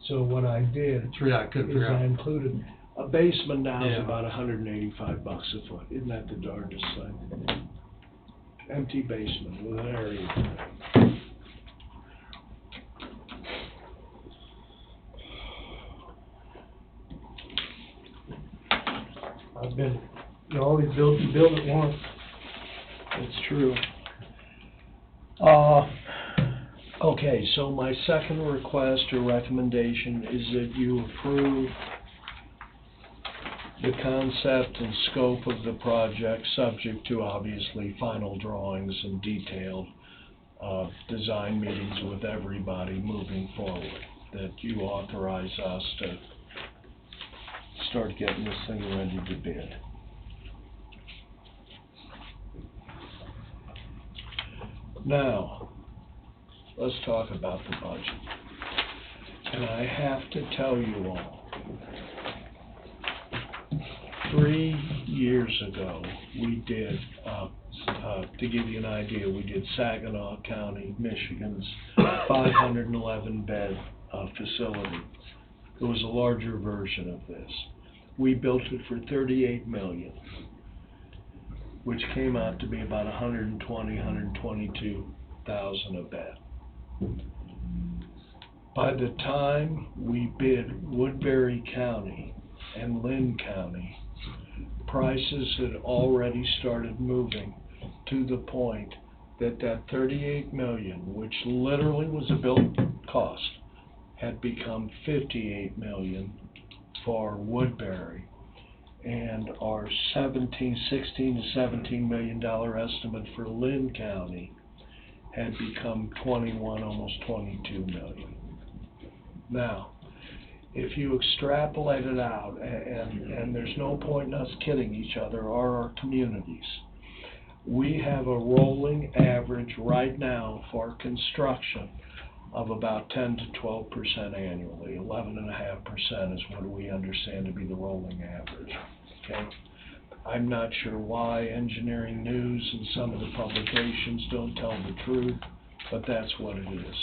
So what I did Three, I couldn't is figure I out. included, a basement now is Yeah. about $185 a foot. Isn't that the darndest thing? Empty basement with an area. I've been You always build it once. It's true. Okay, so my second request or recommendation is that you approve the concept and scope of the project, subject to obviously final drawings and detailed design meetings with everybody moving forward, that you authorize us to start getting this thing ready to bid. Now, let's talk about the budget. And I have to tell you all, 3 years ago, we did, to give you an idea, we did Saginaw County, Michigan's 511-bed facility. It was a larger version of this. We built it for $38 million, which came out to be about $122,000 a bed. By the time we bid Woodbury County and Lynn County, prices had already started moving to the point that that $38 million, which literally was a build cost, had become $58 million for Woodbury, and our $16 to $17 million estimate for Lynn County had become 21, almost 22 million. Now, if you extrapolate it out, and there's no point in us kidding each other or our communities, we have a rolling average right now for construction of about 10 to 12% annually. 11.5% is what we understand to be the rolling average. Okay? I'm not sure why Engineering News and some of the publications don't tell the truth, but that's what it is.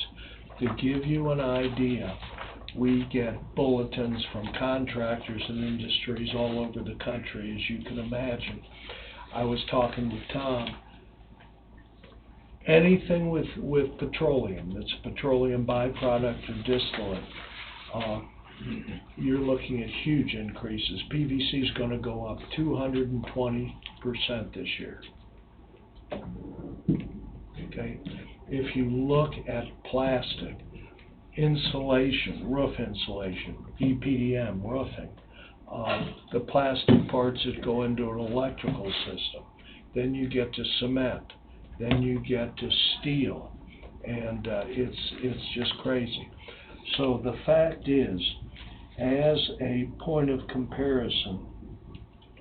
To give you an idea, we get bulletins from contractors and industries all over the country, as you can imagine. I was talking with Tom. Anything with petroleum, that's a petroleum byproduct or distillate, you're looking at huge increases. PVC is going to go up 220% this year. Okay? If you look at plastic, insulation, roof insulation, EPDM, roofing, the plastic parts that go into an electrical system, then you get to cement, then you get to steel, and it's just crazy. So the fact is, as a point of comparison,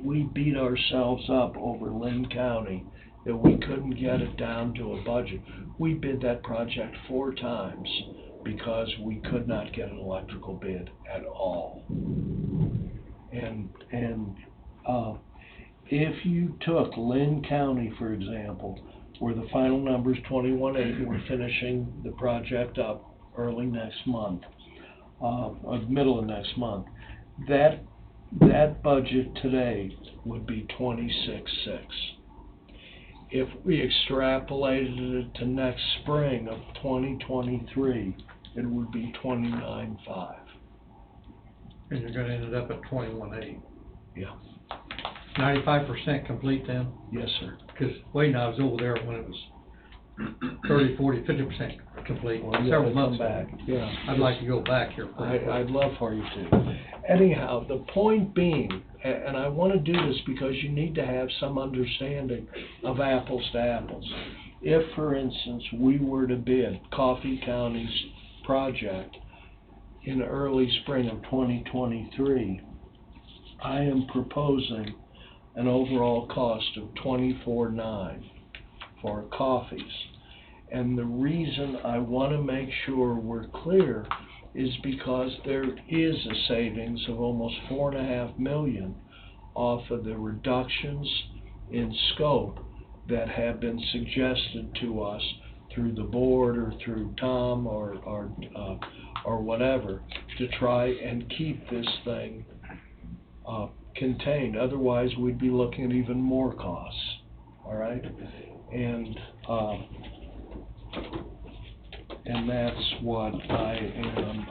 we beat ourselves up over Lynn County that we couldn't get it down to a budget. We bid that project 4 times because we could not get an electrical bid at all. And if you took Lynn County, for example, where the final number's 21.8, we're finishing the project up early next month, middle of next month, that budget today would be 26.6. If we extrapolated it to next spring of 2023, it would be 29.5. And you're gonna end up at 21.8. Yeah. 95% complete then? Yes, sir. Because Wade and I was over there when it was 30, 40, 50% complete, Well, several months back. back. Yeah. I'd like to go back here. I'd love for you to. Anyhow, the point being, and I want to do this because you need to have some understanding of apples to apples. If, for instance, we were to bid Coffee County's project in early spring of 2023, I am proposing an overall cost of $24.9 for coffees. And the reason I want to make sure we're clear is because there is a savings of almost $4.5 million off of the reductions in scope that have been suggested to us through the board or through Tom or whatever, to try and keep this thing contained. Otherwise, we'd be looking at even more costs. All right, and that's what I am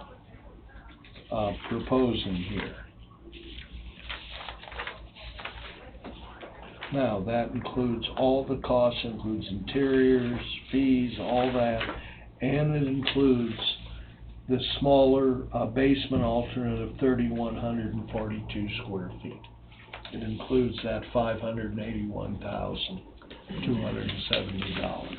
proposing here. Now, that includes all the costs, includes interiors, fees, all that, and it includes the smaller basement alternate of 3,142 square feet. It includes that $581,270.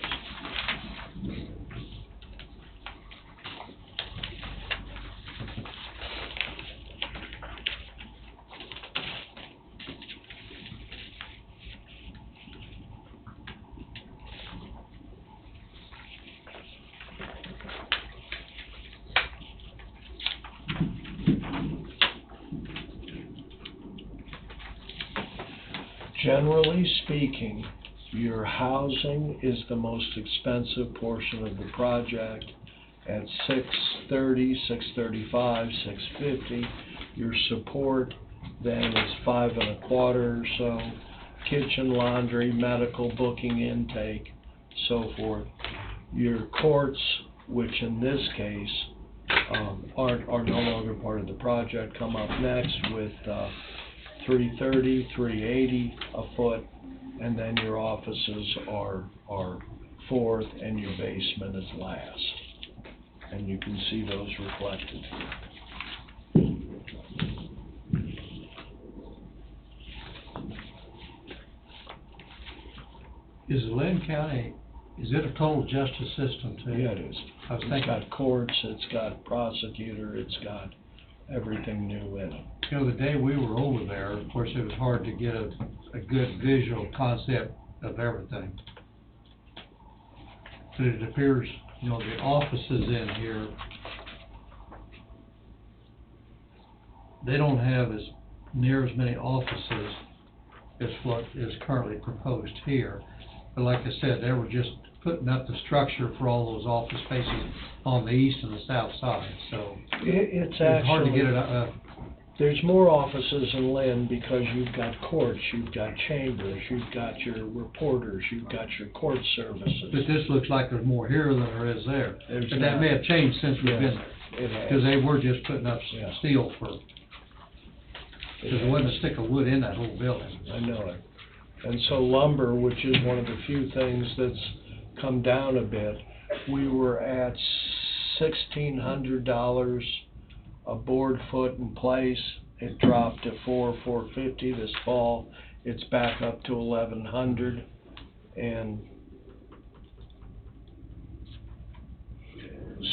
Generally speaking, your housing is the most expensive portion of the project at $630, $635, $650. Your support then is $525 or so. Kitchen, laundry, medical, booking, intake, so forth. Your courts, which in this case are no longer part of the project, come up next with $330, $380 a foot, and then your offices are fourth, and your basement is last. And you can see those reflected here. Is Lynn County, is it a total justice system too? Yeah, it is. I was It's thinking, got courts, it's got prosecutor, it's got everything new in it. you know, the day we were over there, of course, it was hard to get a good visual concept of everything. But it appears, you know, the offices in here, they don't have as near as many offices as what is currently proposed here. But like I said, they were just putting up the structure for all those office spaces on the east and the south side, so It's it's hard to actually, get it, there's more offices in Lynn because you've got courts, you've got chambers, you've got your reporters, you've got your court services. but this looks like there's more here than there is there. There's But that not. may have changed since we've been there, It has. because they were just putting up Yeah. steel for, because there wasn't a stick of wood in that whole building. I know it. And so lumber, which is one of the few things that's come down a bit, we were at $1,600 a board foot in place. It dropped to $450 this fall. It's back up to $1,100, and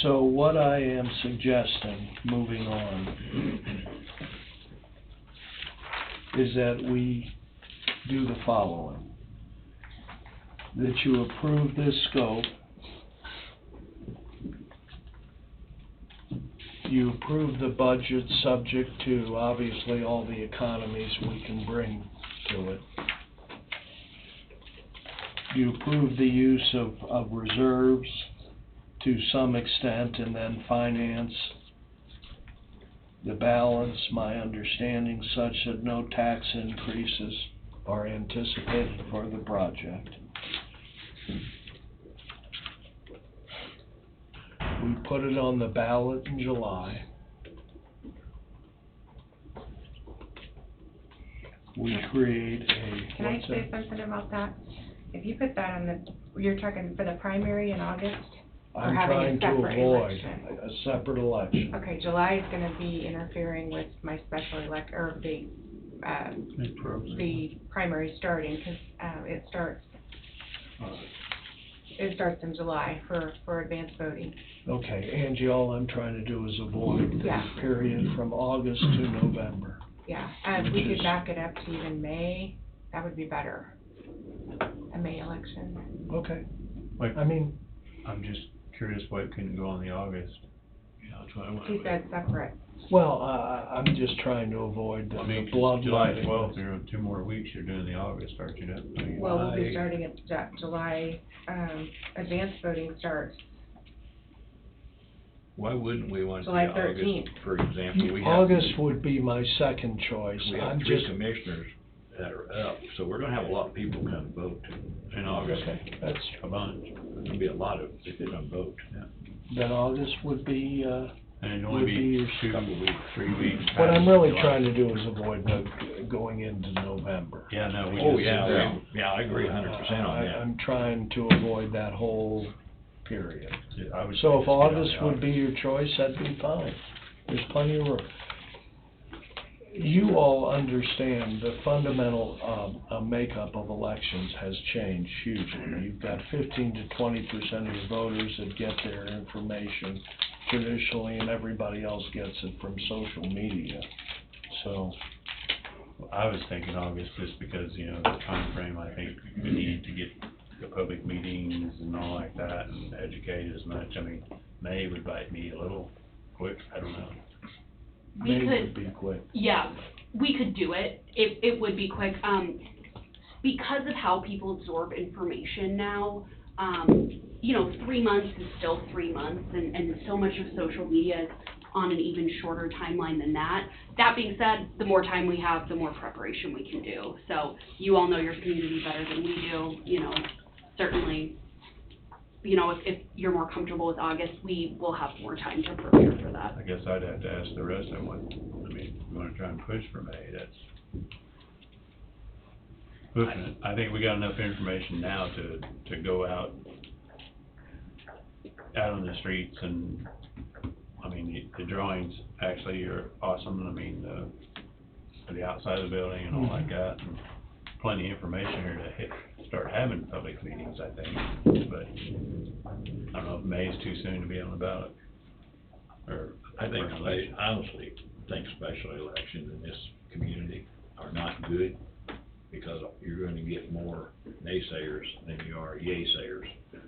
so what I am suggesting, moving on, is that we do the following. That you approve this scope. You approve the budget subject to, obviously, all the economies we can bring to it. You approve the use of reserves to some extent, and then finance the balance, my understanding, such that no tax increases are anticipated for the project. We put it on the ballot in July. We create a, Can I say something about that? If you put that on the, you're talking for the primary in August? Or I'm having a trying to separate avoid election? a separate election. Okay, July is gonna be interfering with my special or the primary starting, cause, it starts in July for advanced voting. Okay, Angie, all I'm trying to do is avoid Yeah. the period from August to November. Yeah, Which we could is- back it up to even May, that would be better, a May election. Okay, Like, I mean, I'm just curious why it couldn't go on the August. Yeah, that's what I want. He said separate. well, I'm just trying to avoid I the mean, blood. July 12th, you're in 2 more weeks, you're doing the August, aren't you? Well, we'll be starting at July, advanced voting starts. Why wouldn't we want to July do August, 13th. for example, we have, August would be my second choice. we I'm have 3 just, commissioners that are up, so we're gonna have a lot of people come vote in August. okay, that's, A bunch, there'll be a lot of, if they don't vote. then August would be, And it'd would only be be your... 2 weeks, 3 weeks. What I'm past really July. trying to do is avoid going into November. Yeah, no, we Oh, just- yeah, I agree 100% on that. I'm trying to avoid that whole period. I would So say if just get on August the would be your choice, that'd be fine. There's plenty of room. You all understand the fundamental makeup of elections has changed hugely. You've got 15 to 20% of your voters that get their information traditionally, and everybody else gets it from social media. So, I was thinking August just because, you know, the time frame. I think we need to get the public meetings and all like that and educate as much. I mean, May would bite me a little quick, I don't know. We May could- would be quick. Yeah, we could do it. It would be quick. Because of how people absorb information now, you know, 3 months is still 3 months, and so much of social media is on an even shorter timeline than that. That being said, the more time we have, the more preparation we can do. So you all know your community better than we do, you know, certainly, you know, if you're more comfortable with August, we will have more time to prepare for that. I guess I'd have to ask the rest of them. I mean, if you wanna try and push for May, that's pushing it. I think we got enough information now to go out on the streets, and, I mean, the drawings actually are awesome. I mean, the outside of the building and all like that, and plenty of information here to start having public meetings, I think. But I don't know if May's too soon to be on the ballot. Or, I honestly think special elections in this community are not good, because you're gonna get more naysayers than you are yay-sayers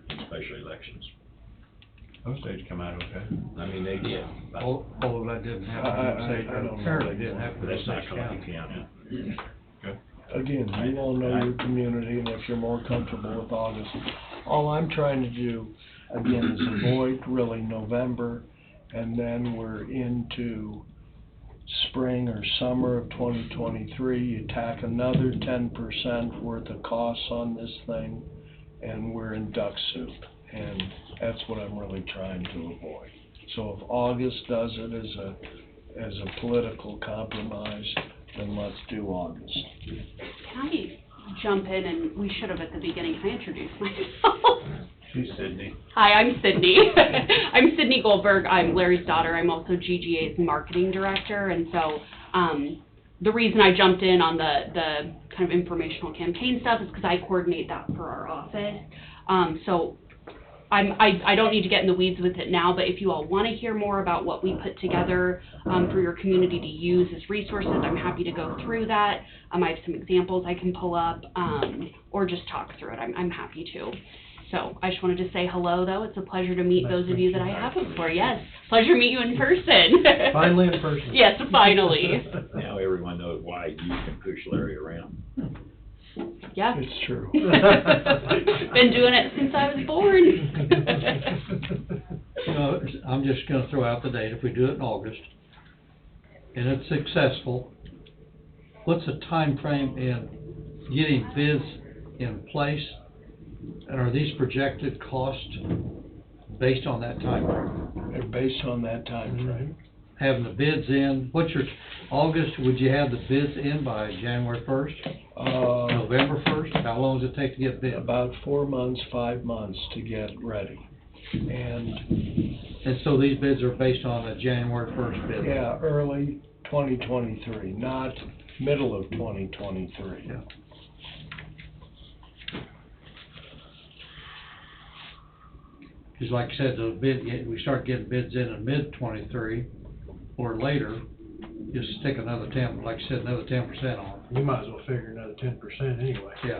in special elections. Those days come out okay. I mean, they did. Although that didn't happen, I don't know. apparently didn't happen. But that's not in Coffee County. Again, you all know your community, and if you're more comfortable with August, all I'm trying to do, again, is avoid really November, and then we're into spring or summer of 2023, you tack another 10% worth of costs on this thing, and we're in duck soup, and that's what I'm really trying to avoid. So if August does it as a political compromise, then let's do August. Can I jump in, and we should have at the beginning, can I introduce myself? She's Sydney. Hi, I'm Sydney. I'm Sydney Goldberg. I'm Larry's daughter. I'm also GGA's marketing director, and so the reason I jumped in on the kind of informational campaign stuff is because I coordinate that for our office. So I don't need to get in the weeds with it now, but if you all want to hear more about what we put together for your community to use as resources, I'm happy to go through that. I have some examples I can pull up, or just talk through it. I'm happy to. So I just wanted to say hello, though. It's a pleasure to meet those of you that I haven't before. Yes, pleasure to meet you in person. Finally in person. Yes, finally. Now everyone knows why you can push Larry around. Yeah. It's true. Been doing it since I was born. You know, I'm just gonna throw out the date, if we do it in August, and it's successful, what's the time frame in getting bids in place? And are these projected costs based on that time frame? They're based on that time frame. Having the bids in, what's your, August, would you have the bids in by January 1st? November 1st? How long does it take to get bids? About 4 months, 5 months to get ready. And so these bids are based on a January 1st bid? Yeah, early 2023, not middle of 2023. Yeah. Because like I said, the bid, we start getting bids in mid-23 or later, just stick another 10, like I said, another 10% on. You might as well figure another 10% anyway. Yeah.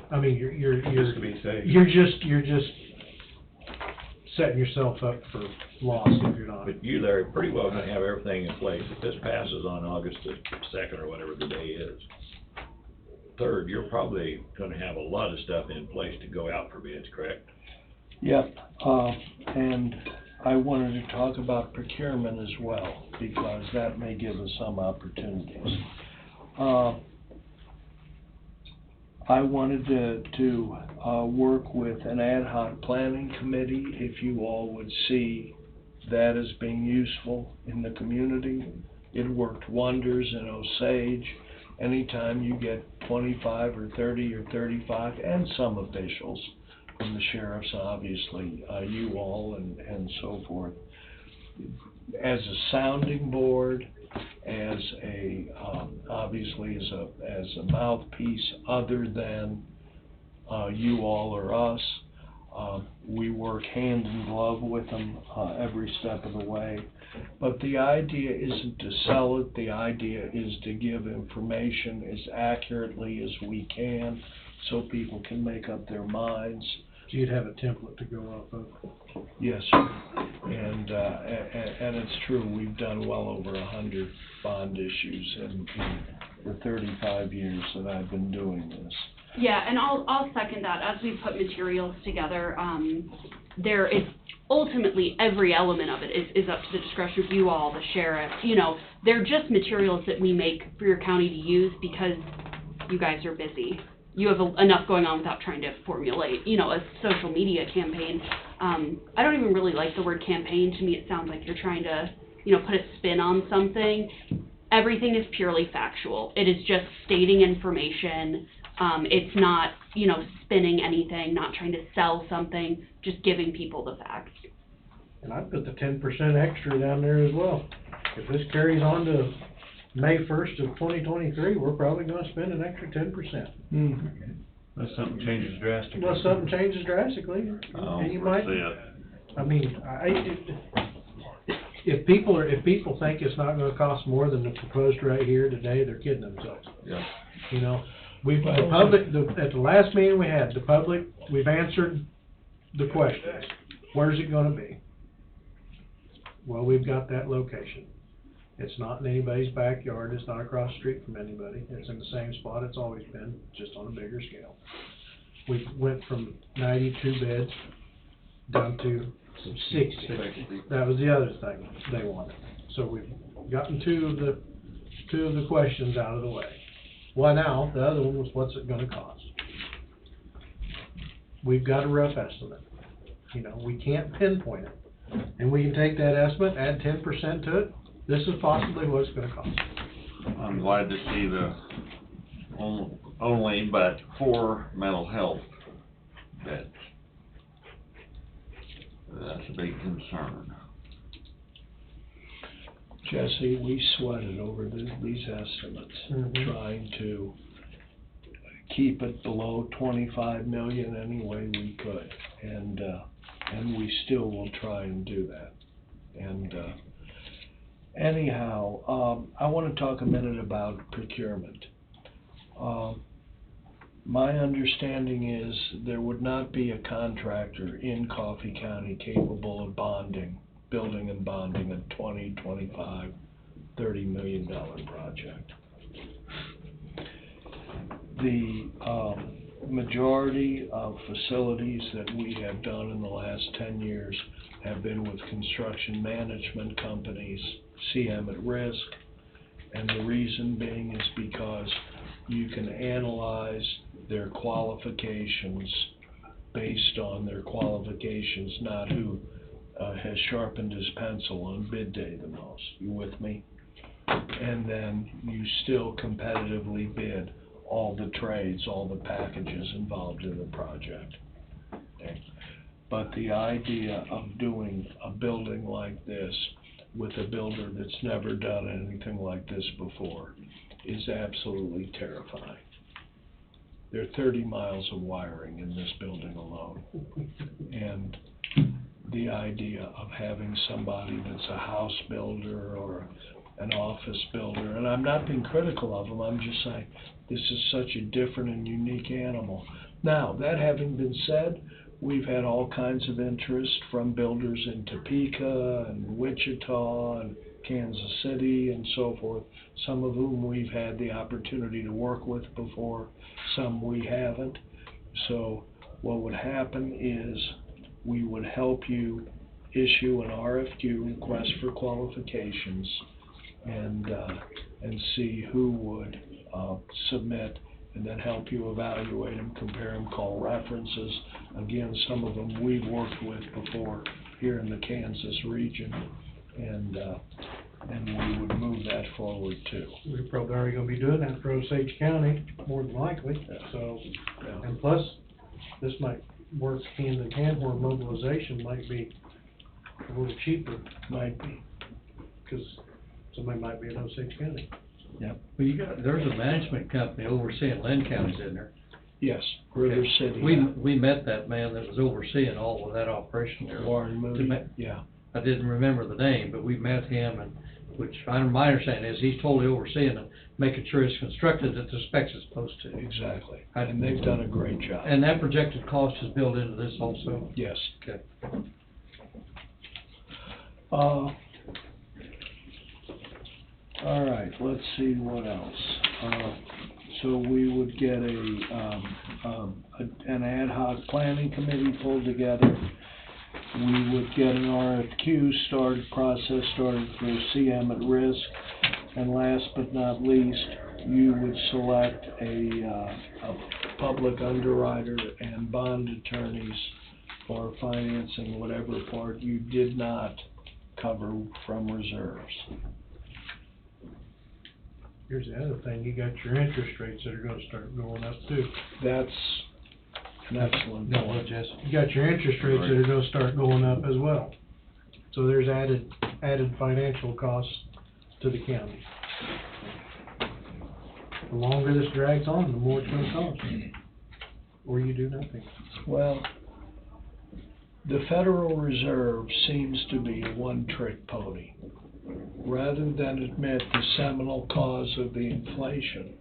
I mean, Just to be safe. you're just setting yourself up for loss if you're not. But you, Larry, pretty well gonna have everything in place. If this passes on August the 2nd or whatever the day is, 3rd, you're probably gonna have a lot of stuff in place to go out for bids, correct? Yep, and I wanted to talk about procurement as well, because that may give us some opportunities. I wanted to work with an ad hoc planning committee, if you all would see that as being useful in the community. It worked wonders in Osage. Anytime you get 25 or 30 or 35, and some officials from the sheriffs, obviously, you all and so forth, as a sounding board, as a, obviously as a mouthpiece other than you all or us, we work hand in glove with them every step of the way. But the idea isn't to sell it, the idea is to give information as accurately as we can so people can make up their minds. So you'd have a template to go off of? Yes, sir. And it's true, we've done well over 100 bond issues in the 35 years that I've been doing this. Yeah, and I'll second that. As we put materials together, there is ultimately every element of it is up to the discretion of you all, the sheriff. You know, they're just materials that we make for your county to use because you guys are busy. You have enough going on without trying to formulate, you know, a social media campaign. I don't even really like the word campaign. To me, it sounds like you're trying to, you know, put a spin on something. Everything is purely factual. It is just stating information. It's not, you know, spinning anything, not trying to sell something, just giving people the facts. And I'd put the 10% extra down there as well. If this carries on to May 1st of 2023, we're probably gonna spend an extra 10%. Mm-hmm. Unless something changes drastically. Well, something changes drastically, and you might, I mean, if people think it's not gonna cost more than the proposed right here today, they're kidding themselves. Yeah. You know, at the last meeting we had, the public, we've answered the questions. Where's it gonna be? Well, we've got that location. It's not in anybody's backyard, it's not across the street from anybody, it's in the same spot it's always been, just on a bigger scale. We went from 92 beds down to 60. That was the other thing they wanted. So we've gotten two of the questions out of the way. Well, now, the other one was, what's it gonna cost? We've got a rough estimate. You know, we can't pinpoint it. And we can take that estimate, add 10% to it. This is possibly what it's gonna cost. I'm glad to see the only but 4 mental health beds. That's a big concern. Jesse, we sweated over these estimates, trying to keep it below 25 million any way we could, and we still will try and do that. And anyhow, I want to talk a minute about procurement. My understanding is there would not be a contractor in Coffee County capable of building and bonding a $20, $25, $30 million project. The majority of facilities that we have done in the last 10 years have been with construction management companies, CM at risk, and the reason being is because you can analyze their qualifications based on their qualifications, not who has sharpened his pencil on bid day the most. You with me? And then you still competitively bid all the trades, all the packages involved in the project. Okay. But the idea of doing a building like this with a builder that's never done anything like this before is absolutely terrifying. There are 30 miles of wiring in this building alone. And the idea of having somebody that's a house builder or an office builder, and I'm not being critical of them, I'm just saying this is such a different and unique animal. Now, that having been said, we've had all kinds of interest from builders in Topeka and Wichita and Kansas City and so forth, some of whom we've had the opportunity to work with before, some we haven't. So what would happen is we would help you issue an RFQ, request for qualifications, and see who would submit, and then help you evaluate them, compare them, call references. Again, some of them we've worked with before, here in the Kansas region, and we would move that forward too. We're probably already gonna be doing that for Osage County, more than likely, so. Yeah. And plus, this might work hand in hand where mobilization might be a little cheaper, Might be. because somebody might be in Osage County. Yep. Well, there's a management company overseeing Lynn County's in there. Yes, River City. We met that man that was overseeing all of that operation there. Warren Moody, To yeah. I didn't remember the name, but we met him, and, which, my understanding is he's totally overseeing it, making sure it's constructed at the specs it's supposed to. Exactly. And they've done a great job. And that projected cost is built into this also? Yes. Okay. All right, let's see what else. So we would get an ad hoc planning committee pulled together. We would get an RFQ process started for CM at risk. And last but not least, you would select a public underwriter and bond attorneys for financing whatever part you did not cover from reserves. Here's the other thing, you got your interest rates that are gonna start going up too. That's an excellent No, point. Jess, you got your interest rates that are gonna start going up as well. So there's added financial costs to the county. The longer this drags on, the more it's gonna cost. Or you do nothing. Well, the Federal Reserve seems to be a one-trick pony. Rather than admit the seminal cause of the inflation,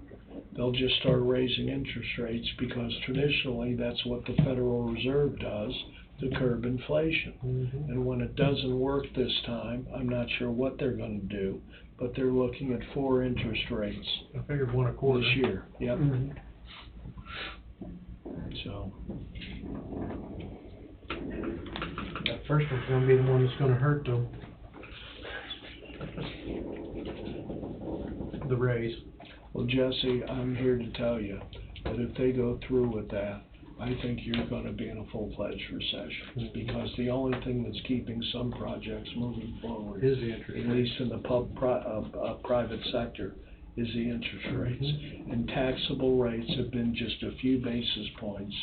they'll just start raising interest rates because traditionally that's what the Federal Reserve does to curb inflation. Mm-hmm. And when it doesn't work this time, I'm not sure what they're going to do, but they're looking at 4 interest rates. I figured 1 1/4. This year. Yep. Mhm. So. That first one's gonna be the one that's gonna hurt them. The raise. Well, Jesse, I'm here to tell you that if they go through with that, I think you're gonna be in a full-fledged recession. Because the only thing that's keeping some projects moving forward, Is the interest at rate. least in the private sector, is the interest rates. And taxable rates have been just a few basis points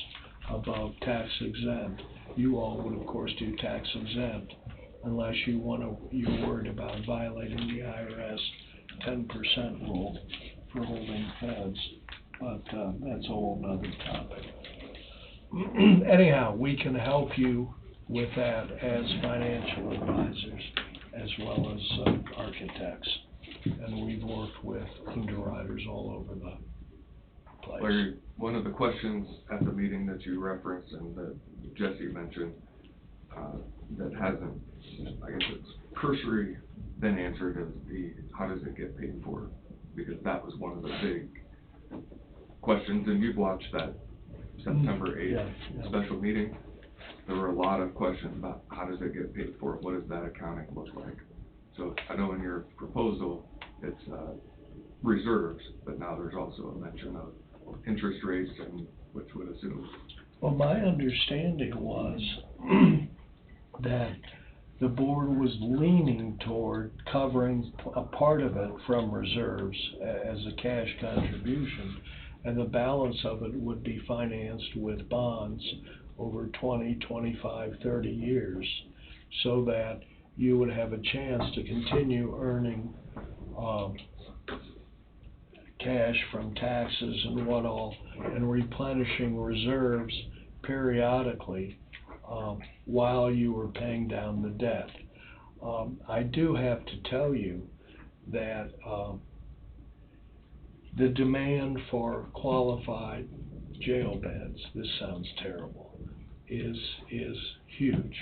above tax exempt. You all would, of course, do tax exempt unless you're worried about violating the IRS 10% rule for holding feds, but that's a whole nother topic. Anyhow, we can help you with that as financial advisors as well as architects, and we've worked with underwriters all over the place. Larry, one of the questions at the meeting that you referenced and that Jesse mentioned, that hasn't, I guess it's cursory been answered, is how does it get paid for? Because that was one of the big questions, and you've watched that September 8th special meeting. There were a lot of questions about how does it get paid for, what does that accounting look like? So I know in your proposal, it's reserves, but now there's also a mention of interest rates, and which would assume. Well, my understanding was that the board was leaning toward covering a part of it from reserves as a cash contribution, and the balance of it would be financed with bonds over 20, 25, 30 years, so that you would have a chance to continue earning cash from taxes and what all, and replenishing reserves periodically while you were paying down the debt. I do have to tell you that the demand for qualified jail beds, this sounds terrible, is huge.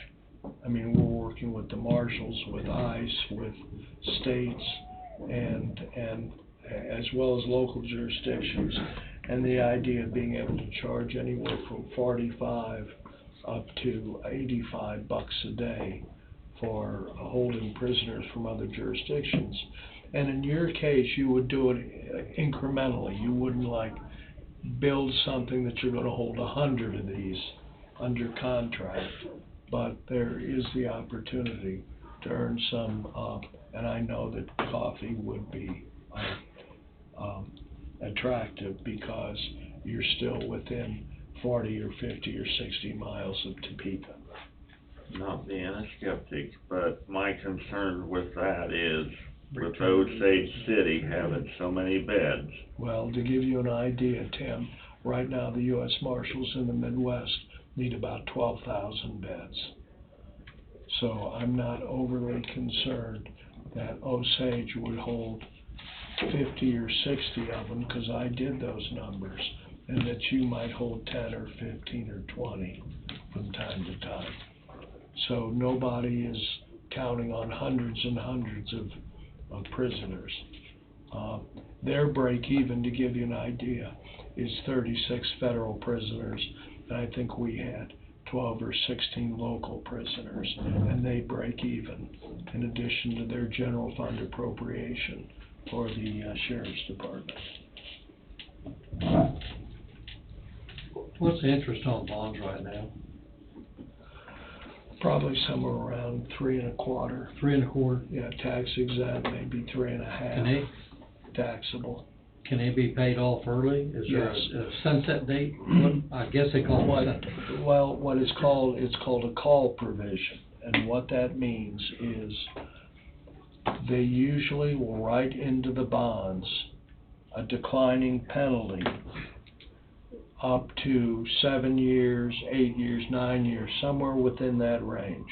I mean, we're working with the marshals, with ICE, with states, and as well as local jurisdictions, and the idea of being able to charge anywhere from $45 up to $85 a day for holding prisoners from other jurisdictions. And in your case, you would do it incrementally. You wouldn't build something that you're going to hold 100 of these under contract. but there is the opportunity to earn some, and I know that coffee would be attractive because you're still within 40 or 50 or 60 miles of Topeka. Not being a skeptic, but my concern with that is with Osage City having so many beds. Well, to give you an idea, Tim, right now the U.S. Marshals in the Midwest need about 12,000 beds. So I'm not overly concerned that Osage would hold 50 or 60 of them, because I did those numbers, and that you might hold 10 or 15 or 20 from time to time. So nobody is counting on hundreds and hundreds of prisoners. Their break even, to give you an idea, is 36 federal prisoners, and I think we had 12 or 16 local prisoners, and they break even, in addition to their general fund appropriation for the Sheriff's Department. What's the interest on bonds right now? Probably somewhere around 3 1/4. 3 1/4? Yeah, tax exempt, maybe 3 1/2. Can they, taxable. can they be paid off early? Is there Yes. a sunset date? What, I guess they call it sunset. Well, what it's called a call provision, and what that means is they usually will write into the bonds a declining penalty up to 7 years, 8 years, 9 years, somewhere within that range.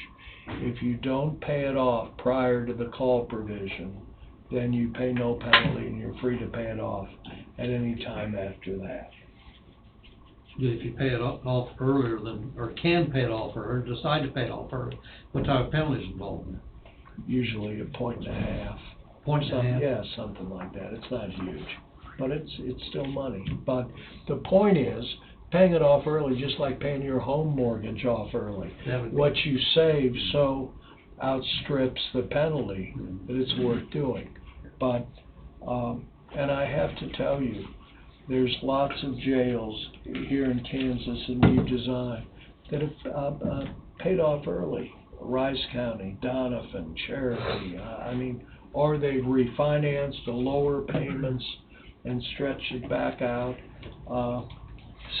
If you don't pay it off prior to the call provision, then you pay no penalty and you're free to pay it off at any time after that. If you pay it off earlier than, or can pay it off earlier, decide to pay it off early, what type of penalty is involved in it? Usually 1.5 points. Point and a half? Yeah, something like that. It's not huge, but it's still money. But the point is, paying it off early, just like paying your home mortgage off early. What you save so outstrips the penalty that it's worth doing. But, and I have to tell you, there's lots of jails here in Kansas and new design that have paid off early. Rice County, Donovan, Cherokee, or they've refinanced the lower payments and stretched it back out.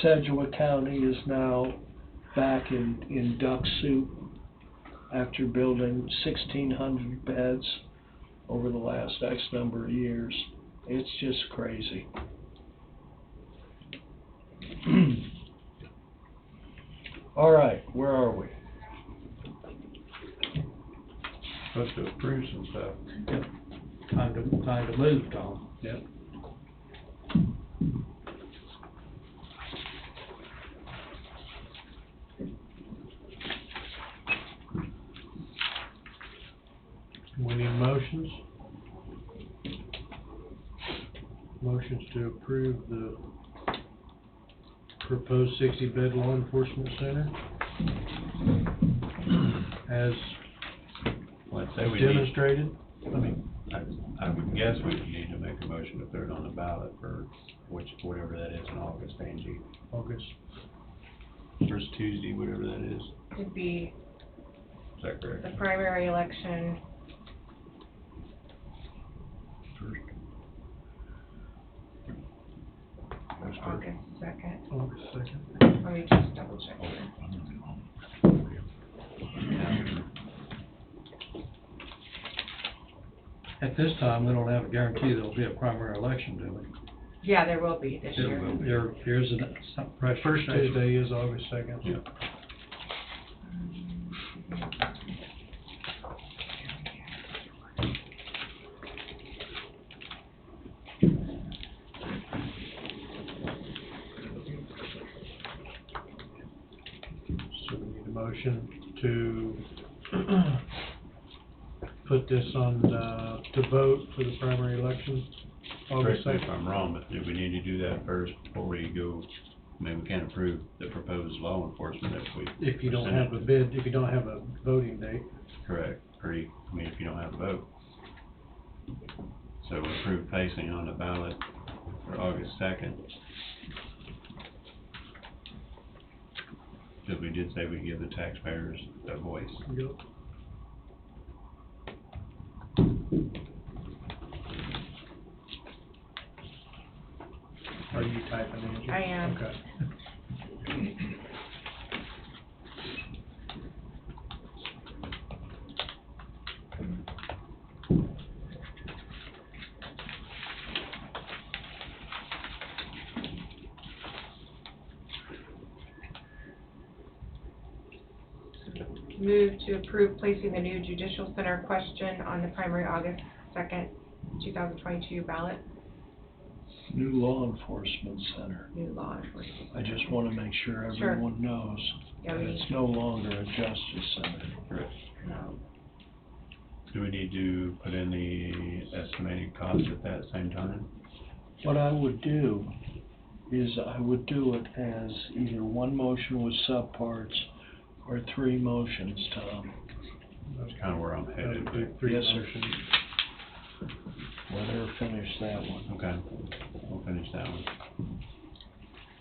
Sedgwick County is now back in duck soup after building 1,600 beds over the last X number of years. It's just crazy. All right, where are we? Supposed to approve some stuff. Yep. Time to move, Tom. Yep. We need motions. Motions to approve the proposed 60-bed law enforcement center as Well, I'd say we need, demonstrated. I would guess we would need to make a motion to put it on the ballot for whatever that is in August, Angie. August. First Tuesday, whatever that is. Would be Is that correct? the primary election. August 2nd. August 2nd. Let me just double check here. At this time, we don't have a guarantee there'll be a primary election, do we? Yeah, there will be this year. Here's some pressure. First Tuesday is August 2nd. Yeah. So we need a motion to put this on, to vote for the primary election, August Correct me if 2nd. I'm wrong, but do we need to do that first before we go? I mean, we can't approve the proposed law enforcement If you don't have a bid, if you don't have a voting date. Correct, if you don't have a vote. So we approve placing on the ballot for August 2nd. because we did say we give the taxpayers a voice. Yep. Are you typing, Angie? I am. Okay. Move to approve placing the new judicial center question on the primary August 2nd, 2022 ballot. New law enforcement center. New law enforcement. I just wanna make sure Sure. everyone knows Yeah, that we- it's no longer a justice center. Correct. No. Do we need to put in the estimated cost at that same time? What I would do is I would do it as either one motion with subparts or three motions, Tom. That's kind of where I'm headed, but. Three Yes, sir. motions. Let her finish that one. Okay, we'll finish that one.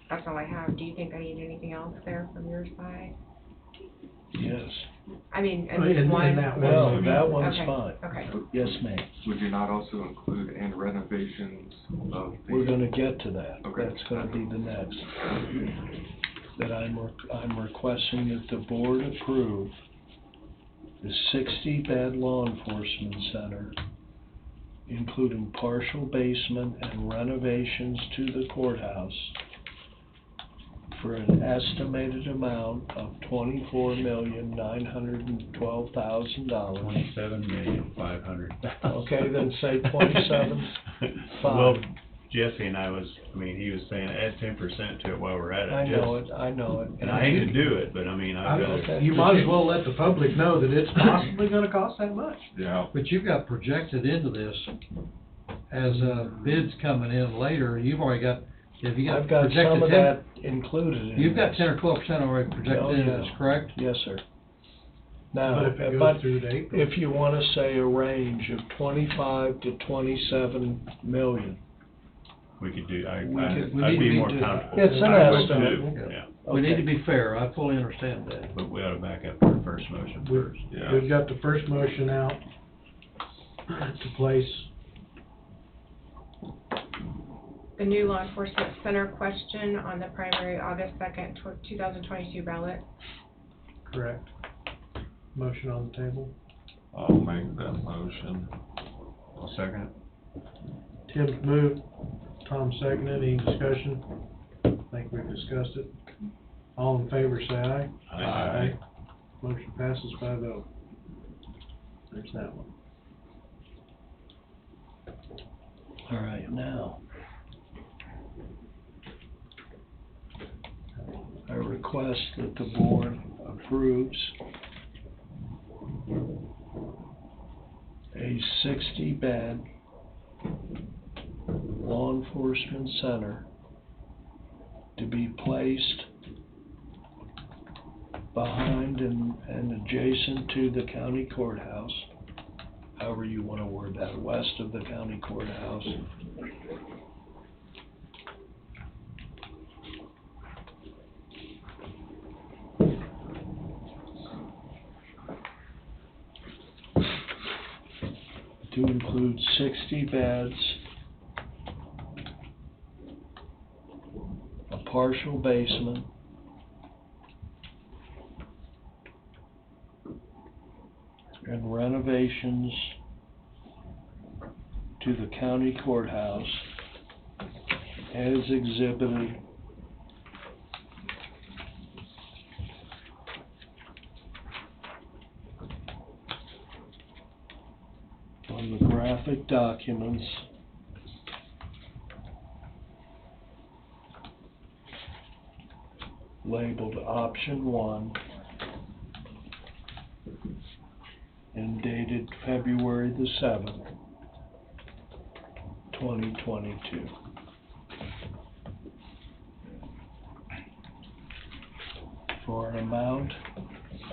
That's all I have. Do you think I need anything else there from your side? Yes. I mean, at Oh, least in one. that Well, one. that one's Okay, fine. okay. Yes, ma'am. Would you not also include and renovations of the? We're gonna get to that. Okay. That's gonna be the next. That I'm requesting that the board approve the 60-bed law enforcement center, including partial basement and renovations to the courthouse, for an estimated amount of $24,912,000. 27,500,000. Okay, then say 27. Well, Jesse and I he was saying add 10% to it while we're at it. I know it. And I hate to do it, but I mean, I've got to. You might as well let the public know that it's possibly gonna cost that much. Yeah. But you've got projected into this as, bids coming in later, you've already got, have you got I've got projected some of 10? that included in You've got this. 10 or 12% already projected Oh, into yeah. this, correct? Yes, sir. Now, But if it goes but through to April. if you wanna say a range of 25 to 27 million. We could do, we I'd need be to more do- comfortable. It's an I would estimate. too, Okay. yeah, We need to Okay. be fair, I fully understand that. but we ought to back up our first motion first. We've got the first motion out to place. The new law enforcement center question on the primary August 2nd, 2022 ballot. Correct. Motion on the table. I'll make that motion. I'll second it. Tim's moved, Tom seconded, any discussion? I think we've discussed it. All in favor, say aye. Aye. Motion passes 5-0. There's that one. All right, now. I request that the board approves a 60-bed law enforcement center to be placed behind and adjacent to the county courthouse, however you want to word that, west of the county courthouse. To include 60 beds, a partial basement, and renovations to the county courthouse as exhibited on the graphic documents labeled option 1 and dated February the 7th, 2022. For an amount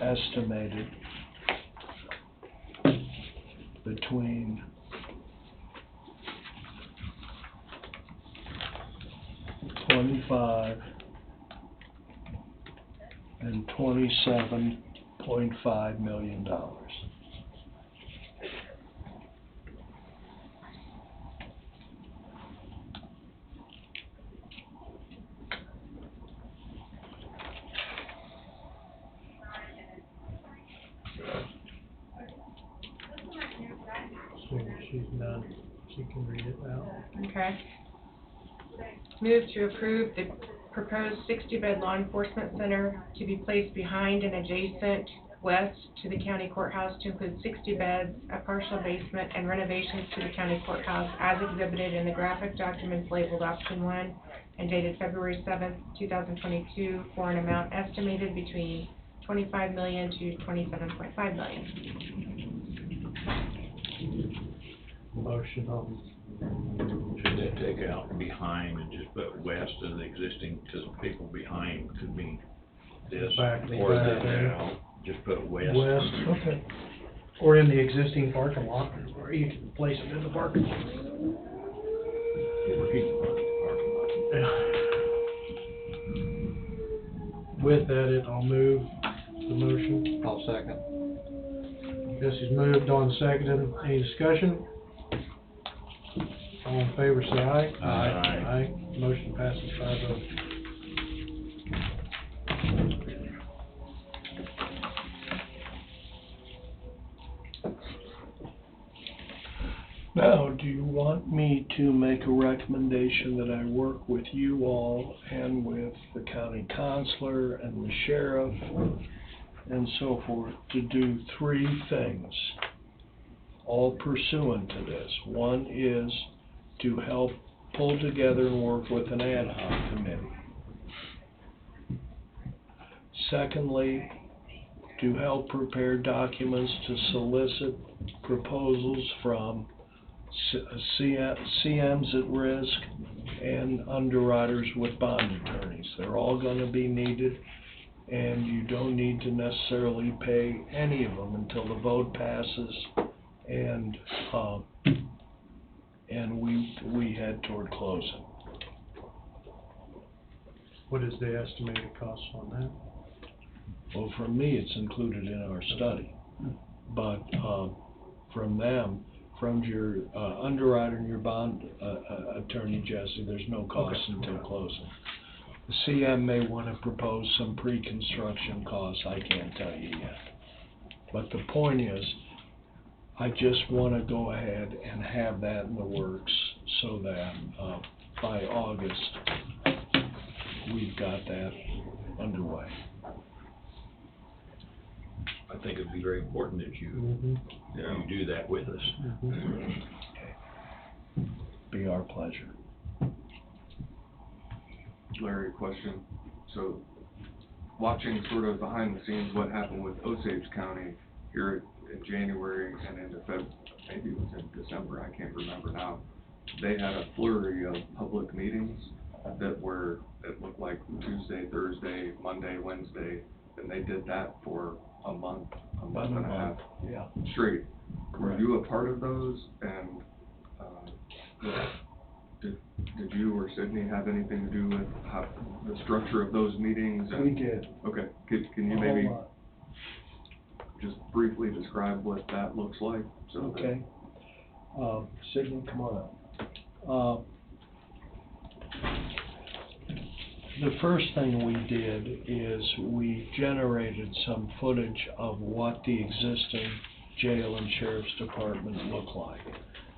estimated between $25 and $27.5 million. As soon as she's done, she can read it out. Okay. Move to approve the proposed 60-bed law enforcement center to be placed behind and adjacent west to the county courthouse to include 60 beds, a partial basement, and renovations to the county courthouse as exhibited in the graphic documents labeled option 1 and dated February 7th, 2022 for an amount estimated between $25 million to $27.5 million. Motion on. Should they take out behind and just put west of the existing, because people behind could be this, Back, or back. then just put west. West, okay. Or in the existing parking lot, or you can place it in the parking lot. Yeah. With that, I'll move the motion. I'll second. Jesse's moved, Dawn seconded. Any discussion? All in favor, say aye. Aye. Aye. Motion passes 5-0. Now, do you want me to make a recommendation that I work with you all and with the county counselor and the sheriff and so forth to do 3 things, all pursuant to this? One is to help pull together and work with an ad hoc committee. Secondly, to help prepare documents to solicit proposals from CMs at risk and underwriters with bond attorneys. They're all going to be needed, and you don't need to necessarily pay any of them until the vote passes and we head toward closing. What is the estimated cost on that? Well, from me, it's included in our study, but from them, from your underwriter and your bond attorney, Jesse, there's no cost until closing. The CM may want to propose some pre-construction costs, I can't tell you yet. But the point is, I just want to go ahead and have that in the works so that by August, we've got that underway. I think it'd be very important that you do that with us. Okay. Be our pleasure. Larry, question. So, watching sort of behind the scenes what happened with Osage County here in January and into maybe it was in December, I can't remember now. They had a flurry of public meetings that were, it looked like Tuesday, Thursday, Monday, Wednesday, and they did that for a month and a half straight. Were you a part of those? And did you or Sydney have anything to do with how, the structure of those meetings? We did. Okay. Can you maybe just briefly describe what that looks like? So okay. Sydney, come on up. The first thing we did is we generated some footage of what the existing jail and sheriff's department looked like,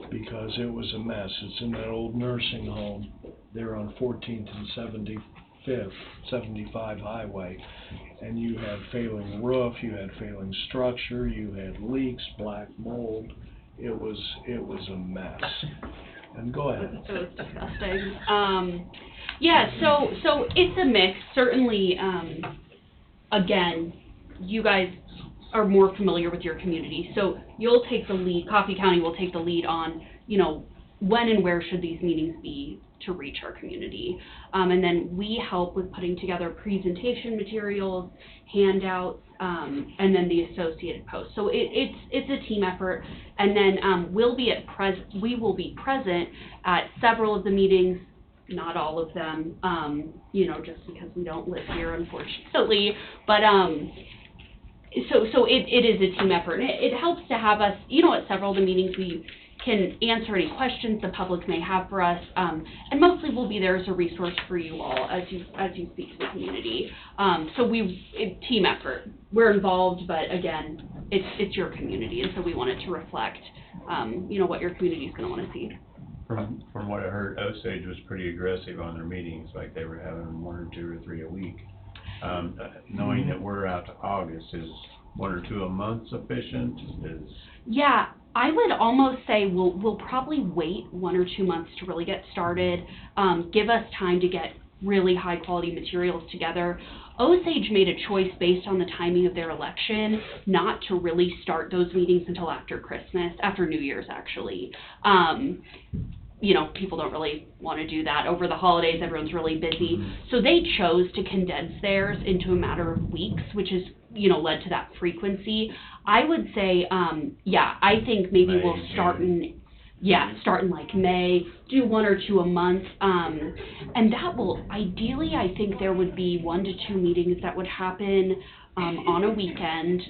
because it was a mess. It's in that old nursing home there on 14th and 75 highway, and you had failing roof, you had failing structure, you had leaks, black mold. It was a mess. And go ahead. So it's disgusting. Yeah, so it's a mix. Certainly, again, you guys are more familiar with your community, so you'll take the lead, Coffee County will take the lead on, when and where should these meetings be to reach our community. And then we help with putting together presentation materials, handouts, and then the associated posts. So it's a team effort. And then we will be present at several of the meetings, not all of them, you know, just because we don't live here, unfortunately. But, so it is a team effort. And it helps to have us, you know, at several of the meetings we can answer any questions the public may have for us, and mostly we'll be there as a resource for you all as you speak to the community. So team effort. We're involved, but again, it's your community, and so we want it to reflect, you know, what your community is going to want to see. From what I heard, Osage was pretty aggressive on their meetings, like they were having 1 or 2 or 3 a week. Knowing that we're out to August, is 1 or 2 a month sufficient? Yeah, I would almost say we'll probably wait 1 or 2 months to really get started, give us time to get really high quality materials together. Osage made a choice based on the timing of their election not to really start those meetings until after Christmas, after New Year's actually. You know, people don't really want to do that over the holidays. Everyone's really busy. So they chose to condense theirs into a matter of weeks, which has, you know, led to that frequency. I would say, yeah, I think maybe we'll start in like May, do 1 or 2 a month. And that will, ideally, I think there would be 1 to 2 meetings that would happen on a weekend,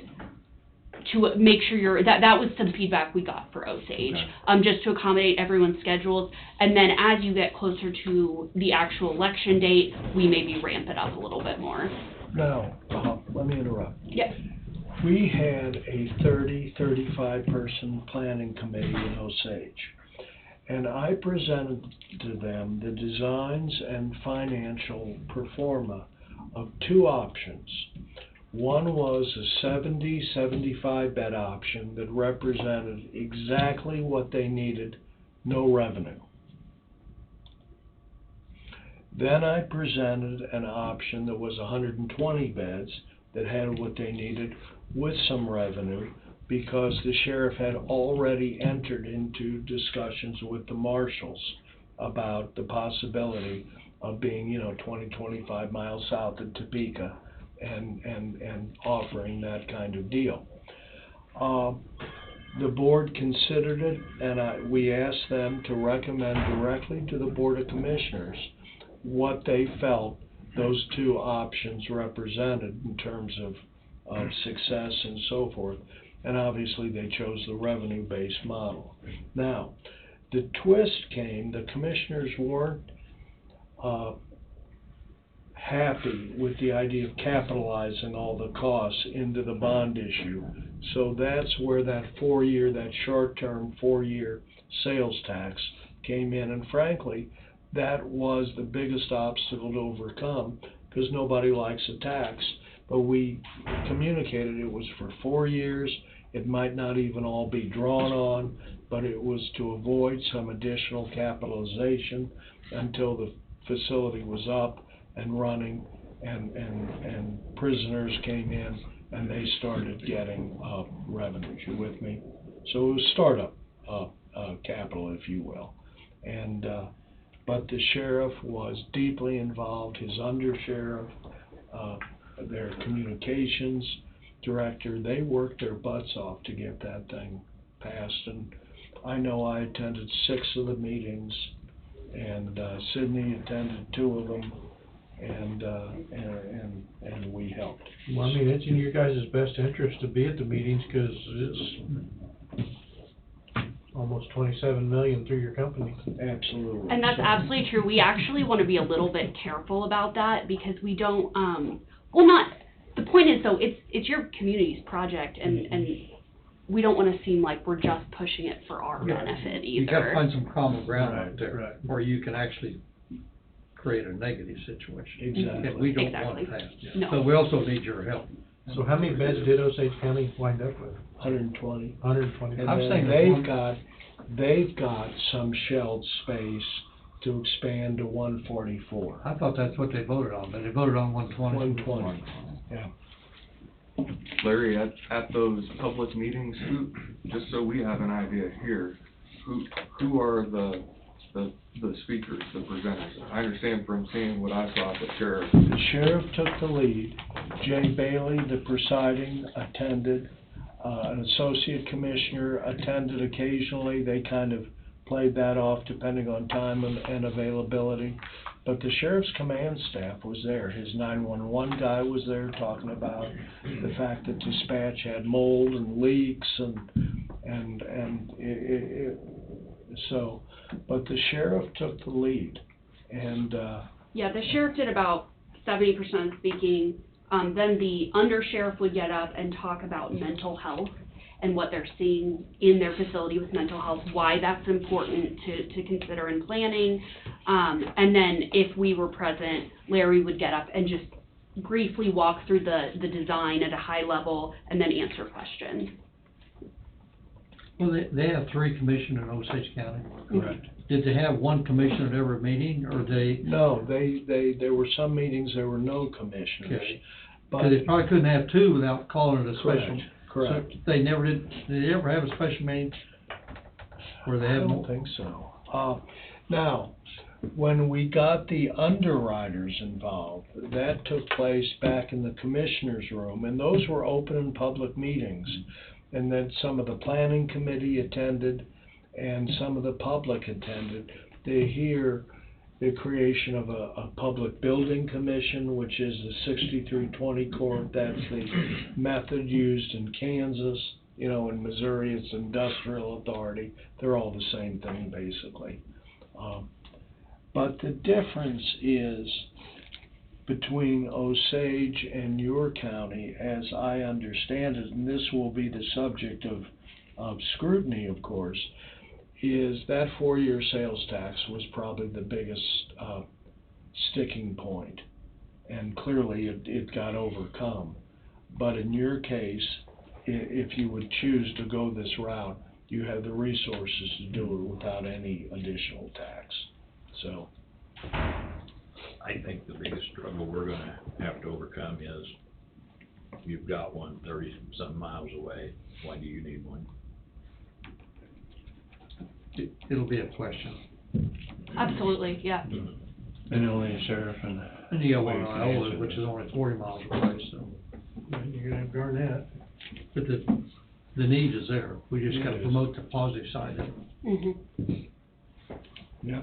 to make sure that was some feedback we got for Osage, just to accommodate everyone's schedules. And then as you get closer to the actual election date, we maybe ramp it up a little bit more. Now, let me interrupt. Yeah. We had a 35 person planning committee in Osage, and I presented to them the designs and financial pro forma of 2 options. One was a 70-75 bed option that represented exactly what they needed, no revenue. Then I presented an option that was 120 beds that had what they needed with some revenue, because the sheriff had already entered into discussions with the marshals about the possibility of being, you know, 20-25 miles south of Topeka, and offering that kind of deal. The board considered it, and we asked them to recommend directly to the Board of Commissioners what they felt those 2 options represented in terms of success and so forth. And obviously they chose the revenue-based model. Now, the twist came, the commissioners weren't happy with the idea of capitalizing all the costs into the bond issue. So that's where that short-term 4-year sales tax came in. And frankly, that was the biggest obstacle to overcome, because nobody likes a tax. But we communicated it was for 4 years. It might not even all be drawn on, but it was to avoid some additional capitalization until the facility was up and running, and prisoners came in and they started getting revenue. You with me? So it was startup capital, if you will. And but the sheriff was deeply involved, his undersheriff, their communications director. They worked their butts off to get that thing passed. And I know I attended 6 of the meetings, and Sydney attended 2 of them, and we helped. Well, I mean, it's in your guys' best interest to be at the meetings, because it's almost 27 million through your company. Absolutely. And that's absolutely true. We actually want to be a little bit careful about that, because we don't, the point is though, it's your community's project, and we don't want to seem like we're just pushing it for our benefit either. You got to find some common ground out there, or you can actually create a negative situation. Exactly. And we don't want that. No. So we also need your help. So how many beds did Osage County wind up with? 120. 120. And I'm then saying they've got some shelved space to expand to 144. I thought that's what they voted on, but they voted on 120. 120. Yeah. Larry, at those public meetings, just so we have an idea here, who are the speakers, the presenters? I understand from seeing what I saw, the sheriff. The sheriff took the lead. Jay Bailey, the presiding, attended. An associate commissioner attended occasionally. They kind of played that off depending on time and availability. But the sheriff's command staff was there. His 911 guy was there talking about the fact that dispatch had mold and leaks so, but the sheriff took the lead and, Yeah, the sheriff did about 70% of speaking. Then the undersheriff would get up and talk about mental health and what they're seeing in their facility with mental health, why that's important to consider in planning. And then if we were present, Larry would get up and just briefly walk through the design at a high level and then answer questions. Well, they have 3 commissioners in Osage County. correct. Did they have 1 commissioner at every meeting, or they? No, there were some meetings, there were no commissioners. Okay. But Because they probably couldn't have 2 without calling it a special. Correct. So they never did they ever have a special meeting where they I had don't more? think so. Now, when we got the underwriters involved, that took place back in the commissioner's room, and those were open and public meetings. And then some of the planning committee attended, and some of the public attended to hear the creation of a public building commission, which is the 6320 court. That's the method used in Kansas. You know, in Missouri, it's industrial authority. They're all the same thing, basically. But the difference is between Osage and your county, as I understand it, and this will be the subject of scrutiny, of course, is that 4-year sales tax was probably the biggest sticking point. And clearly it got overcome. But in your case, if you would choose to go this route, you have the resources to do it without any additional tax. So I think the biggest struggle we're gonna have to overcome is you've got one 30-some miles away. Why do you need one? It'll be a question. Absolutely, yeah. And only a sheriff and. And you got one in Iowa, which is only 40 miles away, so. You're gonna have Garnett. But the need is there. We just gotta promote the positive side of it. Mm-hmm. yeah.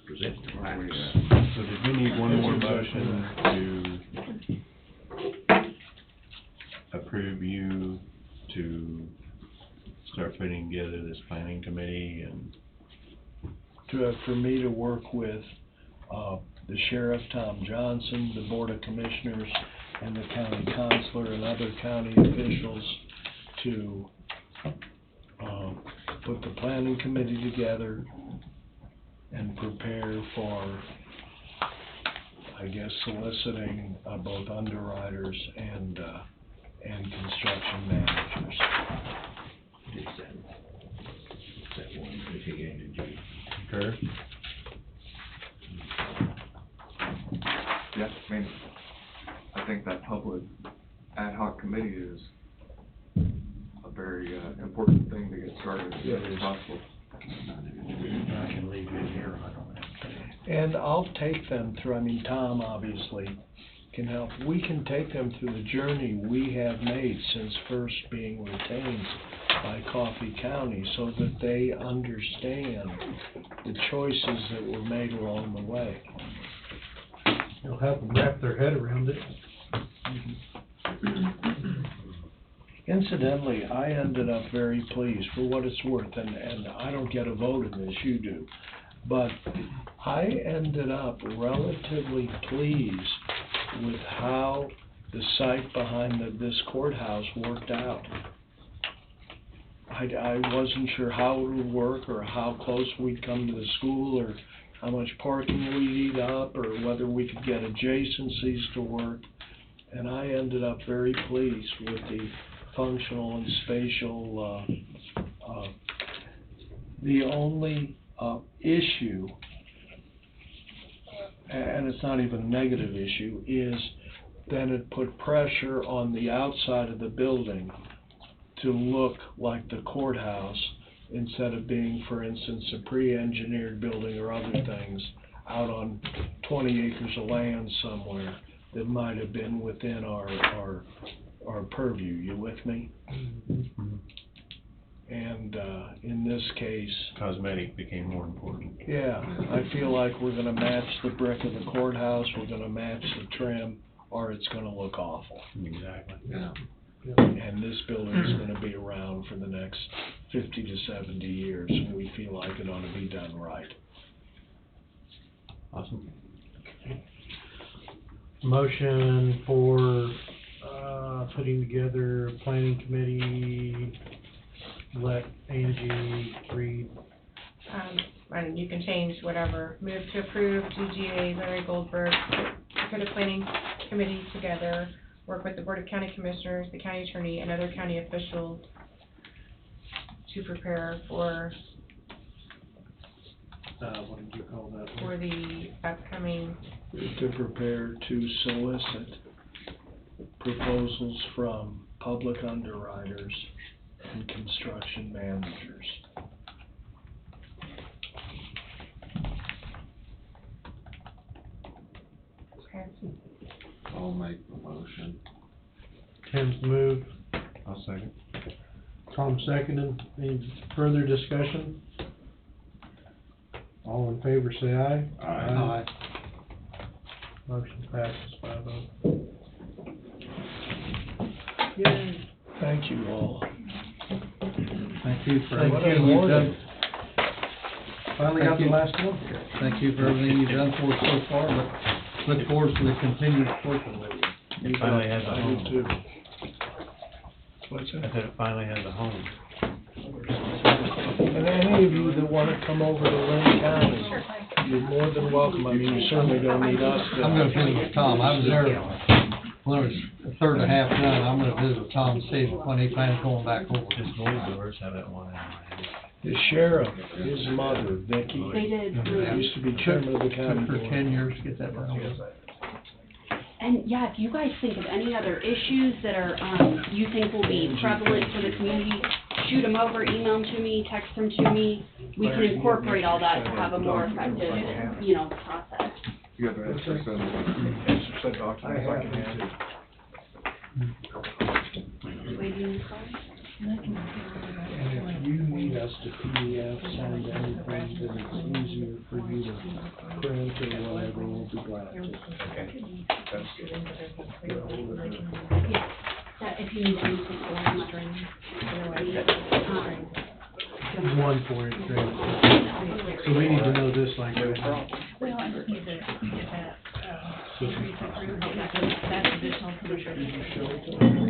Present the facts. So did we need one more motion to approve you to start putting together this planning committee and? For me to work with the sheriff, Tom Johnson, the board of commissioners, and the county counselor and other county officials to put the planning committee together and prepare for, I guess, soliciting both underwriters and construction managers. Is that one that he handed you? Sure. Yeah, I mean, I think that public ad hoc committee is a very important thing to get started as soon as possible. I can leave you in here, I don't have to. And I'll take them through, I mean, Tom obviously can help. We can take them through the journey we have made since first being retained by Coffee County so that they understand the choices that were made along the way. You'll help them wrap their head around it. Incidentally, I ended up very pleased for what it's worth, and I don't get a vote in this, you do. But I ended up relatively pleased with how the site behind this courthouse worked out. I wasn't sure how it would work or how close we'd come to the school or how much parking we'd eat up or whether we could get adjacencies to work. And I ended up very pleased with the functional and spatial, the only issue, and it's not even a negative issue, is then it put pressure on the outside of the building to look like the courthouse instead of being, for instance, a pre-engineered building or other things out on 20 acres of land somewhere that might have been within our purview. You with me? And, in this case, Cosmetic became more important. yeah, I feel like we're gonna match the brick of the courthouse, we're gonna match the trim, or it's gonna look awful. Exactly. Yeah. And this building's gonna be around for the next 50 to 70 years, and we feel like it ought to be done right. Awesome. Motion for, putting together a planning committee, let Angie read. And you can change whatever. Move to approve GGA Larry Goldberg to put a planning committee together, work with the Board of County Commissioners, the county attorney, and other county officials to prepare for What did you call that? for the upcoming. To prepare to solicit proposals from public underwriters and construction managers. Okay. I'll make the motion. Tim's moved, I'll second. Tom seconded. Any further discussion? All in favor, say aye. Aye. Motion passes 5-0. Yay. Thank you all. Thank you for Thank everything you. you've done. Finally Thank got the you. last one. Thank you for everything you've done for us so far, but look forward to the continued working with you. It finally has a I do home. too. What's I that? said it finally has a home. And any of you that wanna come over to Lynn County, you're more than welcome. I mean, you certainly don't need us to. I'm gonna visit with Tom. I was there when it was a third and a half done. I'm gonna visit with Tom, see when he plans going back over. His gold doors have that one in it. The sheriff, his mother, Vicky, They did. used to be chairman of the county Took her board. 10 years to get that done. And yeah, if you guys think of any other issues that are, you think will be prevalent for the community, shoot them over, email them to me, text them to me. We can incorporate all that to have a more effective, process. You have an extra set of. Extra set documents I can hand. Waiting for And if you need us to PDF send anything that it's easier for you to print or whatever, we'll be glad to. Okay. That's good. Yeah, that if you need anything for One for it, great. So we need to know this like right now. Well, I just need to get that, increase approved, that's additional commission.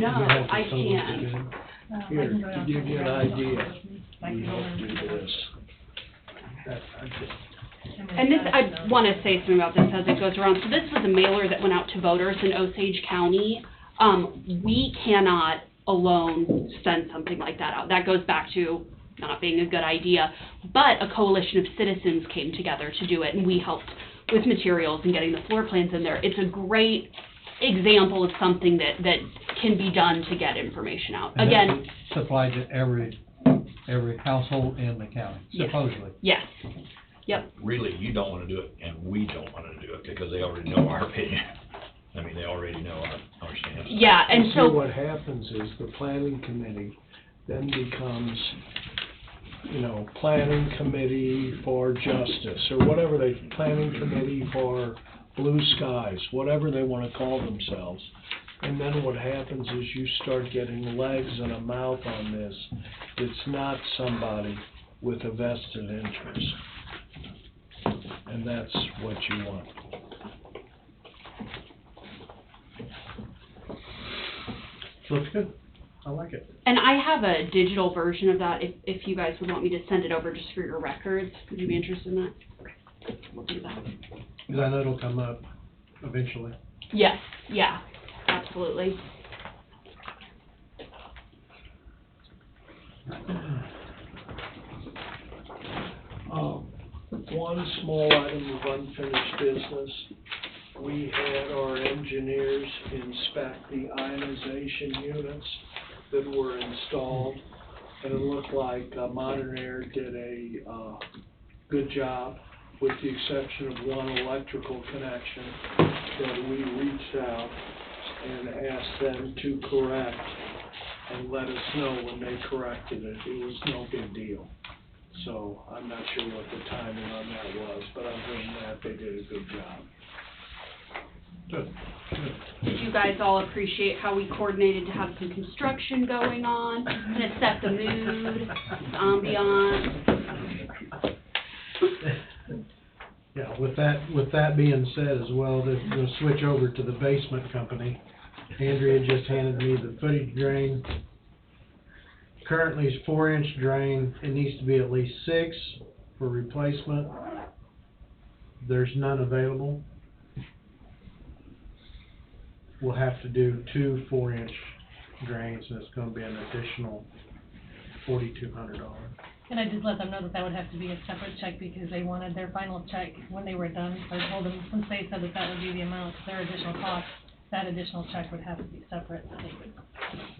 No, I can't. Here, to give you an idea, Like, we you have to know, do this. And this, I want to say something about this as it goes around. So this was a mailer that went out to voters in Osage County. We cannot alone send something like that out. That goes back to not being a good idea. But a coalition of citizens came together to do it, and we helped with materials and getting the floor plans in there. It's a great example of something that can be done to get information out. And Again, that's supplied to every household in the county, Yes. supposedly. yes. Yep. Really, you don't wanna do it, and we don't wanna do it, because they already know our opinion. I mean, they already know our stance. Yeah, and See, so what happens is the planning committee then becomes, planning committee for justice, or whatever planning committee for blue skies, whatever they wanna call themselves. And then what happens is you start getting legs and a mouth on this. It's not somebody with a vested interest. And that's what you want. Looks good. I like it. And I have a digital version of that if you guys would want me to send it over just for your records. Would you be interested in that? Okay, we'll do that. Because I know it'll come up eventually. Yes, yeah, absolutely. One small item of unfinished business. We had our engineers inspect the ionization units that were installed, and it looked like Modern Air did a good job, with the exception of one electrical connection that we reached out and asked them to correct and let us know when they corrected it. It was no big deal. So I'm not sure what the timing on that was, but other than that, they did a good job. Good. Did you guys all appreciate how we coordinated to have some construction going on, kind of set the mood, ambiance? Yeah, with that being said as well, we'll switch over to the basement company. Andrea just handed me the footage drain. Currently it's 4-inch drain. It needs to be at least 6 for replacement. There's none available. We'll have to do 2 4-inch drains, and it's gonna be an additional $4,200. And I just let them know that would have to be a separate check because they wanted their final check when they were done. So I told them, since they said that would be the amount, their additional cost, that additional check would have to be separate. So they would.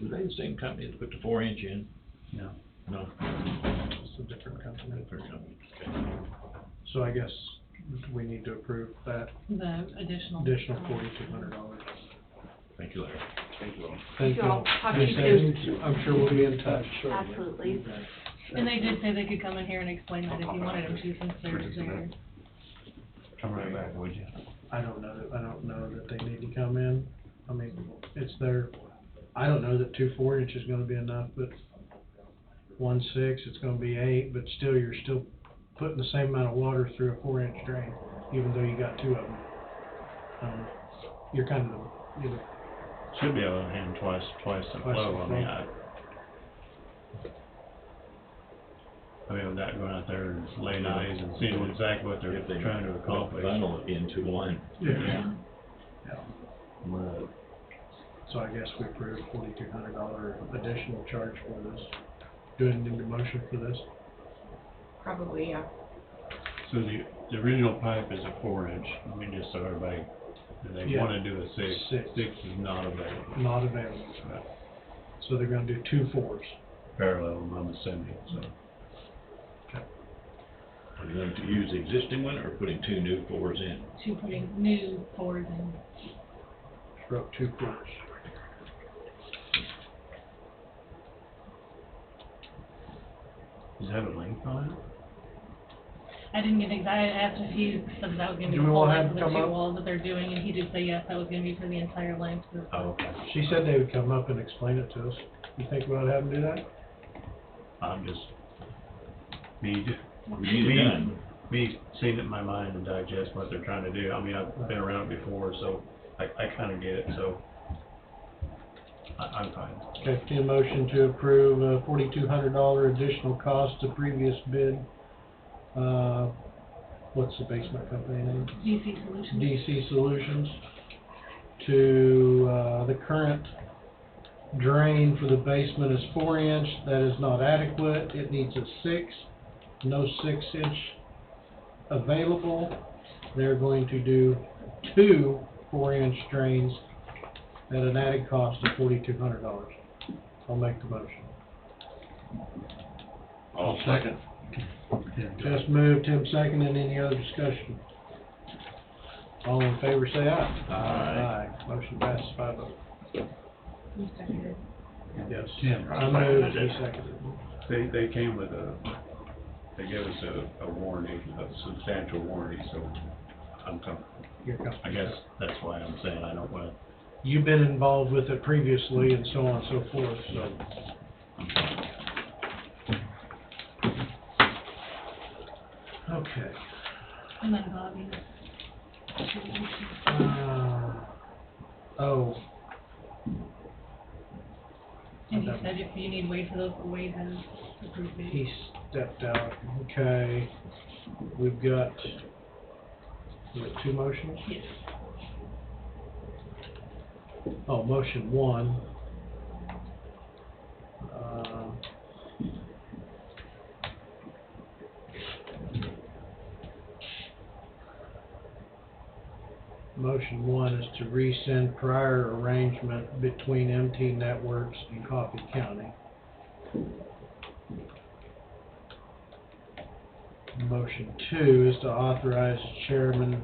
Were they the same company that put the 4-inch in? No. No. It's a different company. So I guess we need to approve that The additional. $4,200. Thank you, Larry. Thank you all. Thank you all. Talk to you soon. I'm sure we'll be in touch. Absolutely. And they did say they could come in here and explain that if you wanted them to, since they're there. Come right back, would you? I don't know that they need to come in. I mean, it's their, I don't know that 2 4-inch is gonna be enough, but 1 6, it's gonna be 8, but still, you're still putting the same amount of water through a 4-inch drain, even though you got 2 of them. You're kind of, Should be able to handle twice the flow. I mean, without going out there and laying eyes and seeing exactly what they're trying to accomplish. Funnel it into one. Yeah. So I guess we approved $4,200 additional charge for this. Do I need a motion for this? Probably, yeah. So the original pipe is a 4-inch. I mean, just so everybody, if they wanna do a 6, 6 is not available. Not available. Right. So they're gonna do 2 4s. Parallel, I'm assuming, so. Are you going to use the existing one or putting 2 new 4s in? To putting new 4s in. Wrote 2 4s. Does it have a length on it? I didn't get exact, I asked if he said that was gonna be Do the we whole wanna length have of the them 2 come up? walls that they're doing, and he did say yes, that was gonna be for the entire length of the. Oh, okay. She said they would come up and explain it to us. You think we ought to have them do that? I'm just, me seeing it in my mind and digest what they're trying to do. I mean, I've been around it before, so I kinda get it, so I'm fine. Okay, need a motion to approve a $4,200 additional cost to previous bid. What's the basement company name? DC Solutions. DC Solutions. To, the current drain for the basement is 4-inch. That is not adequate. It needs a 6. No 6-inch available. They're going to do 2 4-inch drains at an added cost of $4,200. I'll make the motion. I'll second. Just moved, Tim seconded. Any other discussion? All in favor, say aye. Aye. Motion passes 5-0. You seconded. Yes. Tim. I moved, he seconded. They came with they gave us a warranty, a substantial warranty, so I'm comfortable. You're comfortable. I guess that's why I'm saying I don't wanna. You've been involved with it previously and so on and so forth, so. Okay. And then Bobby. Oh. And he said if you need Wade for those, Wade has approved it. He stepped out. Okay. We've got 2 motions? Yes. Oh, motion 1. Motion 1 is to rescind prior arrangement between MT Networks and Coffee County. Motion 2 is to authorize the chairman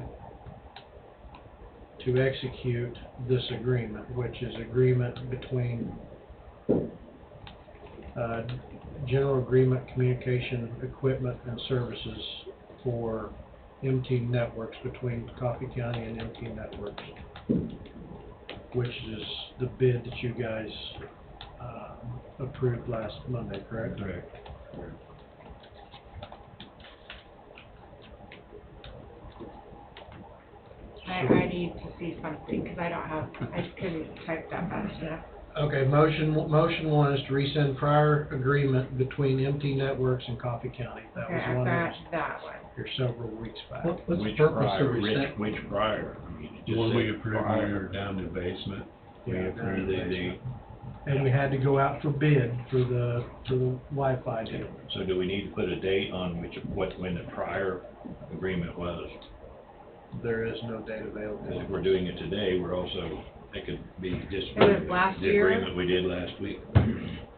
to execute this agreement, which is agreement between general agreement, communication, equipment, and services for MT Networks between Coffee County and MT Networks, which is the bid that you guys approved last Monday, correct? Correct. I need to see something, because I couldn't type that fast enough. Okay, motion one is to rescind prior agreement between MT Networks and Coffee County. That Okay, was I've one that got was that one. here several weeks back. What's the Which purpose prior, of rescind? which prior? I mean, it The just one we said approved, prior. we were down to basement. We Yeah, approved the And we had to go out for bid for the Wi-Fi deal. So do we need to put a date on when the prior agreement was? There is no date available. Because if we're doing it today, we're also, it could be just It was last the year? agreement we did last week.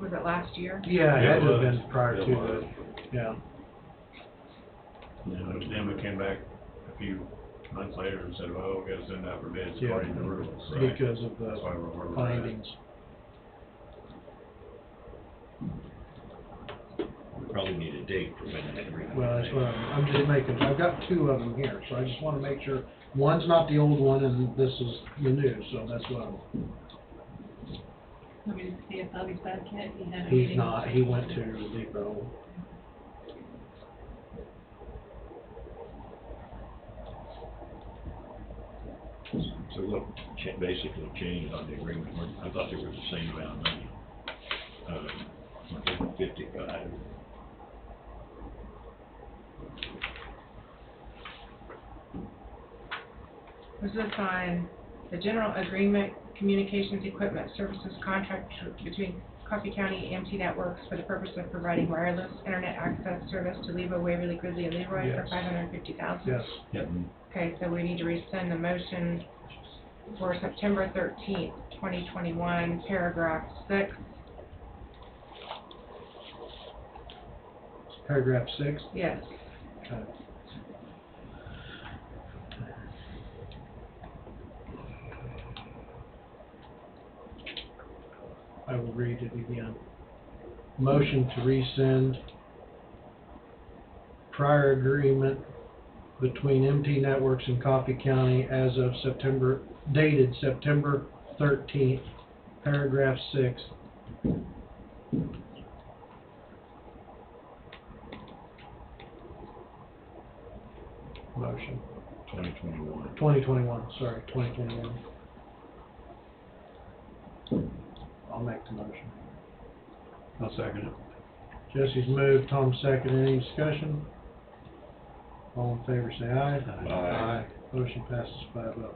Was it last year? Yeah, it Yeah, had it to have was. been prior It to was. the, yeah. then we came back a few months later and said, well, we gotta send out for bids Yeah, according to the rules. because of That's why the we're where we're at. findings. We probably need a date for when that agreement. Well, that's what I'm just making, I've got two of them here, so I just wanna make sure, one's not the old one and this is the new, so that's what I'm, Let me see if Bobby's back yet. He had a he's meeting. not, he went to Depot. So what basically changed on the agreement? I thought they were the same amount of money. 55. Was this on the general agreement, communications equipment services contract between Coffee County MT Networks for the purpose of providing wireless internet access service to Levo, Waverly, Gridley, and Leroy for Yes. $550,000? Yes. Yep. Okay, so we need to rescind the motion for September 13th, 2021, paragraph 6. Paragraph 6? Yes. Okay. I will read it again. Motion to rescind prior agreement between MT Networks and Coffee County as of dated September 13th, paragraph 6. Motion. 2021. 2021, sorry, 2021. I'll make the motion. I'll second it. Jesse's moved, Tom second. Any discussion? All in favor, say aye. Aye. Motion passes 5-0.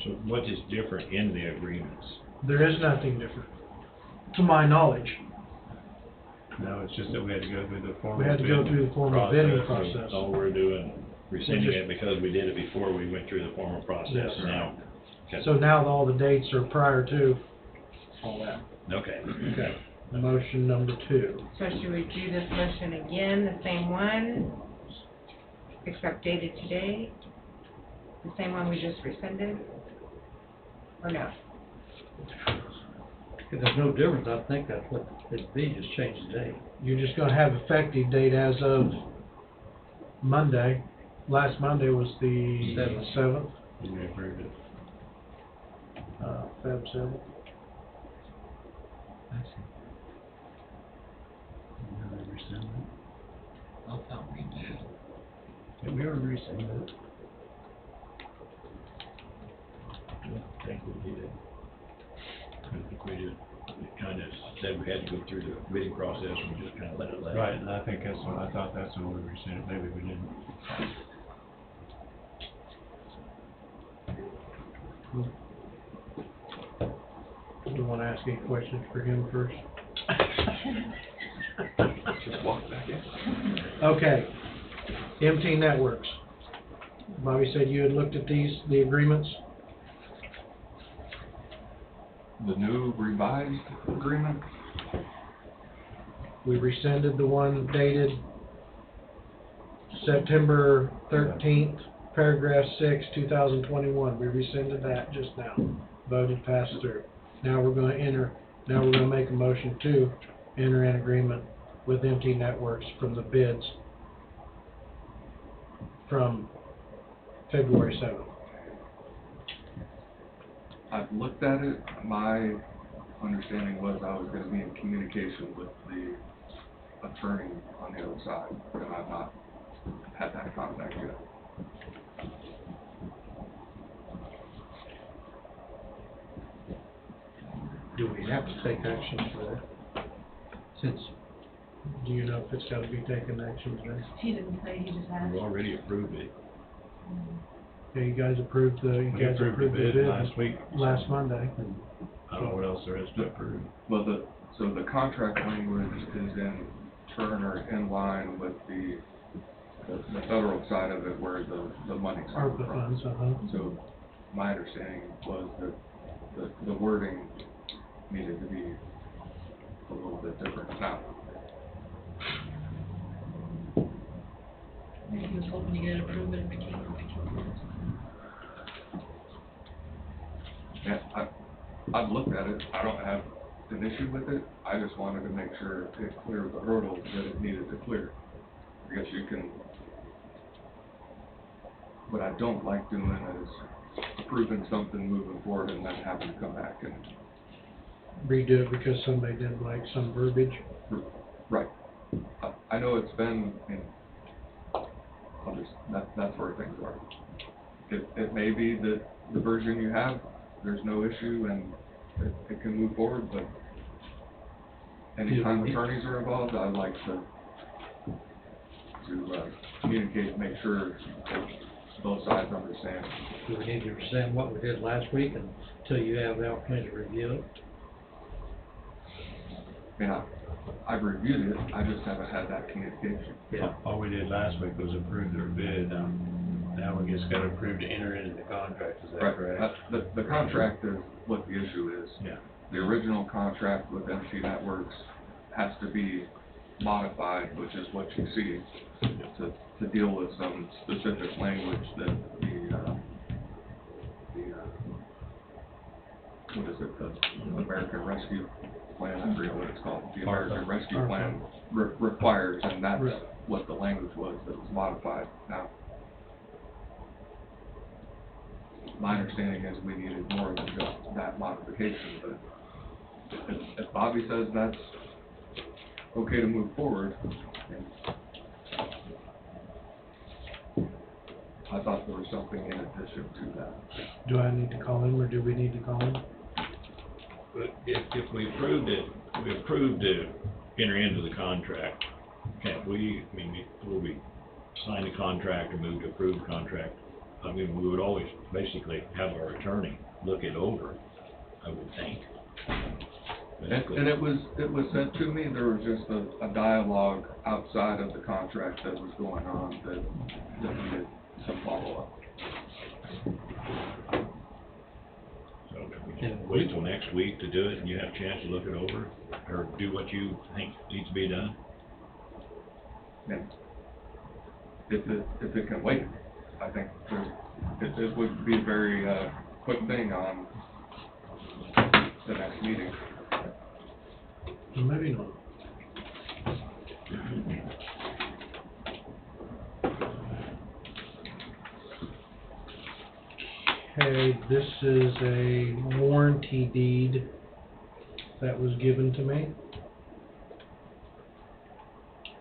So what is different in the agreements? There is nothing different, to my knowledge. No, it's just that we had to go through the formal We had to go bidding through the formal bidding So process. all we're doing, rescinding just- it because we did it before we went through the formal process. Yes. Now, okay. So now all the dates are prior to all that. Okay. Okay. Motion number 2. So should we do this motion again, the same one, except dated today? The same one we just rescinded? Or no? If there's no difference, I think that's what it'd be, just change the date. You're just gonna have effective date as of Monday. Last Monday was the 7th, And we approved it. Feb 7th. I thought we did. Yeah, we already rescinded it. I don't think we did. I think we did. It kind of said we had to go through the bidding process, and we just kind of let it lay. Right, and I think that's what, I thought that's when we rescinded, maybe we didn't. Do you wanna ask any questions for him first? Just walk back in. Okay. MT Networks. Bobby said you had looked at the agreements? The new revised agreement? We rescinded the one dated September 13th, paragraph 6, 2021. We rescinded that just now. voted, passed through. Now we're gonna make a motion to enter an agreement with MT Networks from the bids from February 7th. I've looked at it. My understanding was I was gonna be in communication with the attorney on the other side, and I've not had that contact yet. Do we have to take action for that? Since, do you know if it's gotta be taken action today? He didn't say, he just asked. We already approved it. Yeah, you guys approved the bid last week. last Monday. I don't know what else there is to approve. Well, so the contract language is in turn or in line with the federal side of it where the money's coming ARPA from. funds, So my understanding was that the wording needed to be a little bit different now. Maybe he was hoping to get it approved, but it became. Yeah, I've looked at it. I don't have an issue with it. I just wanted to make sure it cleared the hurdles that it needed to clear. I guess you can, what I don't like doing is approving something moving forward and then having to come back and. redo it because somebody didn't like some verbiage. Right. I know it's been in, that's where things are. It may be that the version you have, there's no issue and it can move forward, but anytime attorneys are involved, I like to communicate, make sure that both sides understand. Do we need to rescind what we did last week until you have the opportunity to review it? I mean, I've reviewed it, I just haven't had that communication. Yeah. All we did last week was approve their bid. Now we just gotta approve to enter into the contract, is that Right. correct? The contract is what the issue is. Yeah. The original contract with MT Networks has to be modified, which is what you see, to deal with some specific language that what is it, the American Rescue Plan, I forget what it's called, the American Rescue Plan requires, and that's what the language was that was modified. Now, my understanding is we needed more than just that modification, but if Bobby says that's okay to move forward, and I thought there was something in addition to that. Do I need to call him or do we need to call him? But if we approved it, we approved to enter into the contract, can't we, I mean, will we sign the contract or move to approve the contract? I mean, we would always basically have our attorney look it over, I would think. And it was sent to me, there was just a dialogue outside of the contract that was going on that needed some follow-up. So we can wait till next week to do it and you have a chance to look it over or do what you think needs to be done? And if it can wait, I think it would be a very quick thing on the next meeting. Maybe not. Okay, this is a warranty deed that was given to me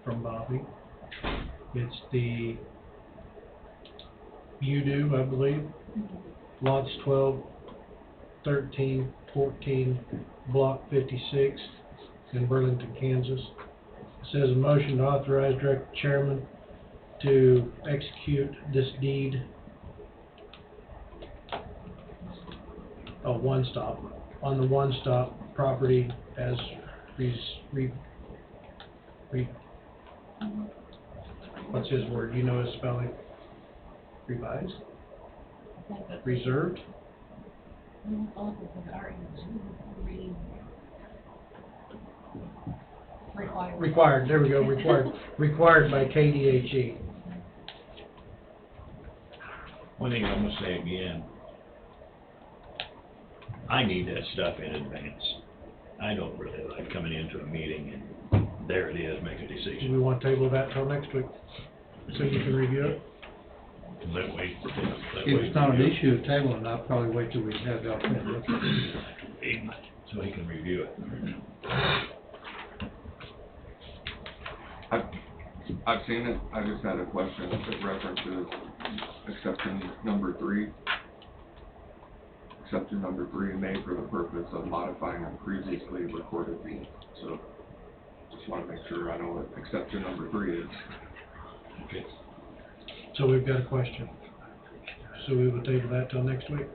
from Bobby. It's the I believe, lots 12, 13, 14, block 56 in Burlington, Kansas. It says a motion to authorize Director Chairman to execute this deed. On the one-stop property as what's his word? You know his spelling? Revised? Reserved? Required, there we go, required by KDHE. One thing I'm gonna say again, I need that stuff in advance. I don't really like coming into a meeting and there it is, make a Do decision. we want to table that till next week, so you can review it? Let wait for them. If it's not an issue of tabling, I'll probably wait till we have the opportunity to look at it. So he can review it. I've seen it, I just had a question that references exception number 3. Exception number 3 made for the purpose of modifying a previously recorded deed. So, just want to make sure I know what exception number 3 is. Okay. So we've got a question. So we will table that till next week?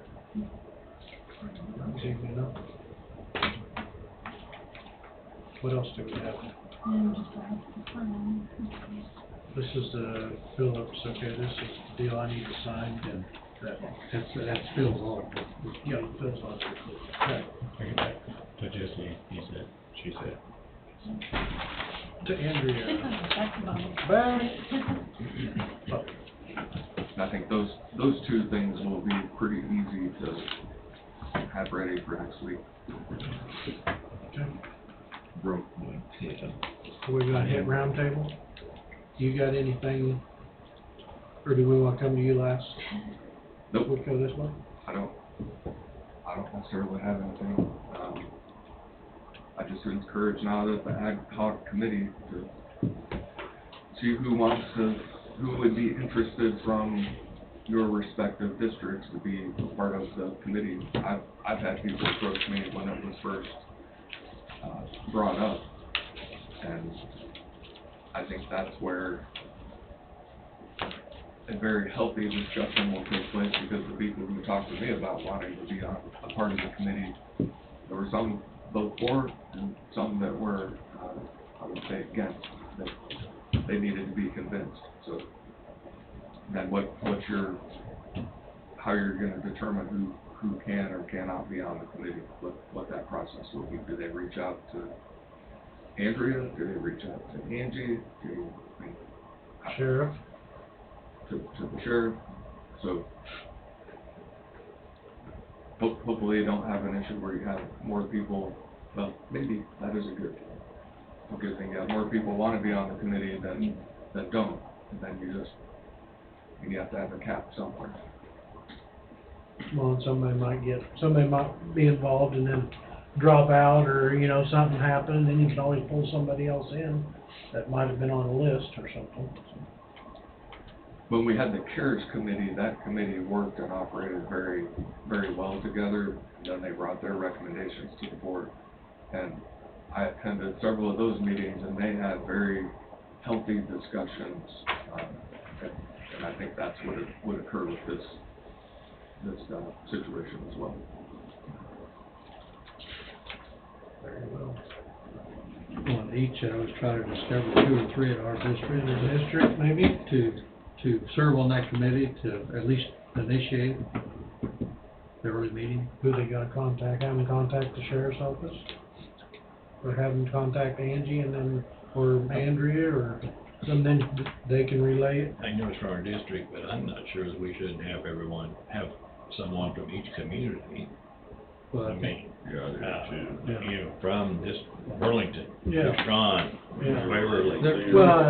Evening, no? What else do we have? This is the Phillips, okay, this is the deal I need to sign, and That's Phil's all. yeah, Phil's on it. Okay. Bring it back to Jesse, he said, she said. To Andrea. Back. And I think those 2 things will be pretty easy to have ready for next week. Okay. Bro. We're gonna hit round table. You got anything, or do we want to come to you last? Nope. We go this way? I don't necessarily have anything. I just encourage now that the ad hoc committee to see who would be interested from your respective districts to be a part of the committee. I've had people approach me when it was first brought up, and I think that's where a very healthy discussion will take place, because the people who talked to me about wanting to be on a part of the committee, there were some vote for and some that were, I would say, against, that they needed to be convinced. So then how you're going to determine who can or cannot be on the committee, what that process will be. Do they reach out to Andrea? Do they reach out to Angie? Sheriff? To the sheriff? So hopefully you don't have an issue where you have more people. Well, maybe that is a good thing. You have more people want to be on the committee than don't, and then you have to have a cap somewhere. Well, and somebody might be involved and then drop out, or, something happen, then you can always pull somebody else in that might have been on a list or something. When we had the CARES committee, that committee worked and operated very, very well together. And then they brought their recommendations to the board. And I attended several of those meetings, and they had very healthy discussions. And I think that's what would occur with this situation as well. Very well. On each, I was trying to discover 2 or 3 in our district, maybe, to serve on that committee, to at least initiate the early meeting. Who they gotta contact? Have them contact the sheriff's office? Or have them contact Angie or Andrea, or then they can relay it? I know it's from our district, but I'm not sure that we shouldn't have someone from each community. Well, I mean, Yeah. from this Burlington, Yeah. Strong, Yeah. Waverly. Well,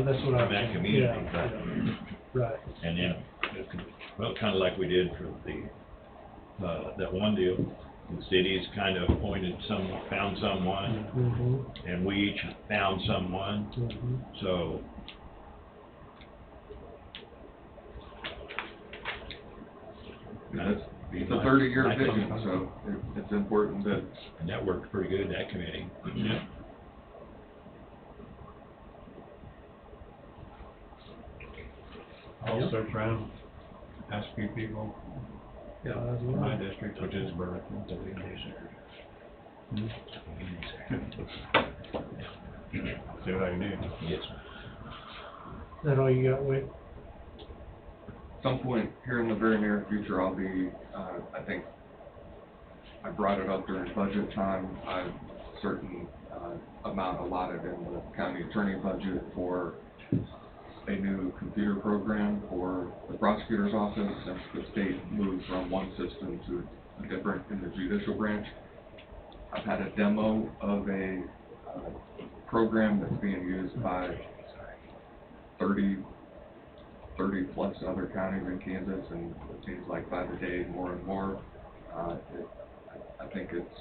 that's what I. From that community, Yeah. Right. And then, well, kind of like we did for that one deal, the cities kind of found someone, Mm-hmm. and we each found someone, Mm-hmm. so. It's a 30-year vision, so it's important that. And that worked pretty good, that committee. Yeah. I'll search around, ask a few people in my district, which is Burlington. See what I can do. Yes. Is that all you got, Wade? Some point here in the very near future, I'll be, I think, I brought it up during budget time, a certain amount allotted in the county attorney budget for a new computer program for the prosecutor's office, since the state moved from one system different in the judicial branch. I've had a demo of a program that's being used by 30 plus other counties in Kansas, and it seems like by the day more and more. I think it's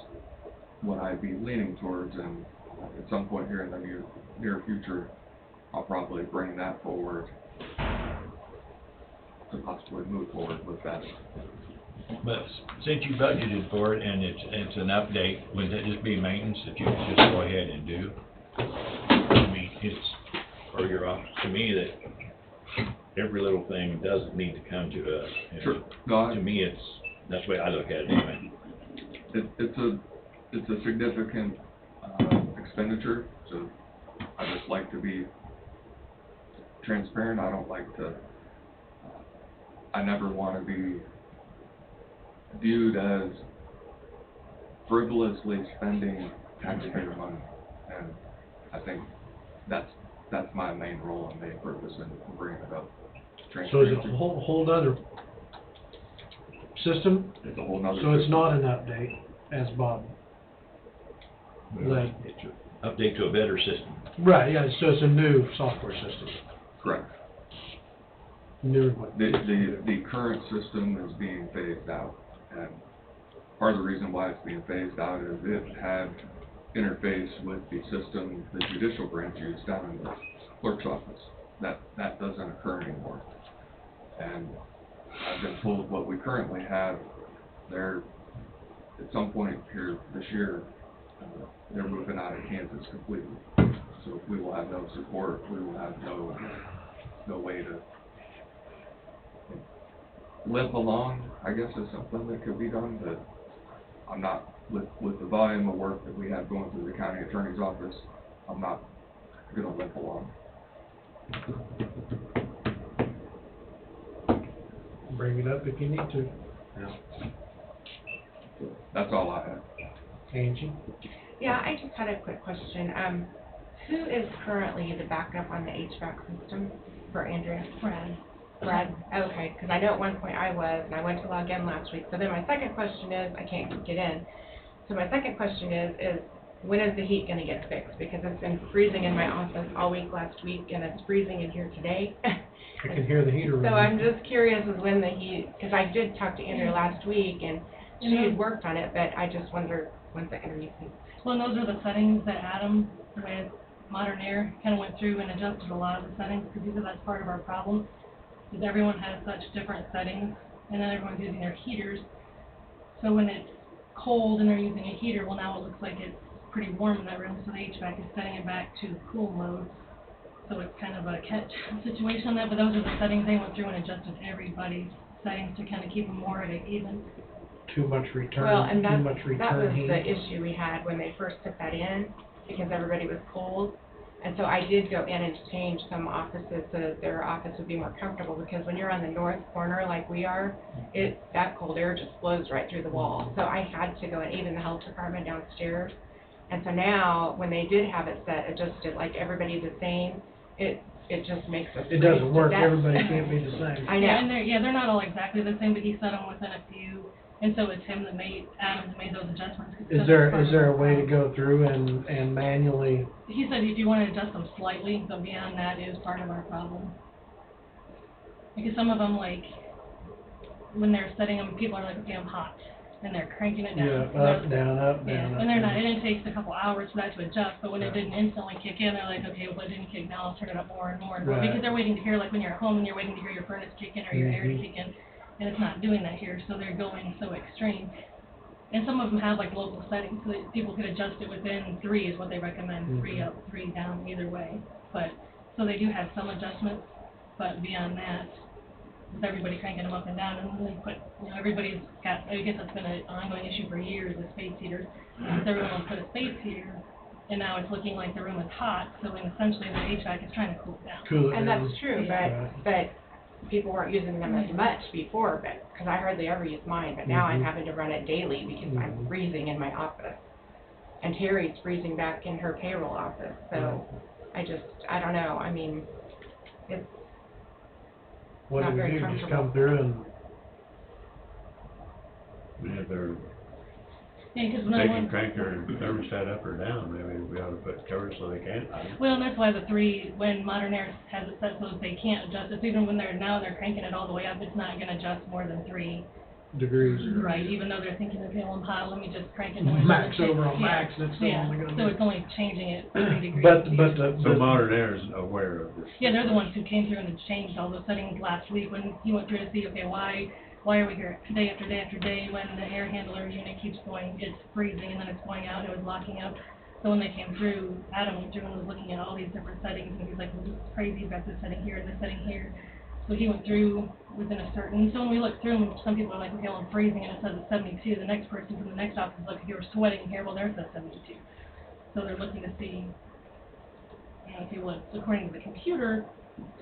what I'd be leaning towards, and at some point here in the near future, I'll probably bring that forward to possibly move forward with that. But since you budgeted for it and it's an update, wouldn't that just be maintenance that you could just go ahead and do? I mean, it's, for your office, to me, that every little thing doesn't need to come to us. Sure. No, to me, that's the way I look at it anyway. It's a significant expenditure, so I just like to be transparent. I don't like to, I never want to be viewed as frivolously spending taxpayer money, and I think that's my main role and main purpose in bringing it up. So is it a whole other system? It's a whole nother So it's system. not an update, as Bob led. It's an update to a better system. Right, yeah, so it's a new software system. Correct. New. The current system is being phased out, and part of the reason why it's being phased out is it had interface with the system the judicial branch used down in the clerk's office. That doesn't occur anymore. And I've been told what we currently have there, at some point here this year, they're moving out of Kansas completely. So we will have no support, we will have no way to limp along, I guess, is something that could be done, but I'm not, with the volume of work that we have going through the county attorney's office, I'm not gonna limp along. Bring it up if you need to. That's all I have. Angie? Yeah, I just had a quick question. Who is currently the backup on the HVAC system for Andrea? Brad? Okay, because I know at one point I was, and I went to log in last week. So then my second question is, I can't get in. So my second question is when is the heat going to get fixed? Because it's been freezing in my office all week last week, and it's freezing in here today. I can hear the heater running. So I'm just curious as when the heat, because I did talk to Andrea last week, and she had worked on it, but I just wonder when's that going to be fixed? Well, those are the settings that Adam with Modern Air kind of went through and adjusted a lot of the settings, because he said that's part of our problem, is everyone has such different settings, and then everyone's using their heaters. So when it's cold and they're using a heater, well, now it looks like it's pretty warm in that room, so the HVAC is setting it back to cool mode. So it's kind of a catch situation on that, but those are the settings they went through and adjusted everybody's settings to kind of keep them more at an even. Too much return, Well, and too much that return was heat. the issue we had when they first put that in, because everybody was cold. And so I did go in and change some offices so that their office would be more comfortable, because when you're on the north corner like we are, that cold air just blows right through the wall. So I had to go in, even the health department downstairs. And so now, when they did have it set, adjusted, like everybody the same, it just makes us It doesn't work, everybody can't be the same. I know. Yeah, and they're not all exactly the same, but he set them within a few, and so it's him that Adam that made those adjustments. Is there a way to go through and manually? He said if you want to adjust them slightly, but beyond that is part of our problem. Because some of them, like, when they're setting them, people are like, okay, I'm hot, and they're cranking it down. Yeah, up, down, up, down, up. And they're not, and it takes a couple hours for that to adjust, but when it didn't instantly kick in, they're like, okay, well, it didn't kick, now I'll turn it up more and more and more. Right. Because they're waiting to hear, like when you're at home and you're waiting to hear your furnace kick in or your air to Mhm. kick in, and it's not doing that here, so they're going so extreme. And some of them have like local settings, so that people could adjust it within 3 is what they recommend, 3 up, 3 down, either way. But, so they do have some adjustments, but beyond that, with everybody cranking them up and down, and then they put, everybody's got, I guess it's been an ongoing issue for years with space heaters, because everyone will put a space heater, and now it's looking like the room is hot, so then essentially the HVAC is trying to cool it down. Cool it And down. that's true, but people weren't using them as much before, but, because I hardly ever used mine, but now I'm having to run it daily because I'm freezing in my office. And Terry's freezing back in her payroll office, so I don't know, I mean, it's What not do we very do, just comfortable. come through and And if they're, Yeah, 'cause they no can one. crank their thermostat up or down, maybe we ought to put covers so they can't. Well, and that's why the three, when Modern Air has it set so that they can't adjust it, even when they're cranking it all the way up, it's not gonna adjust more than 3. Degrees. Right, even though they're thinking, okay, well, I'm hot, let me just crank it down. Max over on Yeah, max, that's still yeah, only gonna so be. it's only changing it 3 degrees. So Modern Air is aware of this. Yeah, they're the ones who came through and had changed all those settings last week when he went through to see, okay, why are we here day after day after day when the air handler unit keeps going, it's freezing and then it's going out and it was locking up. So when they came through, Adam went through and was looking at all these different settings and he's like, well, this is crazy, you've got this setting here and this setting here. So he went through within a certain, so when we looked through them, some people are like, okay, well, I'm freezing and it says it's 72. The next person from the next office is like, if you were sweating here, well, there's that 72. So they're looking to see, you know, okay, well, according to the computer,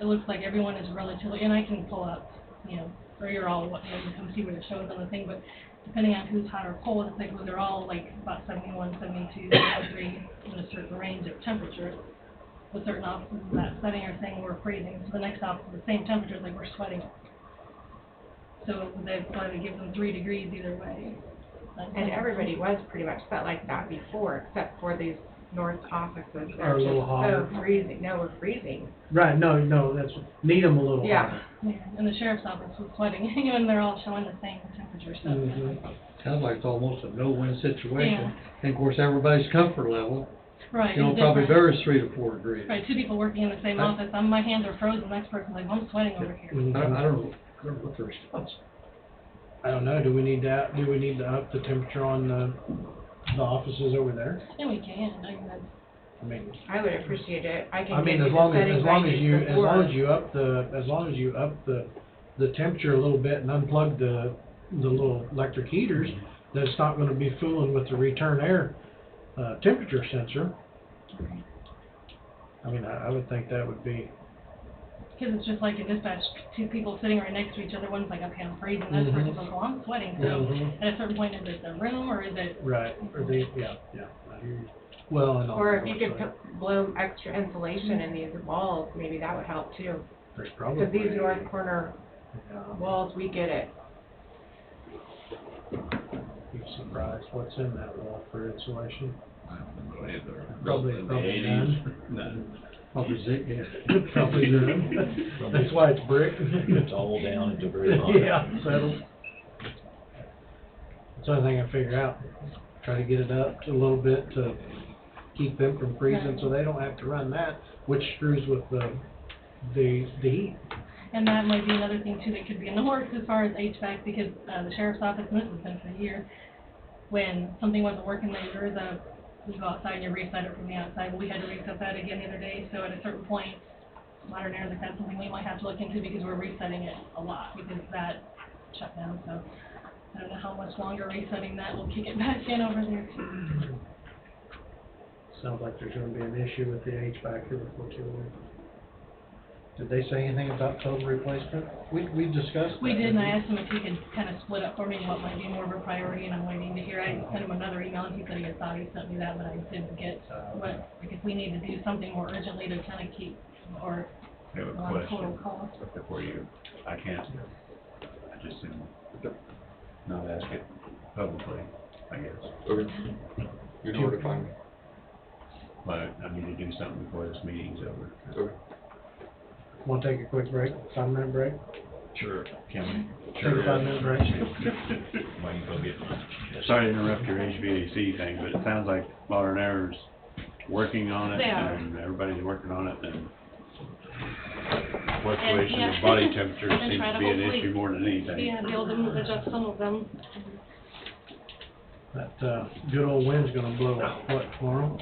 it looks like everyone is relatively, and I can pull up, you know, or you're all, you know, you can see what it shows on the thing, but depending on who's hot or cold, it's like, well, they're all like about 71, 72, 73 in a certain range of temperatures. But certain offices in that setting are saying we're freezing, so the next office is the same temperature, is like we're sweating. So that's why they give them 3 degrees either way. And everybody was pretty much set like that before, except for these north offices. Are a little hotter. So freezing, no, we're freezing. Right, no, that's, need them a little Yeah. hotter. Yeah, and the sheriff's office was sweating, and they're all showing the same temperature stuff. Mm-hmm. Sounds like it's almost a no-win situation. Yeah. And of course, everybo's comfort level, Right. you know, it's probably different. varies 3 to 4 degrees. Right, 2 people working in the same office, my hands are frozen, the next person's like, well, I'm sweating over here. Mm-hmm. I don't know what the response. I don't know, do we need to up the temperature on the offices over there? And we can, I mean, that's. I mean, I would appreciate it. I I can mean, give as you long the as settings I used you before. up the temperature a little bit and unplug the little electric heaters, then it's not gonna be fooling with the return air, temperature sensor. I mean, I would think that would be. Because it's just like in dispatch, 2 people sitting right next to each other, one's like, okay, I'm freezing, the other person's like, well, I'm sweating, so Mhm. at a certain point, is it the room, or is it? Right, or yeah. I hear you. Well, and Or if you could blow extra insulation in these walls, maybe that would help too. There's probably. Because these north corner walls, we get it. Be surprised what's in that wall for insulation. I don't know either. Probably In the none. 80s, none. Probably yeah. Probably none. That's why it's brick. It's all down into very hot. Yeah, settled. That's the only thing I figure out. Try to get it up to a little bit to keep them from freezing, so they don't have to run that, which screws with the heat. And that might be another thing too that could be in the works as far as HVAC, because the sheriff's office, and this has been for a year, when something wasn't working, you go outside and you reset it from the outside. Well, we had to reset that again the other day, so at a certain point, Modern Air is kind of something we might have to look into because we're resetting it a lot because that shut down, so I don't know how much longer resetting that will kick it back in over there too. Sounds like there's gonna be an issue with the HVAC here before too long. Did they say anything about total replacement? We discussed that. We did, and I didn't asked him if he could kind of split up for me what might be more of a priority, and I'm waiting to hear. I sent him another email, and he said he had thought he sent me that, but I didn't get. But like if we need to do something more urgently to kind of keep, or I have a on total question cost. before you, I just didn't, not ask it publicly, I guess. Okay. You know where to find me. But I need to do something before this meeting's over. Okay. Want to take a quick break, 5-minute break? Sure. Can we? Take a 5-minute break. Why you go get Sorry to interrupt your HVAC thing, but it sounds like Modern Air's working on it, They are. and everybody's working on it, and And, fluctuation yeah. of body temperature I've been seems trying to to be an hopefully- issue more than anything. Yeah, be able to adjust some of them. That, good old wind's gonna blow, what, tomorrow?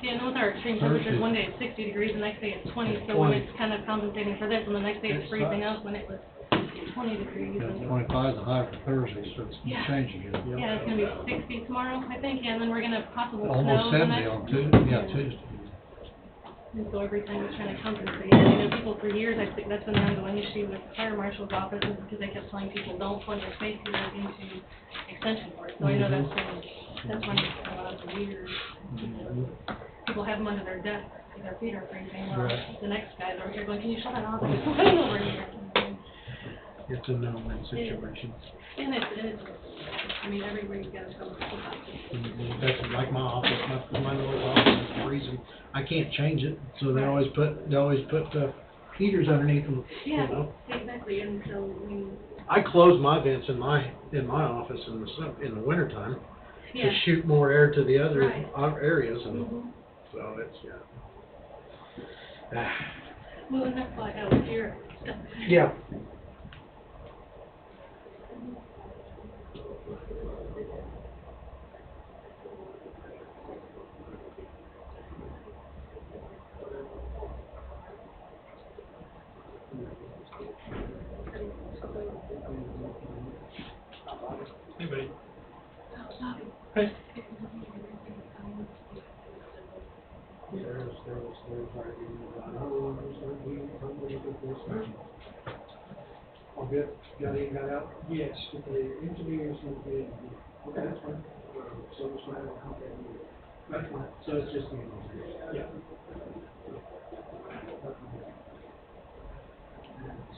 Yeah, and with our extreme temperatures, one day it's 60 degrees, the next day it's 20, so when it's kind of compensating for this, and the next day it's freezing up when it was 20 degrees. Yeah, and- 25 is the high for Thursday, so it's Yeah. changing again. Yeah, it's gonna be 60 tomorrow, I think, and then we're gonna possibly Almost snow the 70 next. on Tuesday, Tuesday. And so every time we're trying to compensate, you know, people for years, I think that's been the ongoing issue with the fire marshal's office, is because they kept telling people, don't plug your space heaters into extension cords. So I know that's one for a lot of years. People have them under their desk, their feet are freezing, well, Right. the next guy's over here going, can you shut that off, I'm sweating over here. It's a no-win situation. And it's I mean, everywhere you go, so That's like my office, my little office is freezing. I can't change it, so they always put heaters underneath them, you yeah, know. exactly, and so we, I close my vents in my office in the wintertime yeah. to shoot more air to the other Right. areas, and Mhm. so it's yeah. Well, and that's like out here. Yeah. Hey, buddy. Hey. All good? Got in, got out? Yes, but the engineers will be, okay, that's fine. So it's not, okay, that's fine, so it's just the engineers, yeah.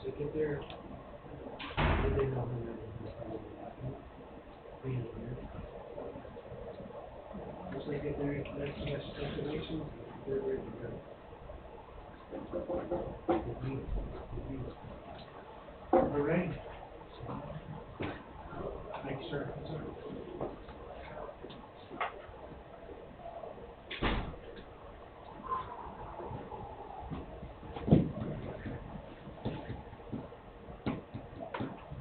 So get there, and then I'll be ready. Once they get there, that's the destination, they're ready to go. All right. Thanks, sir.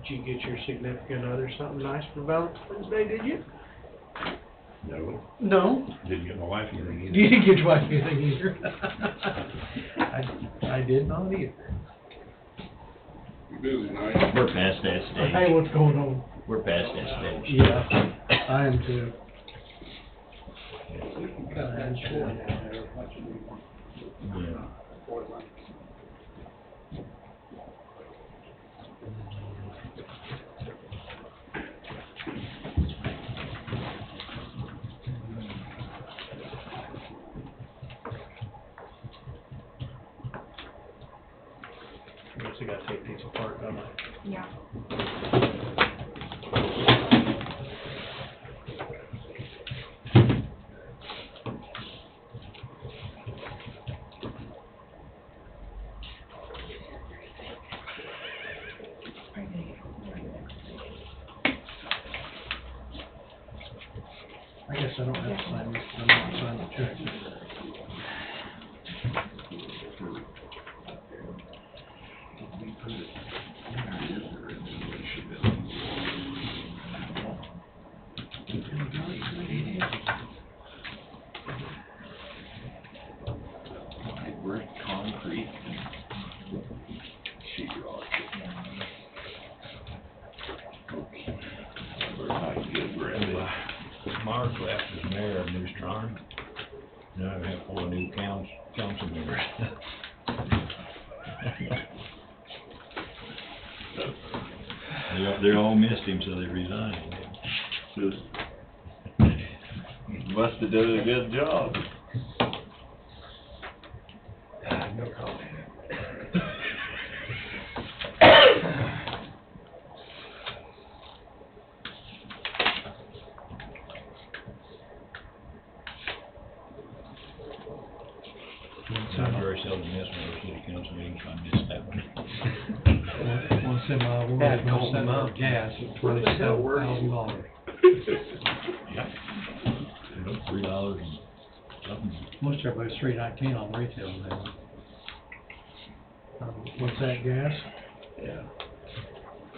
Did you get your significant other something nice for Valentine's Day, did you? No. No? Didn't get my wife anything either. You didn't get your wife anything either? I did not either. We're past that stage. Hey, what's going on? We're past that stage. Yeah, I am too. Yeah. I guess I gotta take these apart, don't I? Yeah. I guess I don't have to sign this, I'm not signing the check. Brick, concrete, sheetrock. Okay. We're not good, ready. Mark left as mayor of New Strong. Now I have 4 new council members. They all missed him, so they resigned. Must have done a good job. No comment. I very seldom miss one of those city council meetings, so I missed that one. One semi, Had to call one them set up. of gas at $27,000. Yeah. $3 and something. Most everybody's $3.19 on retail now. What's that, gas? Yeah.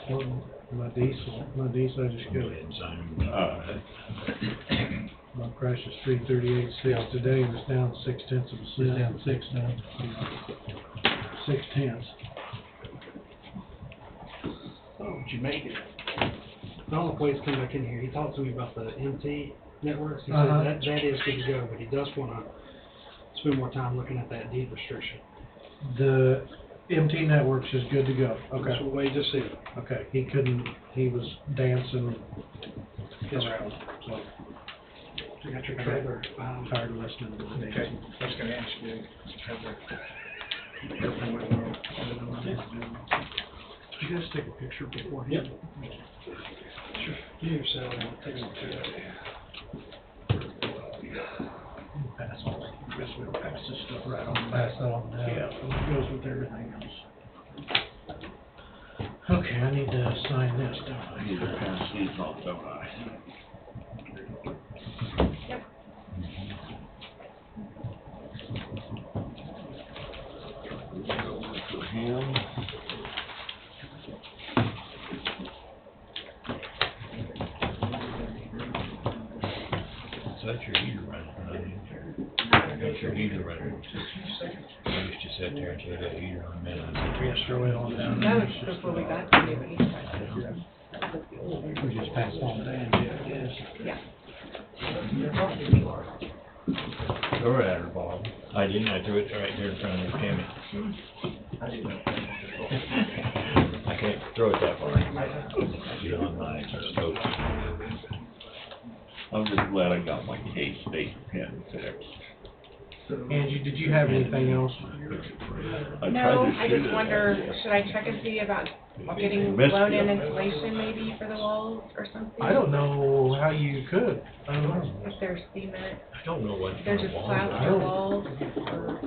Well, my diesel, I just Go got, ahead and sign them. my price is $3.38.6 today, and it's down 0.6 It's cents. down 6 now. 0.6. Oh, did you make it? Donald Quaid's come back in here, he talked to me about the MT networks, he said that is good to go, but he does wanna spend more time looking at that deed restriction. The MT Networks is good to go. Okay. That's what Wade just said. Okay, he was dancing Yes, sir. around, so I got your trailer. I'm tired of listening to the Okay, dancing. I was gonna ask you. Everything went well. Did you guys take a picture beforehand? Sure. You sell it, take it today. Pass all, I guess we'll pass this stuff right on. Pass that on down. Yeah, it goes with everything else. Okay, I need to sign this, don't I? Need to pass these off, don't I? Yep. For him. So that's your heater running, that's your heater running. I used to sit there and say that heater on a minute. Just throw it on down. That was before we got to new heat. We just pass it on down. Yes. Yeah. Throw it at her, Bob. I didn't, I threw it right there in front of Tammy. I can't throw it that far. Get on my stove. I'm just glad I got my K-State pen fixed. Angie, did you have anything else? No, I just wonder, should I check and see about getting blown-in insulation maybe for the walls or something? I don't know how you could. I don't know. If there's cement, I don't know what. if they're just plaster walls, or...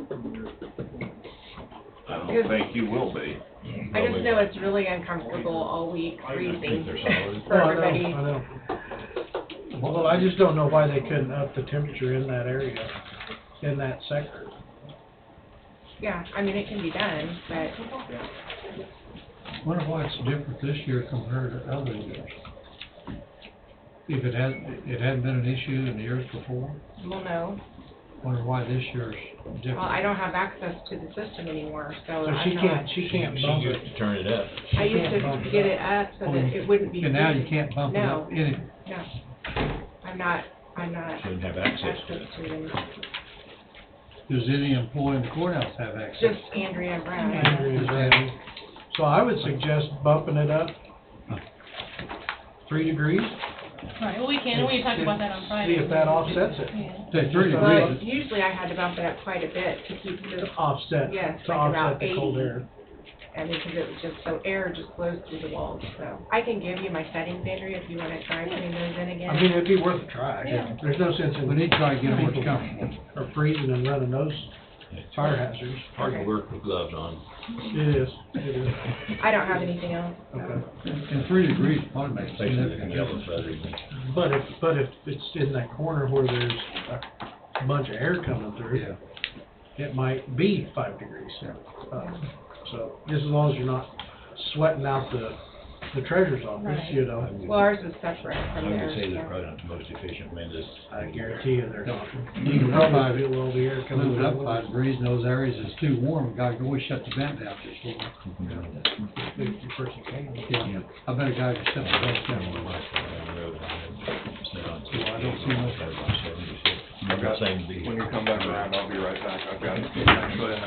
I don't think you will be. I just know it's really uncomfortable all week, freezing for Oh, I everybody. know, I know. Well, I just don't know why they couldn't up the temperature in that area, in that sector. Yeah, I mean, it can be done, but Wonder why it's different this year compared to other years. If it hadn't been an issue in the years before, we'll know. wonder why this year's different. Well, I don't have access to the system anymore, so So I'm she not... can't bump She it. used to turn it up. I used to get it up so that it wouldn't be... And now you freezing. can't bump it up any, No, I'm not Shouldn't have access to it. it. does any employee in the courthouse have access? Just Andrea and Brad. Andrea's ready. So I would suggest bumping it up 3 degrees. Right, well, we talked about that on Friday. See if that offsets it. Yeah. Say 3 Well, degrees. usually I had to bump it up quite a bit to keep the... Offset, Yes, to like offset about the cold 80. air. I mean, because it was just, so air just blows through the walls, so. I can give you my settings, Andrea, if you want to try putting those in again. I mean, it'd be worth a try. Yeah. There's no sense in... We need to try to get more people comfortable. Are freezing and running those fire hazards. Hard to work with gloves on. It is. I don't have anything else. Okay. And 3 degrees probably makes a Especially the significant yellow difference. feathers. But if it's in that corner where there's a bunch of air coming through, it might be 5 degrees. So just as long as you're not sweating out the treasurer's office, you know. Well, ours is separate I from would theirs. say they're so. probably not the most efficient windows. I guarantee you they're not. You You can probably probably feel all the air coming move it up through. 5 degrees in those areas it's too warm, guy can always shut the vent down just a little. If you person can. Yeah, I bet a guy can shut the vent down. Well, I don't see no. I've got, Same when you come back around, I'll be right back. I've got actually an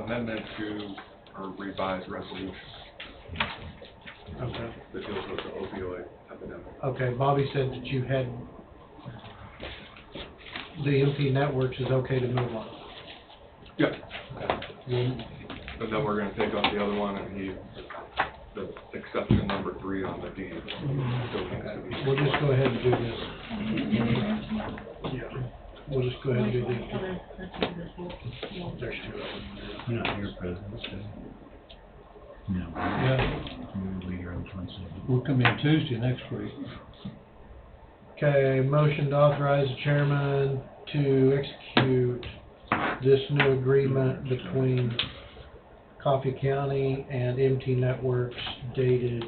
amendment to a revised resolution Okay. that deals with the opioid epidemic. Okay, Bobby said that you had, the MP Networks is okay to move on. Yeah. Well, But then we're gonna take off the other one, and the exception number 3 on the deed still needs to be. We'll just go ahead and do this. Yeah, we'll just go ahead and do these. There's 2 of them. You're not here, President. No. Yeah, You'll be here on 27th. we'll come in Tuesday next week. Okay, motion to authorize the chairman to execute this new agreement between Coffee County and MT Networks dated,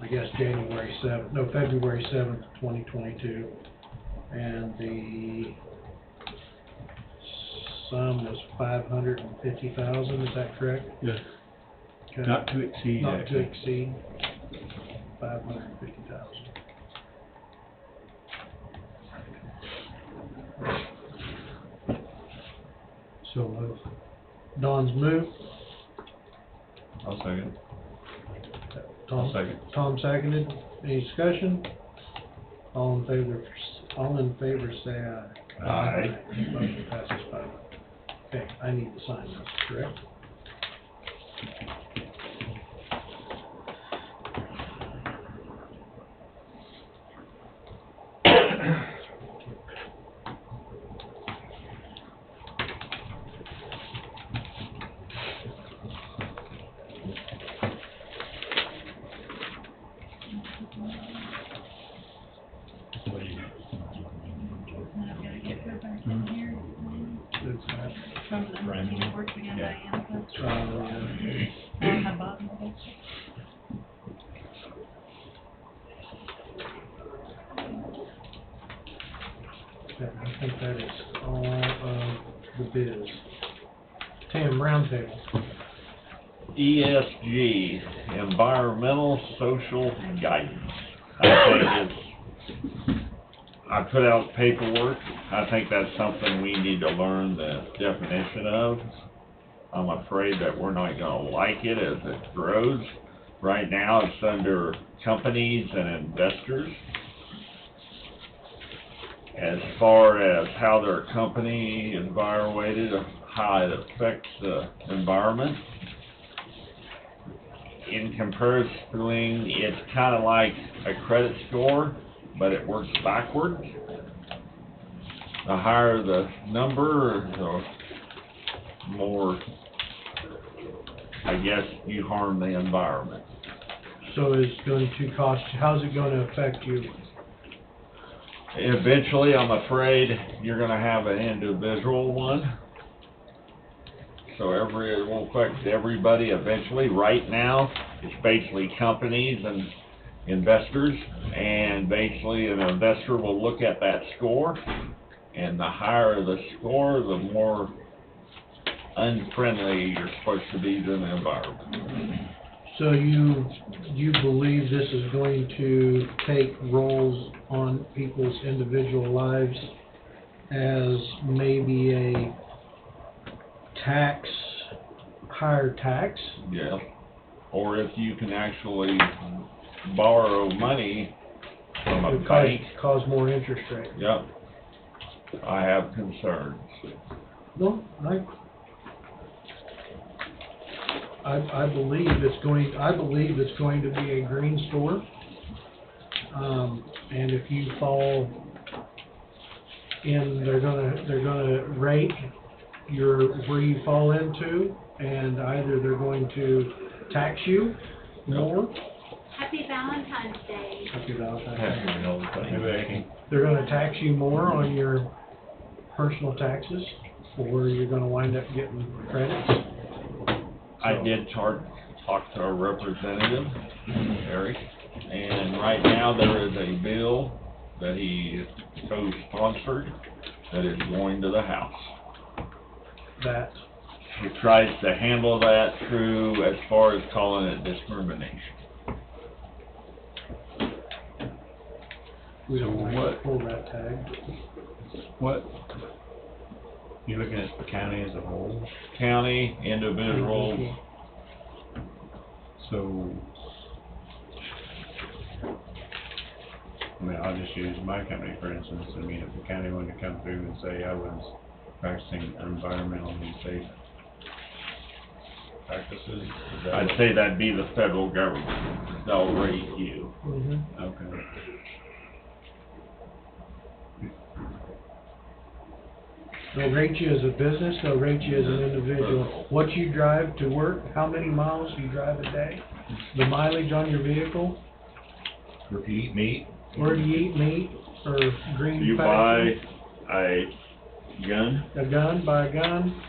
I guess February 7th, 2022. And the sum was $550,000, is that correct? Yes. Okay. Not to exceed, Not to actually. exceed $550,000. So move. Don's move. I'll second. Tom, second. Tom seconded. Any discussion? All in favor, say aye. Aye. Motion passes 5. Okay, I need to sign this, correct? Working on Yeah. Diane, so. I'll have Bob know. I think that is all of the bids. Tim, roundtable. ESG, Environmental Social Guidance. I think I put out paperwork. I think that's something we need to learn the definition of. I'm afraid that we're not gonna like it as it grows. Right now, it's under companies and investors. As far as how their company is evaluated, how it affects the environment. In comparison, it's kind of like a credit score, but it works backwards. The higher the number, the more, I guess, you harm the environment. So it's going to cost, how's it going to affect you? Eventually, I'm afraid you're gonna have an individual one. So it will affect everybody eventually. Right now, it's basically companies and investors, and basically an investor will look at that score, and the higher the score, the more unfriendly you're supposed to be to the environment. So you believe this is going to take roles on people's individual lives as maybe a tax, higher tax? Yeah. Or if you can actually borrow money from a bank. Cause more interest rate. Yep. I have concerns. No, I believe it's going to be a green store. And if you fall in, they're gonna rate where you fall into, and either they're going to tax you more. Happy Valentine's Day. Happy Valentine's Happy Day. They're gonna tax you more on your personal taxes, or you're gonna wind up getting credits. I did talk to our representative, Eric, and right now there is a bill that he co-sponsored that is going to the House. That he tries to handle that through, as far as calling it discrimination. We don't So like what- to pull that tag. What, you looking at the county as a whole? County, individuals. So, I mean, I'll just use my company, for instance. I mean, if the county wanted to come through and say I was practicing environmentally safe practices, is that I'd what- say that'd be the federal government. They'll rate you. Okay. They'll rate you as a business, they'll rate you as an individual. What you drive to work, how many miles you drive a day, the mileage on your vehicle, Where do you eat meat? where do you eat meat, or green You buy pasture, a gun, buy a gun,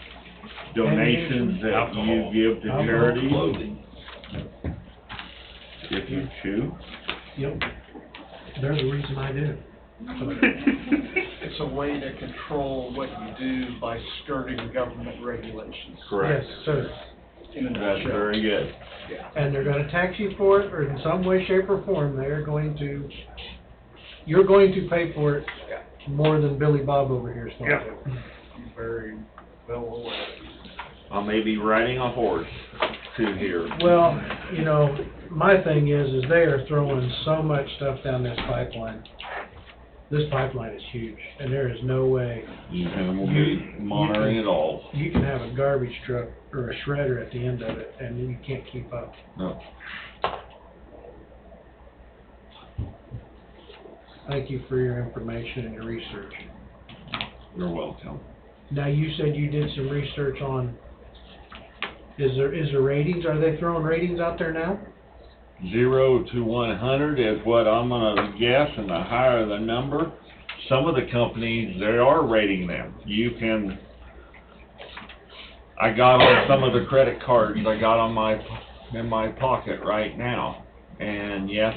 donations that Alcohol. you give to Alcohol. charities, Clothing. if you chew. Yep. They're the reason I do. It's a way to control what you do by skirting government regulations. Correct. Yes, sir. In a That's nutshell. very good. And they're gonna tax you for it, or in some way, shape, or form, you're going to pay for it more than Billy Bob over here is going to. Very well aware. I may be riding a horse to here. Well, you know, my thing is they are throwing so much stuff down this pipeline. This pipeline is huge, and there is no way. And we'll be monitoring it all. You can have a garbage truck or a shredder at the end of it, and you can't keep up. No. Thank you for your information and your research. You're welcome. Now, you said you did some research on, is there ratings? Are they throwing ratings out there now? 0 to 100 is what I'm gonna guess, and the higher the number, some of the companies, they are rating them. You can I got on some of the credit cards I got on in my pocket right now, and yes,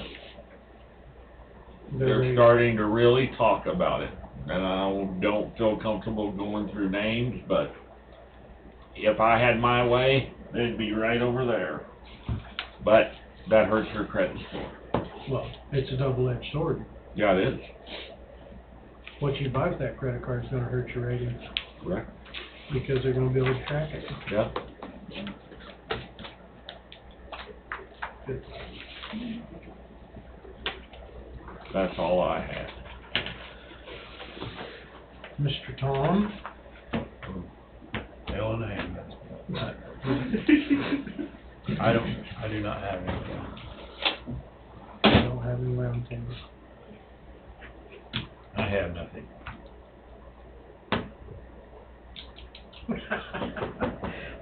they're starting to really talk about it. And I don't feel comfortable going through names, but if I had my way, they'd be right over there. But that hurts your credit score. Well, it's a double-edged sword. Yeah, it is. What you buy with that credit card is gonna hurt your rating, Correct. because they're gonna be able to track it. Yeah. That's all I had. Mr. Tom? Hell in a handbasket. I do not have anything. I don't have any round tables. I have nothing.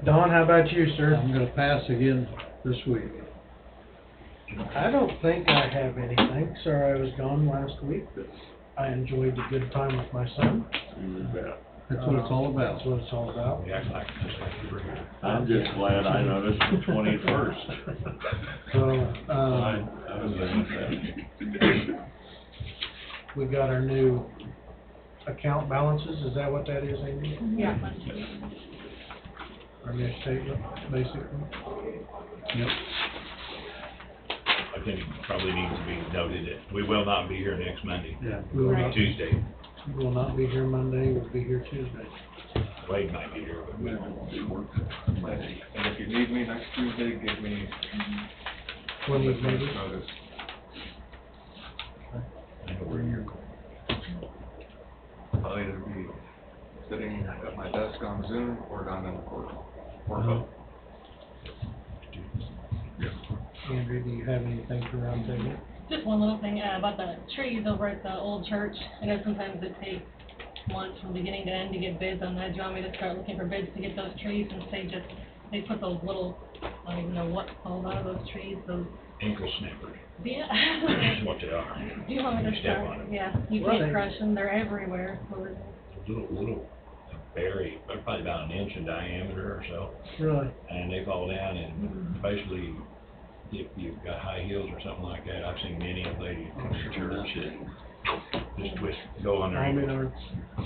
Don, how about you, sir? I'm gonna pass again this week. I don't think I have anything. Sorry I was gone last week, but I enjoyed the good time with my son. That's what it's all about. That's what it's all about. We act like just like you were here. I'm just glad I noticed the 21st. So, I was gonna say. we got our new account balances. Is that what that is, Amy? Yeah. Our new statement, basically. Yep. I think it probably needs to be noted that we will not be here next Monday. Yeah. We will not, Tuesday. we will not be here Monday. We'll be here Tuesday. Wade might be here, but we won't be working. And if you need me next Tuesday, give me When you maybe? notice. I know where you're going. I'll either be sitting at my desk on Zoom or down in the court, or Uh-huh. both. Andrew, do you have anything for roundtable? Just one little thing, about the trees over at the old church. I know sometimes it takes months from beginning to end to get bids on that. Do you want me to start looking for bids to get those trees, since they put those little, I don't even know what called out of those trees, those, Ankle snappers. yeah. That's what they are. Do you want me to You step start? on them. Yeah, you Well, can't they- crush them, they're everywhere. Little, berry, they're probably about an inch in diameter or so. Really? And they fall down and basically, if you've got high heels or something like that, I've seen many a lady in the church that just twist, go on their I mean, ankles.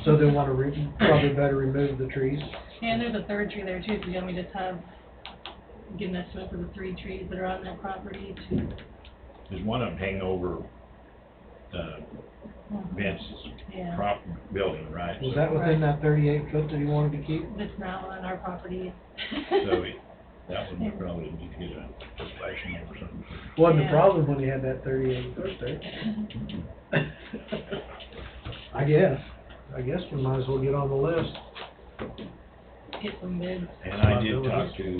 so they want to probably better remove the trees. Yeah, and there's a third tree there too, so you want me to get an estimate for the 3 trees that are on that property too? There's one of them hanging over, Vince's Yeah. building, right? Was that within that 38 foot that you wanted to keep? That's now on our property. So that would probably need to get a flashing or something. Wasn't a Yeah. problem when you had that 38 foot there. I guess we might as well get on the list. Get some bids. And I did talk to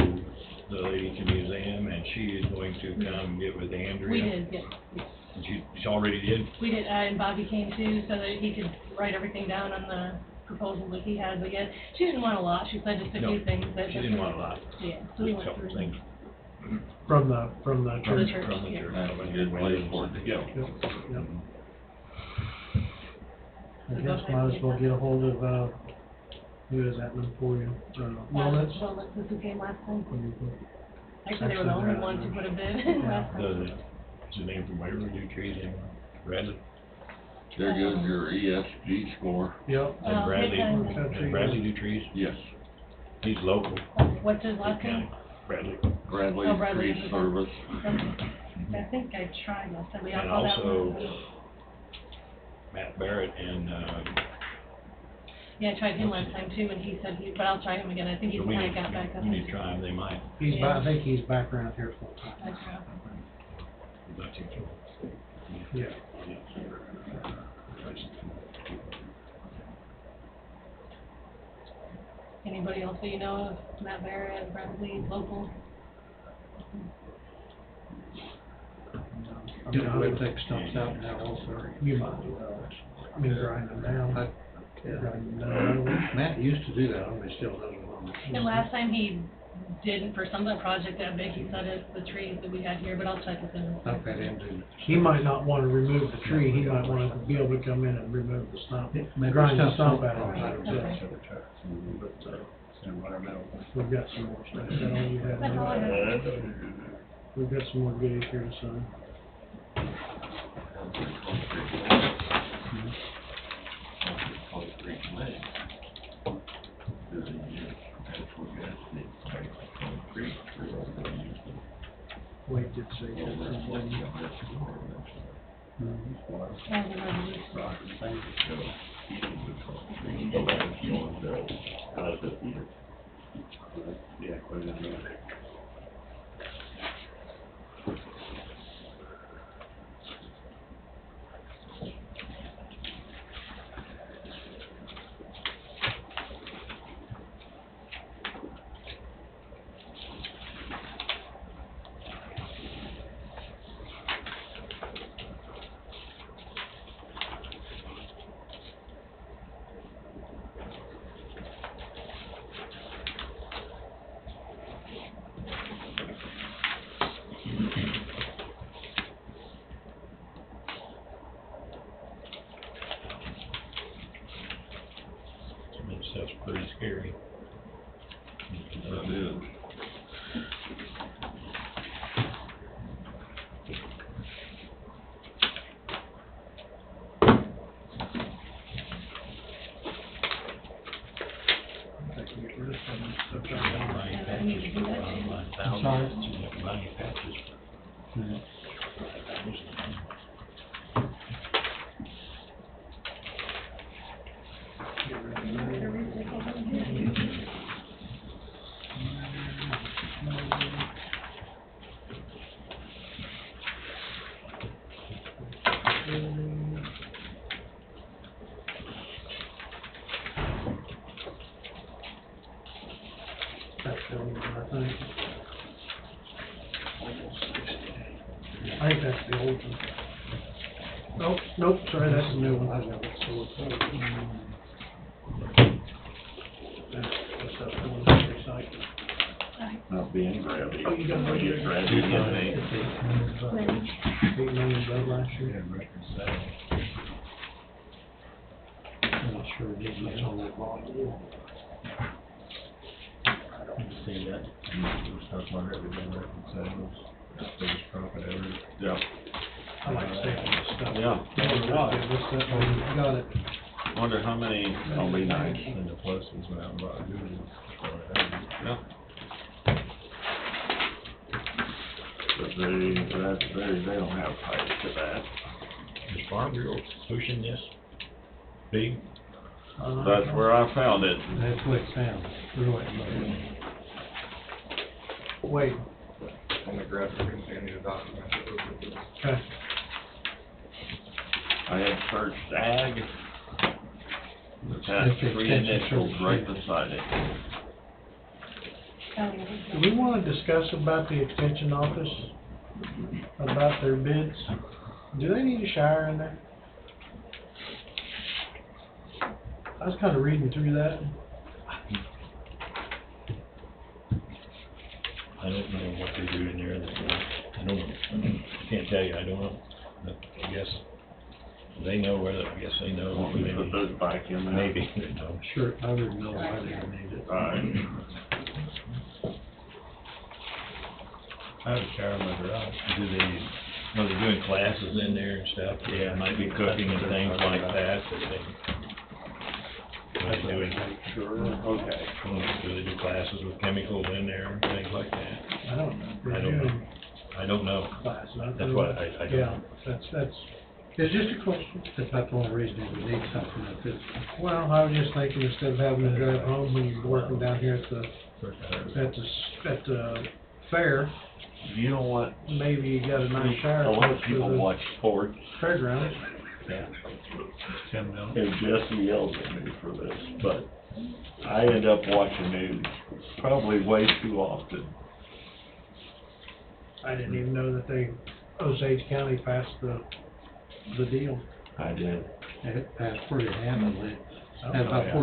the lady at the museum, and she is going to come get with Andrea. We did, yeah. And she already did? We did, and Bobby came too, so that he could write everything down on the proposal that he had, but yet, she didn't want a lot, she said just a No, few things that. she didn't want a lot. Yeah, so we Just a went couple through. things. From the From the church. church, From the yeah. church. That's a good place for it to go. Yep. I guess might as well get a hold of, who is that one for you? Wellness? Wellness, this who came last time. Actually, they were the only ones who put a bid in last time. What's the name from Waverly do trees in Bradley? There goes your ESG score. Yep. And Bradley, Midtown. does Bradley do trees? Yes. He's local. What's his last name? Bradley. Bradley Oh, Bradley. Tree Service. I think I tried last time, but And I'll call that also one. Matt Barrett and, Yeah, I tried him last time too, and he said but I'll try him again, I think he's so we kinda need, got back up. we need to try them, they might. He's Yeah. I think he's back around here full time. That's right. But you can- Yeah. Anybody else that you know of, Matt Barrett, Bradley, local? You know, we take stumps out now also. You might as well. I mean, grind them down. Grind them down. Matt used to do that, I don't know if he still does it on the. And last time he didn't, for some of the project that big, he said it's the trees that we had here, but I'll check with him. I've had him do. He might not want to remove the tree, he might want to be able to come in and remove the stump. Maybe Grind the stump stump out out. of it. Okay. But, environmental. We've got some more stuff. Is that all you have? That's all I have. We've got some more goodies here to sign. Wait, did say that. Yeah, put it in there. That's pretty scary. That is. I'm sorry? That's the old one, I think. I think that's the old one. Nope, nope, sorry, that's the new one. What's that one? Recycle. Not being grabby. Oh, you got one Get here. grabby again, eh? $8 million above last year. I'm not sure it did much on that bond. See that? Stock market, we've been record sales, biggest profit ever. Yeah. I like saving this stuff. Yeah. What's that one? Got it. Wonder how many, that'll be nice. And the pluses went out and bought Google. Yeah. But they don't have pipes to that. Is Farm Bureau pushing this big? That's where I found it. That's what it sounds, really. Wait. On the graphic, and Sandy the document. Okay. I had searched ag. It That's has the three extension initials for- right beside it. Do we want to discuss about the extension office, about their bids? Do they need a shower in there? I was kind of reading through that. I don't know what they do in there. I don't know. I can't tell you. I don't know. But I guess they know where. I guess they know. Want me to put those back in there? Maybe they know. Sure, I wouldn't know why they would need it. Alright. I have a shower in my garage. Do they? Are they doing classes in there and stuff? Yeah, might be cooking and things like that. That they, what they doing? Sure, okay. Do they do classes with chemicals in there and things like that? I don't know. I don't know. I don't know. Classes, That's what I don't Yeah, know. that's, it's just a question. That's not the only reason they would need something like this. Well, I was just thinking instead of having to drive home when you're working down here at the fair, You know what? maybe you got a nice shower. A lot of close to people the watch sports. fairgrounds. Yeah. 10 mil. And Jesse yells at me for this, but I end up watching news probably way too often. I didn't even know that Osage County passed the deal. I did. It passed pretty handily. Had about Yeah.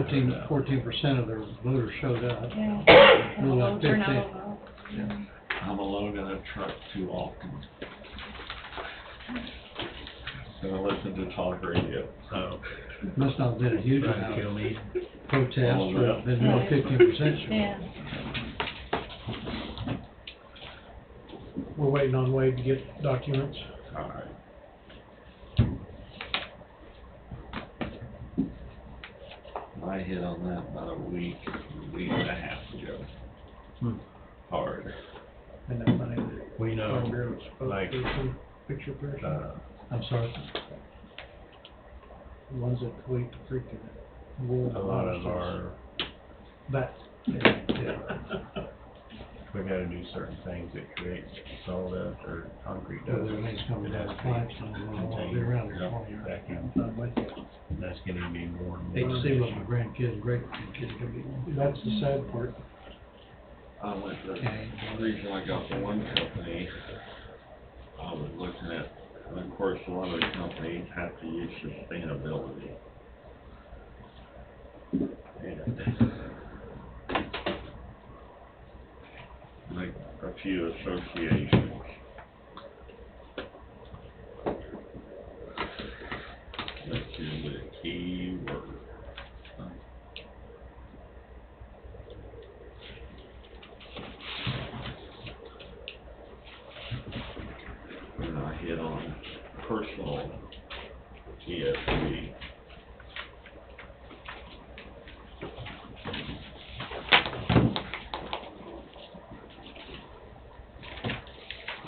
14% of their voters showed up. Yeah. A little like 15. I'm alone in a truck too often. gonna listen to talk radio, so. Must not have been a huge Trying to amount kill of me. protests, or been more 15% sure. Yeah. We're waiting on Wade to get documents. All right. I hit on that about a week and a half ago. Hard. And that money that We know, Farm Bureau was supposed like, to do some picture pressure. I'm sorry. The ones that delete the freaking wool. a lot of our, That, we gotta do certain things that create sawdust or concrete dust. Whether it makes come It down has the to be pipes, and I won't be around here for you. vacuum. I'm with you. And that's gonna be more and Hate more. to see what my grandkids and great-grandkids are gonna be. That's the sad part. I went to, the reason I got the one company, I was looking at, and of course, a lot of the companies have to use sustainability. And like a few associations. Let's do the key word. And I hit on personal ESG.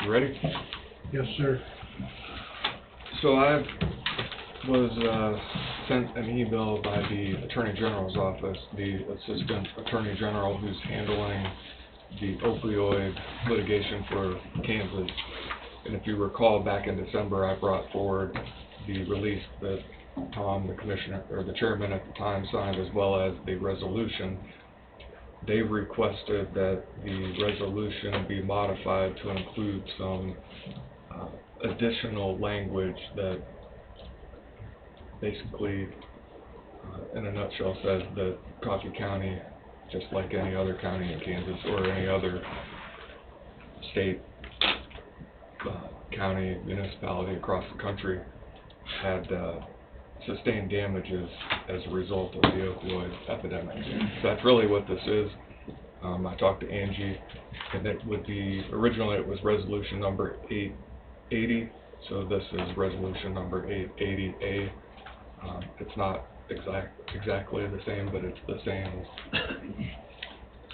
You ready? Yes, sir. So I was sent an email by the Attorney General's office, the Assistant Attorney General who's handling the opioid litigation for Kansas. And if you recall, back in December, I brought forward the release that Tom, the commissioner, or the chairman at the time, signed, as well as the resolution. They requested that the resolution be modified to include some additional language that basically, in a nutshell, says that Coffee County, just like any other county in Kansas or any other state, county, municipality across the country, had sustained damages as a result of the opioid epidemic. So that's really what this is. I talked to Angie, and it would be, originally it was resolution number 880, so this is resolution number 880A. It's not exactly the same, but it's the same.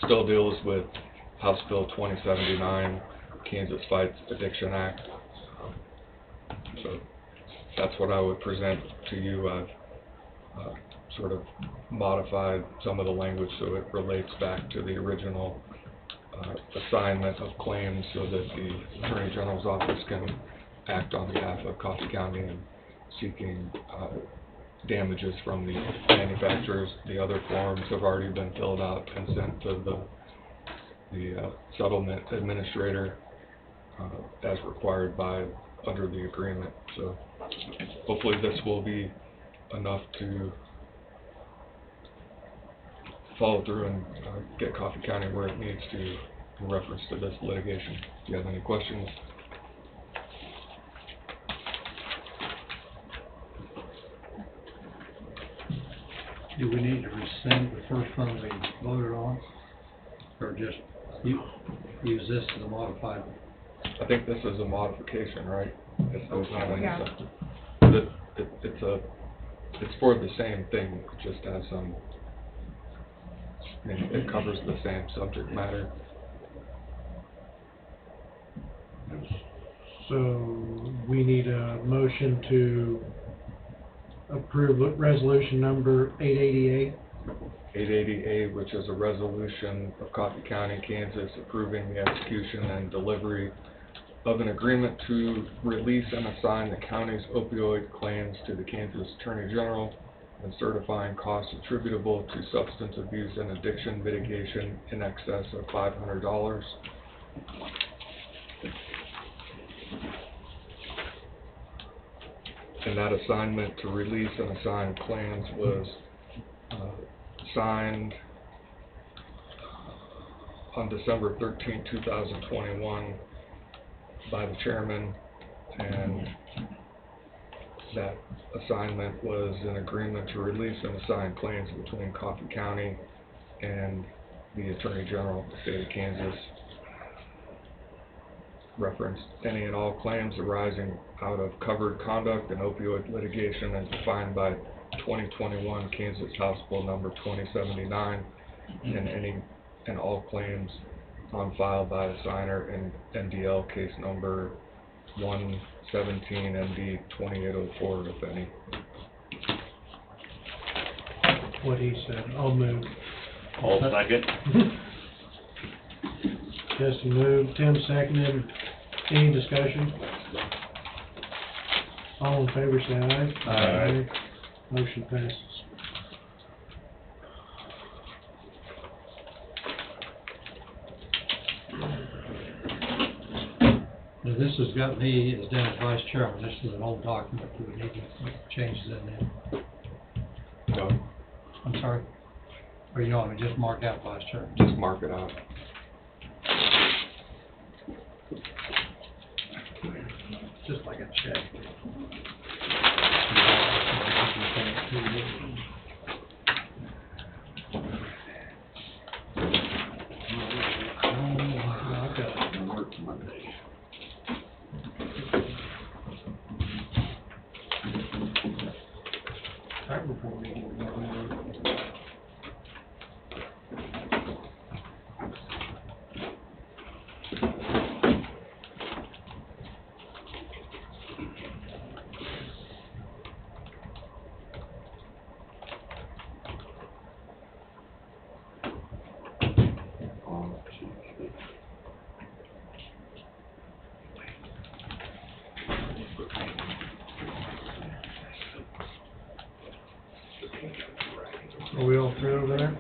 Still deals with House Bill 2079, Kansas Fights Addiction Act. So that's what I would present to you. I've sort of modified some of the language so it relates back to the original assignment of claims so that the Attorney General's office can act on behalf of Coffee County in seeking damages from the manufacturers. The other forms have already been filled out and sent to the settlement administrator as required under the agreement. So hopefully this will be enough to follow through and get Coffee County where it needs to in reference to this litigation. If you have any questions? Do we need to rescind the first one we voted on? Or just use this as a modified? I think this is a modification, right? It's for the same thing, it just has some, it covers the same subject matter. So we need a motion to approve resolution number 888. 880A, which is a resolution of Coffee County, Kansas, approving the execution and delivery of an agreement to release and assign the county's opioid claims to the Kansas Attorney General and certifying costs attributable to substance abuse and addiction mitigation in excess of $500. And that assignment to release and assign claims was signed on December 13, 2021 by the chairman and that assignment was an agreement to release and assign claims between Coffee County and the Attorney General of the state of Kansas. Referenced any and all claims arising out of covered conduct and opioid litigation as defined by 2021 Kansas House Bill number 2079, and any and all claims on file by the signer in NDL case number 117 MD 2804, if any. What he said, I'll move. All second. Jesse moved, Tim seconded. Any discussion? All in favor, say aye. Aye. Motion passes. Now, this has got me as down as vice chairman. This is an old document. Do we need to make changes in there? No, I'm sorry? Or you want me to just mark out vice chairman? just mark it out. Just like a check. I've got to work Monday. Right before we get going. Are we all through over there?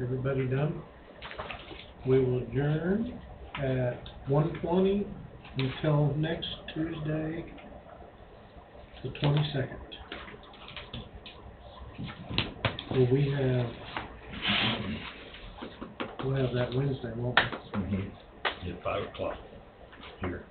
Everybody done? We will adjourn at 1:20 until next Tuesday, the 22nd. Will we have, we'll have that Wednesday, won't we? At 5 o'clock here.